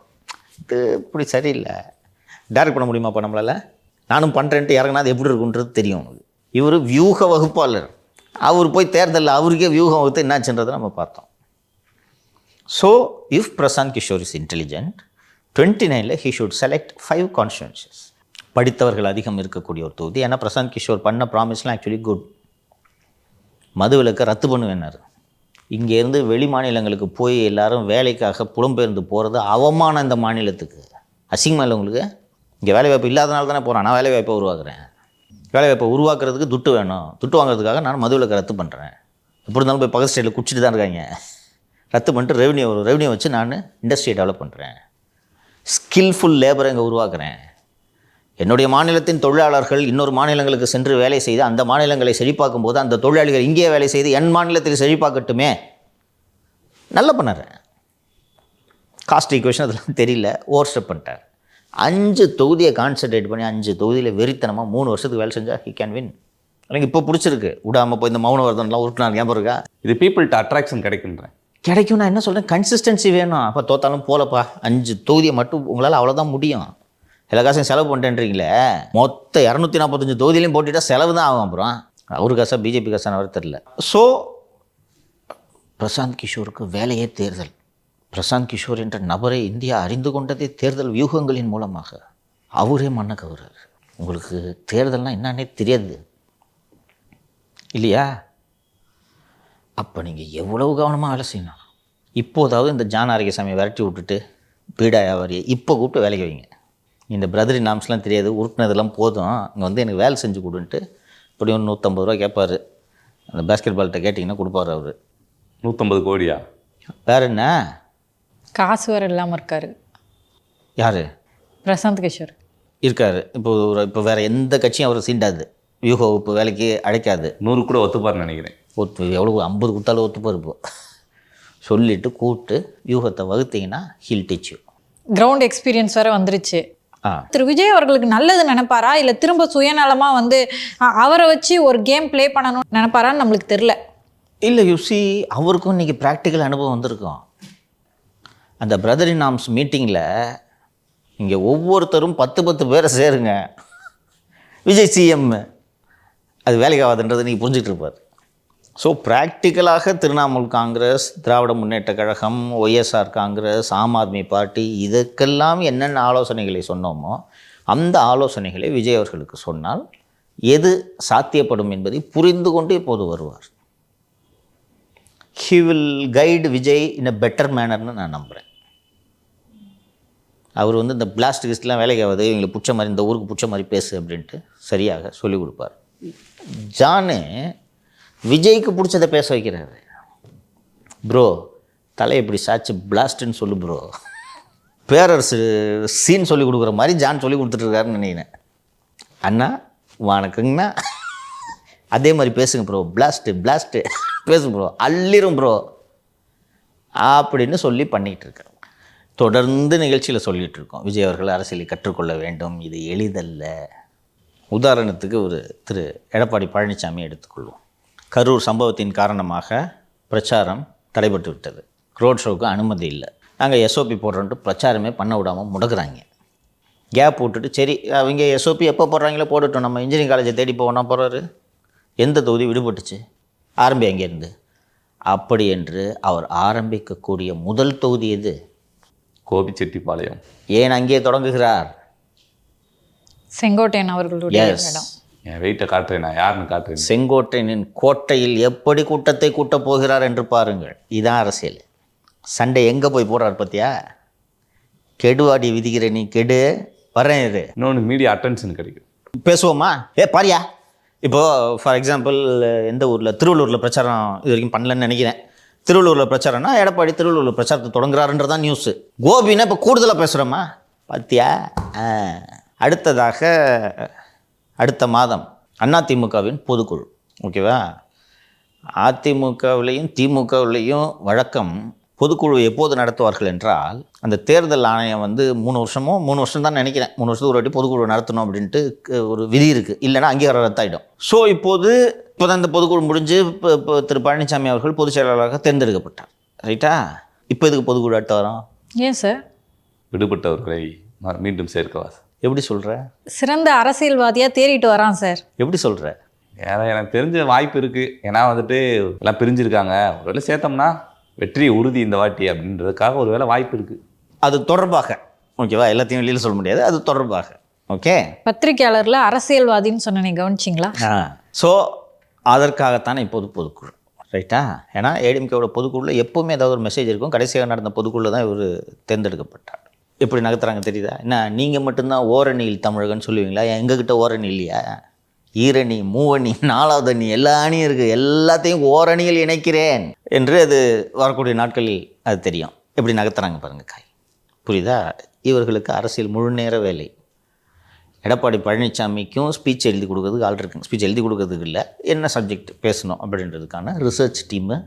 Speaker 3: இது இப்படி சரியில்லை, டைரக்ட் பண்ண முடியுமா இப்போ நம்மளால்? நானும் பண்ணுறேன்ட்டு இறங்கினா அது எப்படி இருக்குன்றது தெரியும். இவர் வியூக வகுப்பாளர். அவர் போய் தேர்தலில் அவருக்கே வியூகம் வகுத்து என்னாச்சுன்றதை நம்ம பார்த்தோம். So if Prashant Kishor is intelligent, 29 he should select 5 constituencies. படித்தவர்கள் அதிகம் இருக்கக்கூடிய ஒரு தொகுதி. ஏன்னா பிரசாந்த் கிஷோர் பண்ண ப்ராமிஸ்லாம் ஆக்சுவலி குட். மதுவிலக்கை ரத்து பண்ணுவேன்னார். இங்கேருந்து வெளி மாநிலங்களுக்கு போய் எல்லாரும் வேலைக்காக புலம்பெயர்ந்து போகிறது அவமானம் இந்த மாநிலத்துக்கு. அசிங்கமாக இல்லை உங்களுக்கு? இங்கே வேலைவாய்ப்பு இல்லாதனால தானே போகிறேன். நான் வேலைவாய்ப்பை உருவாக்குறேன். வேலைவாய்ப்பை உருவாக்குறதுக்கு துட்டு வேணும். துட்டு வாங்குறதுக்காக நான் மதுவிலக்கை ரத்து பண்ணுறேன். எப்படி இருந்தாலும் போய் பக்கத்து ஸ்டேட்டில் குடிச்சிட்டு தான் இருக்காங்க. ரத்து பண்ணிட்டு ரெவன்யூ வச்சு நான் இண்டஸ்ட்ரியை டெவலப் பண்ணுறேன். ஸ்கில்ஃபுல் லேபரை இங்கே உருவாக்குறேன். என்னுடைய மாநிலத்தின் தொழிலாளர்கள் இன்னொரு மாநிலங்களுக்கு சென்று வேலை செய்து அந்த மாநிலங்களை செழிப்பாக்கும் போது அந்த தொழிலாளிகள் இங்கே வேலை செய்து என் மாநிலத்தில் செழிப்பாக்கட்டுமே. நல்லா பண்ணார். காஸ்ட் ஈக்குவேஷன் அதெல்லாம் தெரியல, ஓவர் ஸ்டெப் பண்ணிட்டார். 5 தொகுதியை கான்சன்ட்ரேட் பண்ணி 5 தொகுதியில் வெறித்தனமாக 3 வருஷத்துக்கு வேலை செஞ்சால் ஹி கேன் வின். எனக்கு இப்போ பிடிச்சிருக்கு. விடாமல் போய் இந்த மௌனவர்தன்லாம் உருட்டினார், ஞாபகம் இருக்கா?
Speaker 1: இது பீப்புள்கிட்ட அட்ராக்ஷன் கிடைக்குன்றேன்.
Speaker 3: கிடைக்கும். நான் என்ன சொல்கிறேன், கன்சிஸ்டன்சி வேணும். அப்போ தோத்தாலும் போலப்பா, 5 தொகுதியை மட்டும் உங்களால் அவ்வளோதான் முடியும். எல்லா காசையும் செலவு பண்ணிட்டேன்றீங்களே, மொத்த 245 தொகுதியிலையும் போட்டுட்டா செலவு தான் ஆகும். அப்புறம் அவரு காசா பிஜேபி காசான வர தெரில. ஸோ பிரசாந்த் கிஷோருக்கு வேலையே தேர்தல். பிரசாந்த் கிஷோர் என்ற நபரை இந்தியா அறிந்து கொண்டதே தேர்தல் வியூகங்களின் மூலமாக. அவரே மண்ணை கவுறாரு. உங்களுக்கு தேர்தல்னால் என்னன்னே தெரியாது இல்லையா? அப்போ நீங்கள் எவ்வளவு கவனமாக வேலை செய்யணும். இப்போதாவது இந்த ஜான் ஆரோக்கியசாமியை விரட்டி விட்டுட்டு பீடாயாவாரியை இப்போ கூப்பிட்டு வேலைக்கு வைங்க. இந்த பிரதரி நாம்ஸ்லாம் தெரியாது, உருட்டினதெல்லாம் போதும், இங்கே வந்து எனக்கு வேலை செஞ்சு கொடுன்ட்டு இப்படி ஒரு 150 ரூபா கேட்பார். அந்த பேஸ்கெட் பால்கிட்ட கேட்டிங்கன்னா கொடுப்பார் அவர்.
Speaker 1: 150 கோடியா?
Speaker 3: வேறு என்ன,
Speaker 2: காசு வேறு இல்லாமல் இருக்கார்.
Speaker 3: யார்?
Speaker 2: பிரசாந்த் கிஷோர்
Speaker 3: இருக்கார். இப்போ வேறு எந்த கட்சியும் அவர் சீண்டாது. வியூக வகுப்பு வேலைக்கு அழைக்காது.
Speaker 1: 100 கூட ஒத்துப்பாருன்னு நினைக்கிறேன்.
Speaker 3: எவ்வளோ 50 கொடுத்தாலும் ஒத்துப்பார். இப்போ சொல்லிவிட்டு கூப்பிட்டு வியூகத்தை வகுத்தீங்கன்னா he'll teach you.
Speaker 2: Ground experience வேற வந்துருச்சு.
Speaker 3: ஆ
Speaker 2: திரு விஜய் அவர்களுக்கு நல்லது நினைப்பாரா இல்லை திரும்ப சுயநலமாக வந்து அவரை வச்சு ஒரு கேம் ப்ளே பண்ணணும்னு நினைப்பாரான்னு நம்மளுக்கு தெரில.
Speaker 3: இல்லை யூசி அவருக்கும் இன்றைக்கி ப்ராக்டிக்கல் அனுபவம் வந்திருக்கும். அந்த பிரதர் இன் ஆர்ம்ஸ் மீட்டிங்கில் இங்கே ஒவ்வொருத்தரும் 10 பேரை சேருங்க, விஜய் சிஎம், அது வேலைக்கு ஆகாதுன்றது நீங்கள் புரிஞ்சுட்டு இருப்பார். ஸோ ப்ராக்டிக்கலாக திரிணாமுல் காங்கிரஸ், திராவிட முன்னேற்ற கழகம், ஒய்எஸ்ஆர் காங்கிரஸ், ஆம் ஆத்மி பார்ட்டி, இதுக்கெல்லாம் என்னென்ன ஆலோசனைகளை சொன்னோமோ அந்த ஆலோசனைகளை விஜய் அவர்களுக்கு சொன்னால் எது சாத்தியப்படும் என்பதை புரிந்து கொண்டு இப்போது வருவார். He will guide Vijay in a better மேனர்னு நான் நம்புகிறேன். அவர் வந்து இந்த பிளாஸ்ட் கிஸ்ட்லாம் வேலைக்கு ஆகாது, இவங்களுக்கு பிடிச்ச மாதிரி இந்த ஊருக்கு பிடிச்ச மாதிரி பேசு அப்படின்ட்டு சரியாக சொல்லிக் கொடுப்பார். ஜானு விஜய்க்கு பிடிச்சதை பேச வைக்கிறாரு. ப்ரோ தலை இப்படி சாச்சு பிளாஸ்ட்டுன்னு சொல்லு ப்ரோ, பேரரசு சீன் சொல்லி கொடுக்குற மாதிரி ஜான் சொல்லி கொடுத்துட்ருக்காருன்னு நினைக்கிறேன். அண்ணா வணக்கங்கண்ணா, அதே மாதிரி பேசுங்க ப்ரோ, பிளாஸ்ட்டு பேசு ப்ரோ, அள்ளிரும் ப்ரோ அப்படின்னு சொல்லி பண்ணிகிட்டு இருக்காரு. தொடர்ந்து நிகழ்ச்சியில் சொல்லிகிட்டு இருக்கோம் விஜய் அவர்கள் அரசியலை கற்றுக்கொள்ள வேண்டும், இது எளிதல்ல. உதாரணத்துக்கு ஒரு திரு எடப்பாடி பழனிசாமி எடுத்துக்கொள்வோம். கரூர் சம்பவத்தின் காரணமாக பிரச்சாரம் தடைபட்டு விட்டது. ரோட் ஷோவுக்கு அனுமதி இல்லை. நாங்கள் எஸ்ஓபி போடுறோன்ட்டு பிரச்சாரமே பண்ண விடாமல் முடக்குறாங்க. கேப் விட்டுட்டு சரி அவங்க எஸ்ஓபி எப்போ போடுறாங்களோ போடட்டும், நம்ம இன்ஜினியரிங் காலேஜை தேடி போவோன்னா போகிறாரு. எந்த தொகுதி விடுபட்டுச்சு, ஆரம்பி அங்கேருந்து. அப்படி என்று அவர் ஆரம்பிக்கக்கூடிய முதல் தொகுதி எது?
Speaker 1: கோபிச்செட்டிப்பாளையம்.
Speaker 3: ஏன் அங்கே தொடங்குகிறார்?
Speaker 2: செங்கோட்டையன் அவர்களுடைய இடம்.
Speaker 1: என் வெயிட்டை காட்டுறேன், நான் யாருன்னு காட்டுறேன்.
Speaker 3: செங்கோட்டையனின் கோட்டையில் எப்படி கூட்டத்தை கூட்டப் போகிறார் என்று பாருங்கள். இதான் அரசியல். சண்டை எங்கே போய் போடுறார் பார்த்தியா? கெடுவாடி விதிக்கிற நீ கெடு, வரேன் இரு.
Speaker 1: இன்னொன்று மீடியா அட்டென்ஷன் கிடைக்கும்.
Speaker 3: பேசுவோமா? பாரியா இப்போது ஃபார் எக்ஸாம்பிள் எந்த ஊரில், திருவள்ளூரில் பிரச்சாரம் இது வரைக்கும் பண்ணலன்னு நினைக்கிறேன். திருவள்ளூரில் பிரச்சாரம்னா எடப்பாடி திருவள்ளூரில் பிரச்சாரத்தை தொடங்குறாருன்றதான் நியூஸு. கோபின்னா இப்போ கூடுதலாக பேசுகிறோமா பார்த்தியா? அடுத்ததாக அடுத்த மாதம் அதிமுகவின் பொதுக்குழு. ஓகேவா? அதிமுகவிலையும் திமுகவிலையும் வழக்கம் பொதுக்குழு எப்போது நடத்துவார்கள் என்றால், அந்த தேர்தல் ஆணையம் வந்து 3 வருஷம் தான் நினைக்கிறேன், 3 வருஷத்துக்கு ஒரு வாட்டி பொதுக்குழு நடத்தணும் அப்படின்ட்டு ஒரு விதி இருக்குது. இல்லைனா அங்கீகாரம் ரத்தாயிடும். ஸோ இப்போ தான் இந்த பொதுக்குழு முடிஞ்சு இப்போ திரு பழனிசாமி அவர்கள் பொதுச் செயலாளராக தேர்ந்தெடுக்கப்பட்டார். ரைட்டா? இப்போ இதுக்கு பொதுக்குழு அடுத்த வரோம்.
Speaker 2: ஏன் சார்?
Speaker 1: விடுபட்டவர்களை மீண்டும் சேர்க்கவா?
Speaker 3: எப்படி சொல்கிற?
Speaker 2: சிறந்த அரசியல்வாதியாக தேறிட்டு வரான் சார்.
Speaker 3: எப்படி சொல்கிற?
Speaker 1: ஏன்னா எனக்கு தெரிஞ்ச வாய்ப்பு இருக்குது. ஏன்னா வந்துட்டு எல்லாம் பிரிஞ்சிருக்காங்க, ஒருவேளை சேர்த்தோம்னா வெற்றி உறுதி இந்த வாட்டி அப்படின்றதுக்காக ஒரு வேளை வாய்ப்பு இருக்குது. அது
Speaker 3: தொடர்பாக ஓகேவா? எல்லாத்தையும் வெளியில் சொல்ல முடியாது. அது தொடர்பாக ஓகே.
Speaker 2: பத்திரிகையாளரில் அரசியல்வாதின்னு சொன்ன நீ கவனிச்சிங்களா?
Speaker 3: ஸோ அதற்காகத்தானே இப்போது பொதுக்குழு. ரைட்டா? ஏன்னா ஏடிஎம்கேவோட பொதுக்குழுவில் எப்போவுமே ஏதாவது ஒரு மெசேஜ் இருக்கும். கடைசியாக நடந்த பொதுக்குழு தான் இவர் தேர்ந்தெடுக்கப்பட்டார். எப்படி நகர்த்துறாங்க தெரியுதா? என்ன நீங்கள் மட்டும்தான் ஓரணியில் தமிழகன்னு சொல்லுவீங்களா? எங்ககிட்ட ஓரணி இல்லையா? ஈரணி, மூவணி, 4வது அணி, எல்லா அணியும் இருக்குது. எல்லாத்தையும் ஓரணியில் இணைக்கிறேன் என்று அது வரக்கூடிய நாட்களில் அது தெரியும். எப்படி நகர்த்துறாங்க பாருங்கள் காய். புரியுதா? இவர்களுக்கு அரசியல் முழு நேர வேலை. எடப்பாடி பழனிசாமிக்கும் ஸ்பீச் எழுதி கொடுக்கறதுக்கு ஆள் இருக்குங்க. ஸ்பீச் எழுதி கொடுக்கறதுக்கு இல்லை, என்ன சப்ஜெக்ட் பேசணும் அப்படின்றதுக்கான ரிசர்ச் டீமு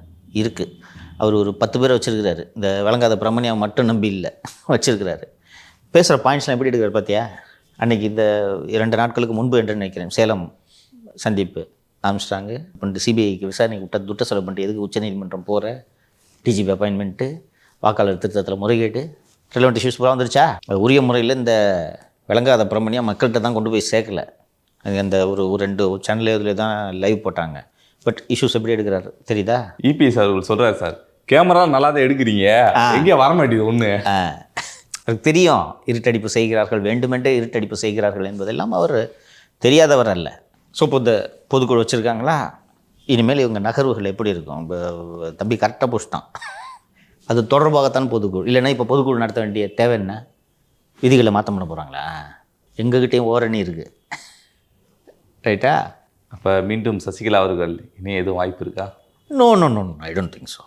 Speaker 3: இருக்குது. அவர் ஒரு 10 பேரை வச்சுருக்கிறாரு. இந்த விளங்காத பிரமணியா மட்டும் நம்பி இல்லை, வச்சுருக்கிறாரு. பேசுகிற பாயிண்ட்ஸ்லாம் எப்படி எடுக்கிறார் பார்த்தியா? அன்றைக்கி இந்த 2 நாட்களுக்கு முன்பு என்று நினைக்கிறேன், சேலம் சந்திப்பு ஆம்ஸ்ட்ராங்கு பண்ணிட்டு சிபிஐக்கு விசாரணைக்கு விட்ட துட்ட செலவு பண்ணிட்டு எதுக்கு உச்சநீதிமன்றம் போகிற, டிஜிபி அப்பாயின்மெண்ட்டு, வாக்காளர் திருத்தத்தில் முறைகேடு, ரெலவெண்ட் இஷ்யூஸ் பூரா வந்துருச்சா? உரிய முறையில் இந்த விளங்காத பிரமணியா மக்கள்கிட்ட தான் கொண்டு போய் சேர்க்கலை. அந்த ஒரு 2 சேனல் இதில் தான் லைவ் போட்டாங்க. பட் இஷ்யூஸ் எப்படி எடுக்கிறாரு தெரியுதா?
Speaker 1: இபிஎஸ் அவர்கள் சொல்கிறார், சார் கேமரா நல்லா தான் எடுக்கிறீங்க, எங்கேயும் வர மாட்டேங்குது ஒன்று.
Speaker 3: அதுக்கு தெரியும் இருட்டடிப்பு செய்கிறார்கள், வேண்டுமென்றே இருட்டடிப்பு செய்கிறார்கள் என்பதெல்லாம் அவர் தெரியாதவர் அல்ல. ஸோ இப்போ இந்த பொதுக்குழு வச்சுருக்காங்களா? இனிமேல் இவங்க நகர்வுகள் எப்படி இருக்கும்? இப்போ தம்பி கரெக்டாக போச்சுட்டான். அது தொடர்பாகத்தான் பொதுக்குழு. இல்லைன்னா இப்போ பொதுக்குழு நடத்த வேண்டிய தேவை என்ன? விதிகளை மாற்ற பண்ண போகிறாங்களா? எங்ககிட்டையும் ஓரணி இருக்குது. ரைட்டா?
Speaker 1: அப்போ மீண்டும் சசிகலா அவர்கள் இனி எதுவும் வாய்ப்பு இருக்கா?
Speaker 3: No I don't think so.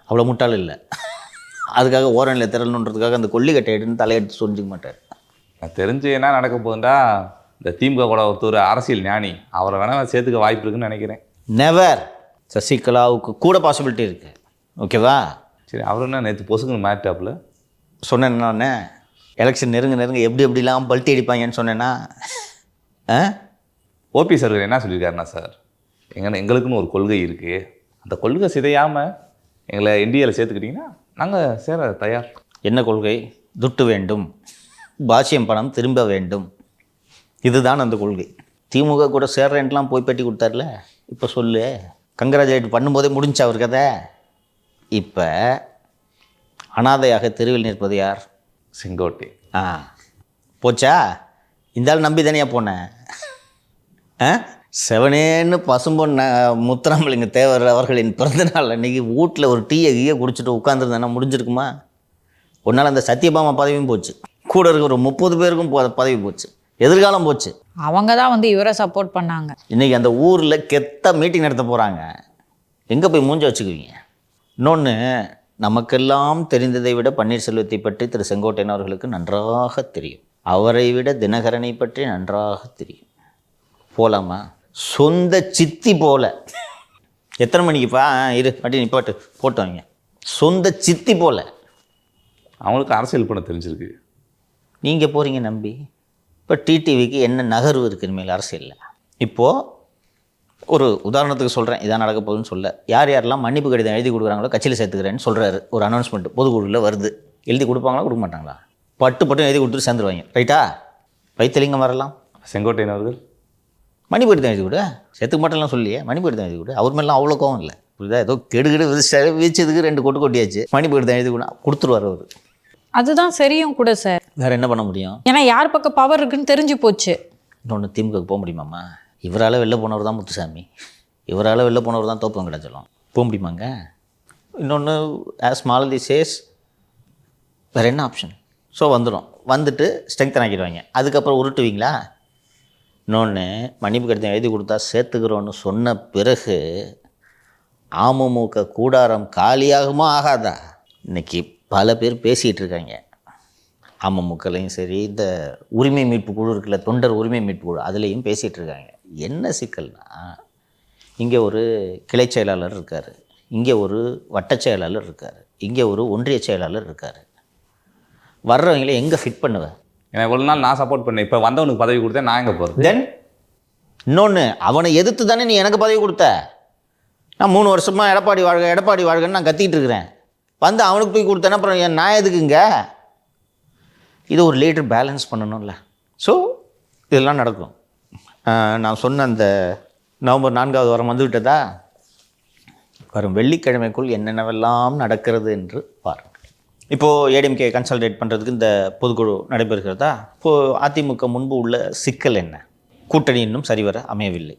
Speaker 3: அவ்வளோ முட்டாள் இல்லை. அதுக்காக ஓரணியில் திரளணுன்றதுக்காக அந்த கொல்லிக்கட்டை எடுன்னு தலையெடுத்து சொரிஞ்சிக்க மாட்டார்.
Speaker 1: நான் தெரிஞ்சு என்ன நடக்க போகுதுண்டா, இந்த திமுக கூட ஒருத்தர் அரசியல் ஞானி, அவரை வேணால் சேர்த்துக்க வாய்ப்பு இருக்குன்னு நினைக்கிறேன்.
Speaker 3: நெவர். சசிகலாவுக்கு கூட பாசிபிலிட்டி இருக்குது. ஓகேவா?
Speaker 1: சரி, அவர் என்ன நேற்று பொசுக்குன்னு மாட்டாப்புல
Speaker 3: சொன்னேன் நான், எலெக்ஷன் நெருங்க எப்படிலாம் பல்ட்டி அடிப்பாங்கன்னு சொன்னேன்னா.
Speaker 1: ஓபிஎஸ் அவர்கள் என்ன சொல்லியிருக்காருன்னா, சார் எங்களுக்குன்னு ஒரு கொள்கை இருக்குது, அந்த கொள்கை சிதையாமல் எங்களை என்டிஏல சேர்த்துக்கிட்டிங்கன்னா நாங்கள் சேர தயார்.
Speaker 3: என்ன கொள்கை? துட்டு வேண்டும், பாஷ்யம் பணம் திரும்ப வேண்டும், இதுதான் அந்த கொள்கை. திமுக கூட சேர்றேன்ட்டுலாம் போய் பேட்டி கொடுத்தார்ல, இப்போ சொல்லு. கங்க்ராச்சுலேட் பண்ணும்போதே முடிஞ்சு அவர் கதை. இப்போ அனாதையாக தெருவில் நிற்பது யார்?
Speaker 1: செங்கோட்டை.
Speaker 3: போச்சா? இந்த ஆள் நம்பி தனியாக போனேன். செவனேன்னு பசும்பொன் முத்துராமலிங்க தேவர் அவர்களின் பிறந்தநாள் அன்றைக்கி வீட்டில் ஒரு டீயை குடிச்சிட்டு உட்காந்துருந்தேன்னா முடிஞ்சிருக்குமா? ஒரு நாள் அந்த சத்யபாமா பதவியும் போச்சு, கூட இருக்க ஒரு 30 பேருக்கும் பதவி போச்சு, எதிர்காலம் போச்சு.
Speaker 2: அவங்க தான் வந்து இவரை சப்போர்ட் பண்ணாங்க.
Speaker 3: இன்றைக்கி அந்த ஊரில் கெத்த மீட்டிங் நடத்த போகிறாங்க, எங்கே போய் மூஞ்ச வச்சுக்குவீங்க? இன்னொன்று, நமக்கெல்லாம் தெரிந்ததை விட பன்னீர்செல்வத்தை பற்றி திரு செங்கோட்டையன் அவர்களுக்கு நன்றாக தெரியும், அவரை விட தினகரனை பற்றி நன்றாக தெரியும். போகலாமா? சொந்த சித்தி போல. எத்தனை மணிக்குப்பா? இரு வண்டி நிப்பாட்டு, போட்டு வாங்க. சொந்த சித்தி போல.
Speaker 1: அவங்களுக்கு அரசியல் பண்ண தெரிஞ்சிருக்கு.
Speaker 3: நீங்கள் போகிறீங்க நம்பி. இப்போ டிடிவிக்கு என்ன நகர்வு இருக்குது இனிமேல் அரசியலில்? இப்போது ஒரு உதாரணத்துக்கு சொல்கிறேன், இதான் நடக்க போகுதுன்னு சொல்ல. யார் யாரெல்லாம் மன்னிப்பு கடிதம் எழுதி கொடுக்குறாங்களோ கட்சியில் சேர்த்துக்கிறேன்னு சொல்கிறாரு. ஒரு அனௌன்ஸ்மெண்ட் பொதுக்குழுவில் வருது. எழுதி கொடுப்பாங்களா கொடுக்க மாட்டாங்களா? பட்டு எழுதி கொடுத்துட்டு சேர்ந்துருவாங்க. ரைட்டா? வைத்திலிங்கம் வரலாம்.
Speaker 1: செங்கோட்டையன் அவர்கள்
Speaker 3: மன்னிப்பு கடிதம் எழுதி கொடு. சேர்த்துக்க மாட்டேலாம் சொல்லியே மன்னிப்பு கடிதம் எழுதி கொடு. அவர் மேலாம் அவ்வளோ கோவம் இல்லை. புரியுதா? ஏதோ கெடுகிடு வீச்சதுக்கு 2 கொட்டியாச்சு. மன்னிப்பு கடிதம் எழுதி கொடுத்துருவார் அவர்.
Speaker 2: அதுதான் சரியும் கூட சார்.
Speaker 3: வேறு என்ன பண்ண முடியும்?
Speaker 2: ஏன்னா யார் பக்கம் பவர் இருக்குன்னு தெரிஞ்சு போச்சு.
Speaker 3: இன்னொன்று, திமுகவுக்கு போக முடியுமாம்மா? இவரால் வெளில போனவர் தான் முத்துசாமி, இவரால் வெளில போனவர் தான் தோப்பு வெங்கடாச்சலம். போக முடியுமாங்க? இன்னொன்று, ஆஸ் மாலதி சேஸ், வேறு என்ன ஆப்ஷன்? ஸோ வந்துட்டு ஸ்ட்ரெங்தன் ஆக்கிடுவாங்க. அதுக்கப்புறம் உருட்டுவீங்களா? இன்னொன்று, மன்னிப்பு கடிதம் எழுதி கொடுத்தா சேர்த்துக்கிறோன்னு சொன்ன பிறகு அமமுக கூடாரம் காலியாகுமா ஆகாதா? இன்றைக்கி பல பேர் பேசிகிட்டு இருக்காங்க. அமமுகலையும் சரி, இந்த உரிமை மீட்பு குழு இருக்குல்ல, தொண்டர் உரிமை மீட்பு குழு, அதுலேயும் பேசிகிட்டு இருக்காங்க. என்ன சிக்கல்னா, இங்கே ஒரு கிளை செயலாளர் இருக்கார், இங்கே ஒரு வட்டச் செயலாளர் இருக்கார், இங்கே ஒரு ஒன்றிய செயலாளர் இருக்கார். வர்றவங்கள எங்கே ஃபிட் பண்ணுவேன்?
Speaker 1: ஏன்னா இவ்வளோ நாள் நான் சப்போர்ட் பண்ணேன், இப்போ வந்தவனுக்கு பதவி கொடுத்தேன், நான் எங்கே போகிறது?
Speaker 3: தென் இன்னொன்று, அவனை எதிர்த்து தானே நீ எனக்கு பதவி கொடுத்த. நான் 3 வருஷமாக எடப்பாடி வாழ்கன்னு நான் கத்திக்கிட்டு இருக்கிறேன். வந்து அவனுக்கு போய் கொடுத்தேன்னா அப்புறம் நான் எதுக்குங்க? இது ஒரு லீடர் பேலன்ஸ் பண்ணணும்ல. ஸோ இதெல்லாம் நடக்கும். நான் சொன்ன அந்த நவம்பர் 4வது வாரம் வந்து விட்டதா? வரும் வெள்ளிக்கிழமைக்குள் என்னென்னவெல்லாம் நடக்கிறது என்று பாருங்கள். இப்போது ஏடிஎம்கே கன்சல்டேட் பண்ணுறதுக்கு இந்த பொதுக்குழு நடைபெறுகிறதா? இப்போது அதிமுக முன்பு உள்ள சிக்கல் என்ன? கூட்டணி இன்னும் சரிவர அமையவில்லை.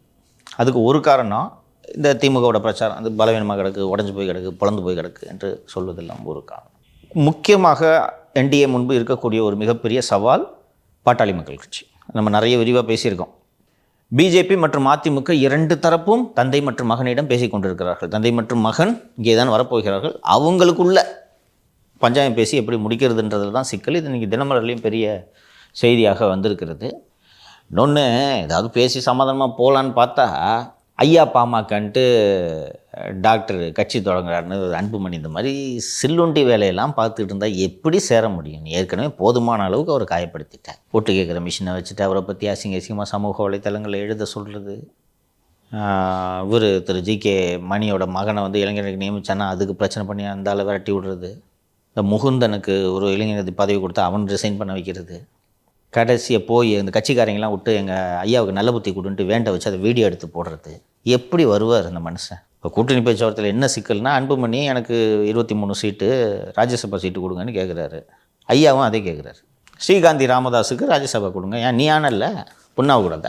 Speaker 3: அதுக்கு ஒரு காரணம், இந்த திமுகவோட பிரச்சாரம் அது பலவீனமாக கிடக்கு, உடஞ்சி போய் கிடக்கு, பிளந்து போய் கிடக்கு என்று சொல்வதெல்லாம் ஒரு காரணம். முக்கியமாக என்டிஏ முன்பு இருக்கக்கூடிய ஒரு மிகப்பெரிய சவால் பாட்டாளி மக்கள் கட்சி. நம்ம நிறைய விரிவாக பேசியிருக்கோம். பிஜேபி மற்றும் அதிமுக 2 தரப்பும் தந்தை மற்றும் மகனிடம் பேசி கொண்டிருக்கிறார்கள். தந்தை மற்றும் மகன் இங்கே தான் வரப்போகிறார்கள். அவங்களுக்குள்ள பஞ்சாயம் பேசி எப்படி முடிக்கிறதுன்றதில் தான் சிக்கல். இது இன்றைக்கி தினமலர்லையும் பெரிய செய்தியாக வந்திருக்கிறது. இன்னொன்று, ஏதாவது பேசி சமாதானமாக போகலான்னு பார்த்தா, ஐயா பாமகன்ட்டு டாக்டர் கட்சி தொடங்குறாருன்னு அன்புமணி இந்த மாதிரி சில்லுண்டி வேலையெல்லாம் பார்த்துட்டு இருந்தால் எப்படி சேர முடியும்? ஏற்கனவே போதுமான அளவுக்கு அவர் காயப்படுத்திட்டார். ஓட்டு கேட்குற மிஷினை வச்சுட்டு அவரை பற்றி அசிங்கமாக சமூக வலைத்தளங்களில் எழுத சொல்கிறது. இவர் திரு ஜி.கே. மணியோட மகனை வந்து இளைஞருக்கு நியமித்தானா அதுக்கு பிரச்சனை பண்ணி அந்த ஆளை விரட்டி விடுறது. இந்த முகுந்தனுக்கு ஒரு இளைஞர் பதவி கொடுத்து அவன் ரிசைன் பண்ண வைக்கிறது. கடைசியை போய் இந்த கட்சிக்காரங்களாம் விட்டு எங்கள் ஐயாவுக்கு நல்ல புத்தி கொடுன்ட்டு வேண்ட வச்சு அதை வீடியோ எடுத்து போடுறது. எப்படி வருவார் அந்த மனுஷன்? இப்போ கூட்டணி பேச்சுவார்த்தையில் என்ன சிக்கல்னா, அன்புமணி எனக்கு 23 சீட்டு ராஜ்யசபா சீட்டு கொடுங்கன்னு கேட்குறாரு. ஐயாவும் அதே கேட்குறாரு. ஸ்ரீகாந்தி ராமதாஸுக்கு ராஜ்யசபா கொடுங்க. ஏன் நீ ஆனல்ல பொண்ணாக கூடாத?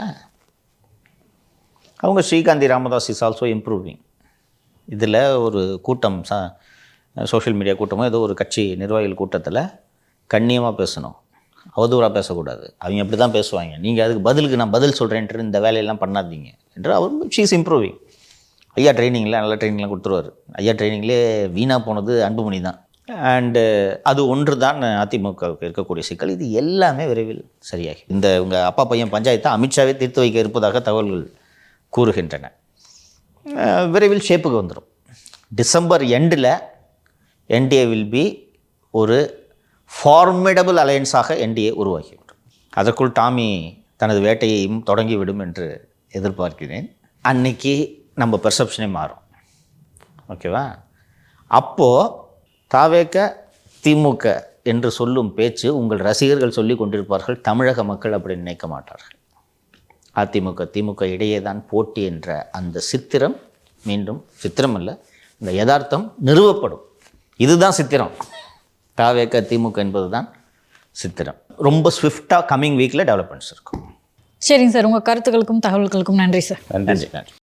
Speaker 3: அவங்க Srikanthi Ramadoss is also improving. இதில் ஒரு கூட்டம் சோஷியல் மீடியா கூட்டமோ ஏதோ ஒரு கட்சி நிர்வாகிகள் கூட்டத்தில் கண்ணியமாக பேசணும், அவதூறாக பேசக்கூடாது. அவங்க அப்படி தான் பேசுவாங்க. நீங்கள் அதுக்கு பதிலுக்கு நான் பதில் சொல்கிறேன்ட்டு இந்த வேலையெல்லாம் பண்ணாதீங்க என்று அவர் ஷீஸ் இம்ப்ரூவிங். ஐயா ட்ரைனிங்கில் நல்ல ட்ரைனிங்லாம் கொடுத்துருவார். ஐயா ட்ரைனிங்லேயே வீணாக போனது அன்புமணி தான். அண்டு அது ஒன்று தான் அதிமுகவுக்கு இருக்கக்கூடிய சிக்கல். இது எல்லாமே விரைவில் சரியாகி இந்த உங்கள் அப்பா பையன் பஞ்சாயத்தை அமித்ஷாவே தீர்த்து வைக்க இருப்பதாக தகவல்கள் கூறுகின்றன. விரைவில் ஷேப்புக்கு வந்துடும். டிசம்பர் எண்டில் என்டிஏ வில் பி ஒரு ஃபார்மிடபிள் அலையன்ஸாக என்டிஏ உருவாகிவிடும். அதற்குள் டாமி தனது வேட்டையையும் தொடங்கிவிடும் என்று எதிர்பார்க்கிறேன். அன்னைக்கு நம்ம பெர்செப்ஷனே மாறும். ஓகேவா? அப்போது தாவேக திமுக என்று சொல்லும் பேச்சு உங்கள் ரசிகர்கள் சொல்லி கொண்டிருப்பார்கள். தமிழக மக்கள் அப்படி நினைக்க மாட்டார்கள். அதிமுக திமுக இடையே தான் போட்டி என்ற அந்த சித்திரம் மீண்டும் சித்திரம் அல்ல, இந்த யதார்த்தம் நிறுவப்படும். இதுதான் சித்திரம். தாவேக திமுக என்பது தான் சித்திரம். ரொம்ப ஸ்விஃப்டாக கம்மிங் வீக்கில் டெவலப்மெண்ட்ஸ் இருக்கும்.
Speaker 2: சரிங்க சார், உங்கள் கருத்துக்களுக்கும் தகவல்களுக்கும் நன்றி சார்.
Speaker 1: நன்றி.
Speaker 3: நன்றி.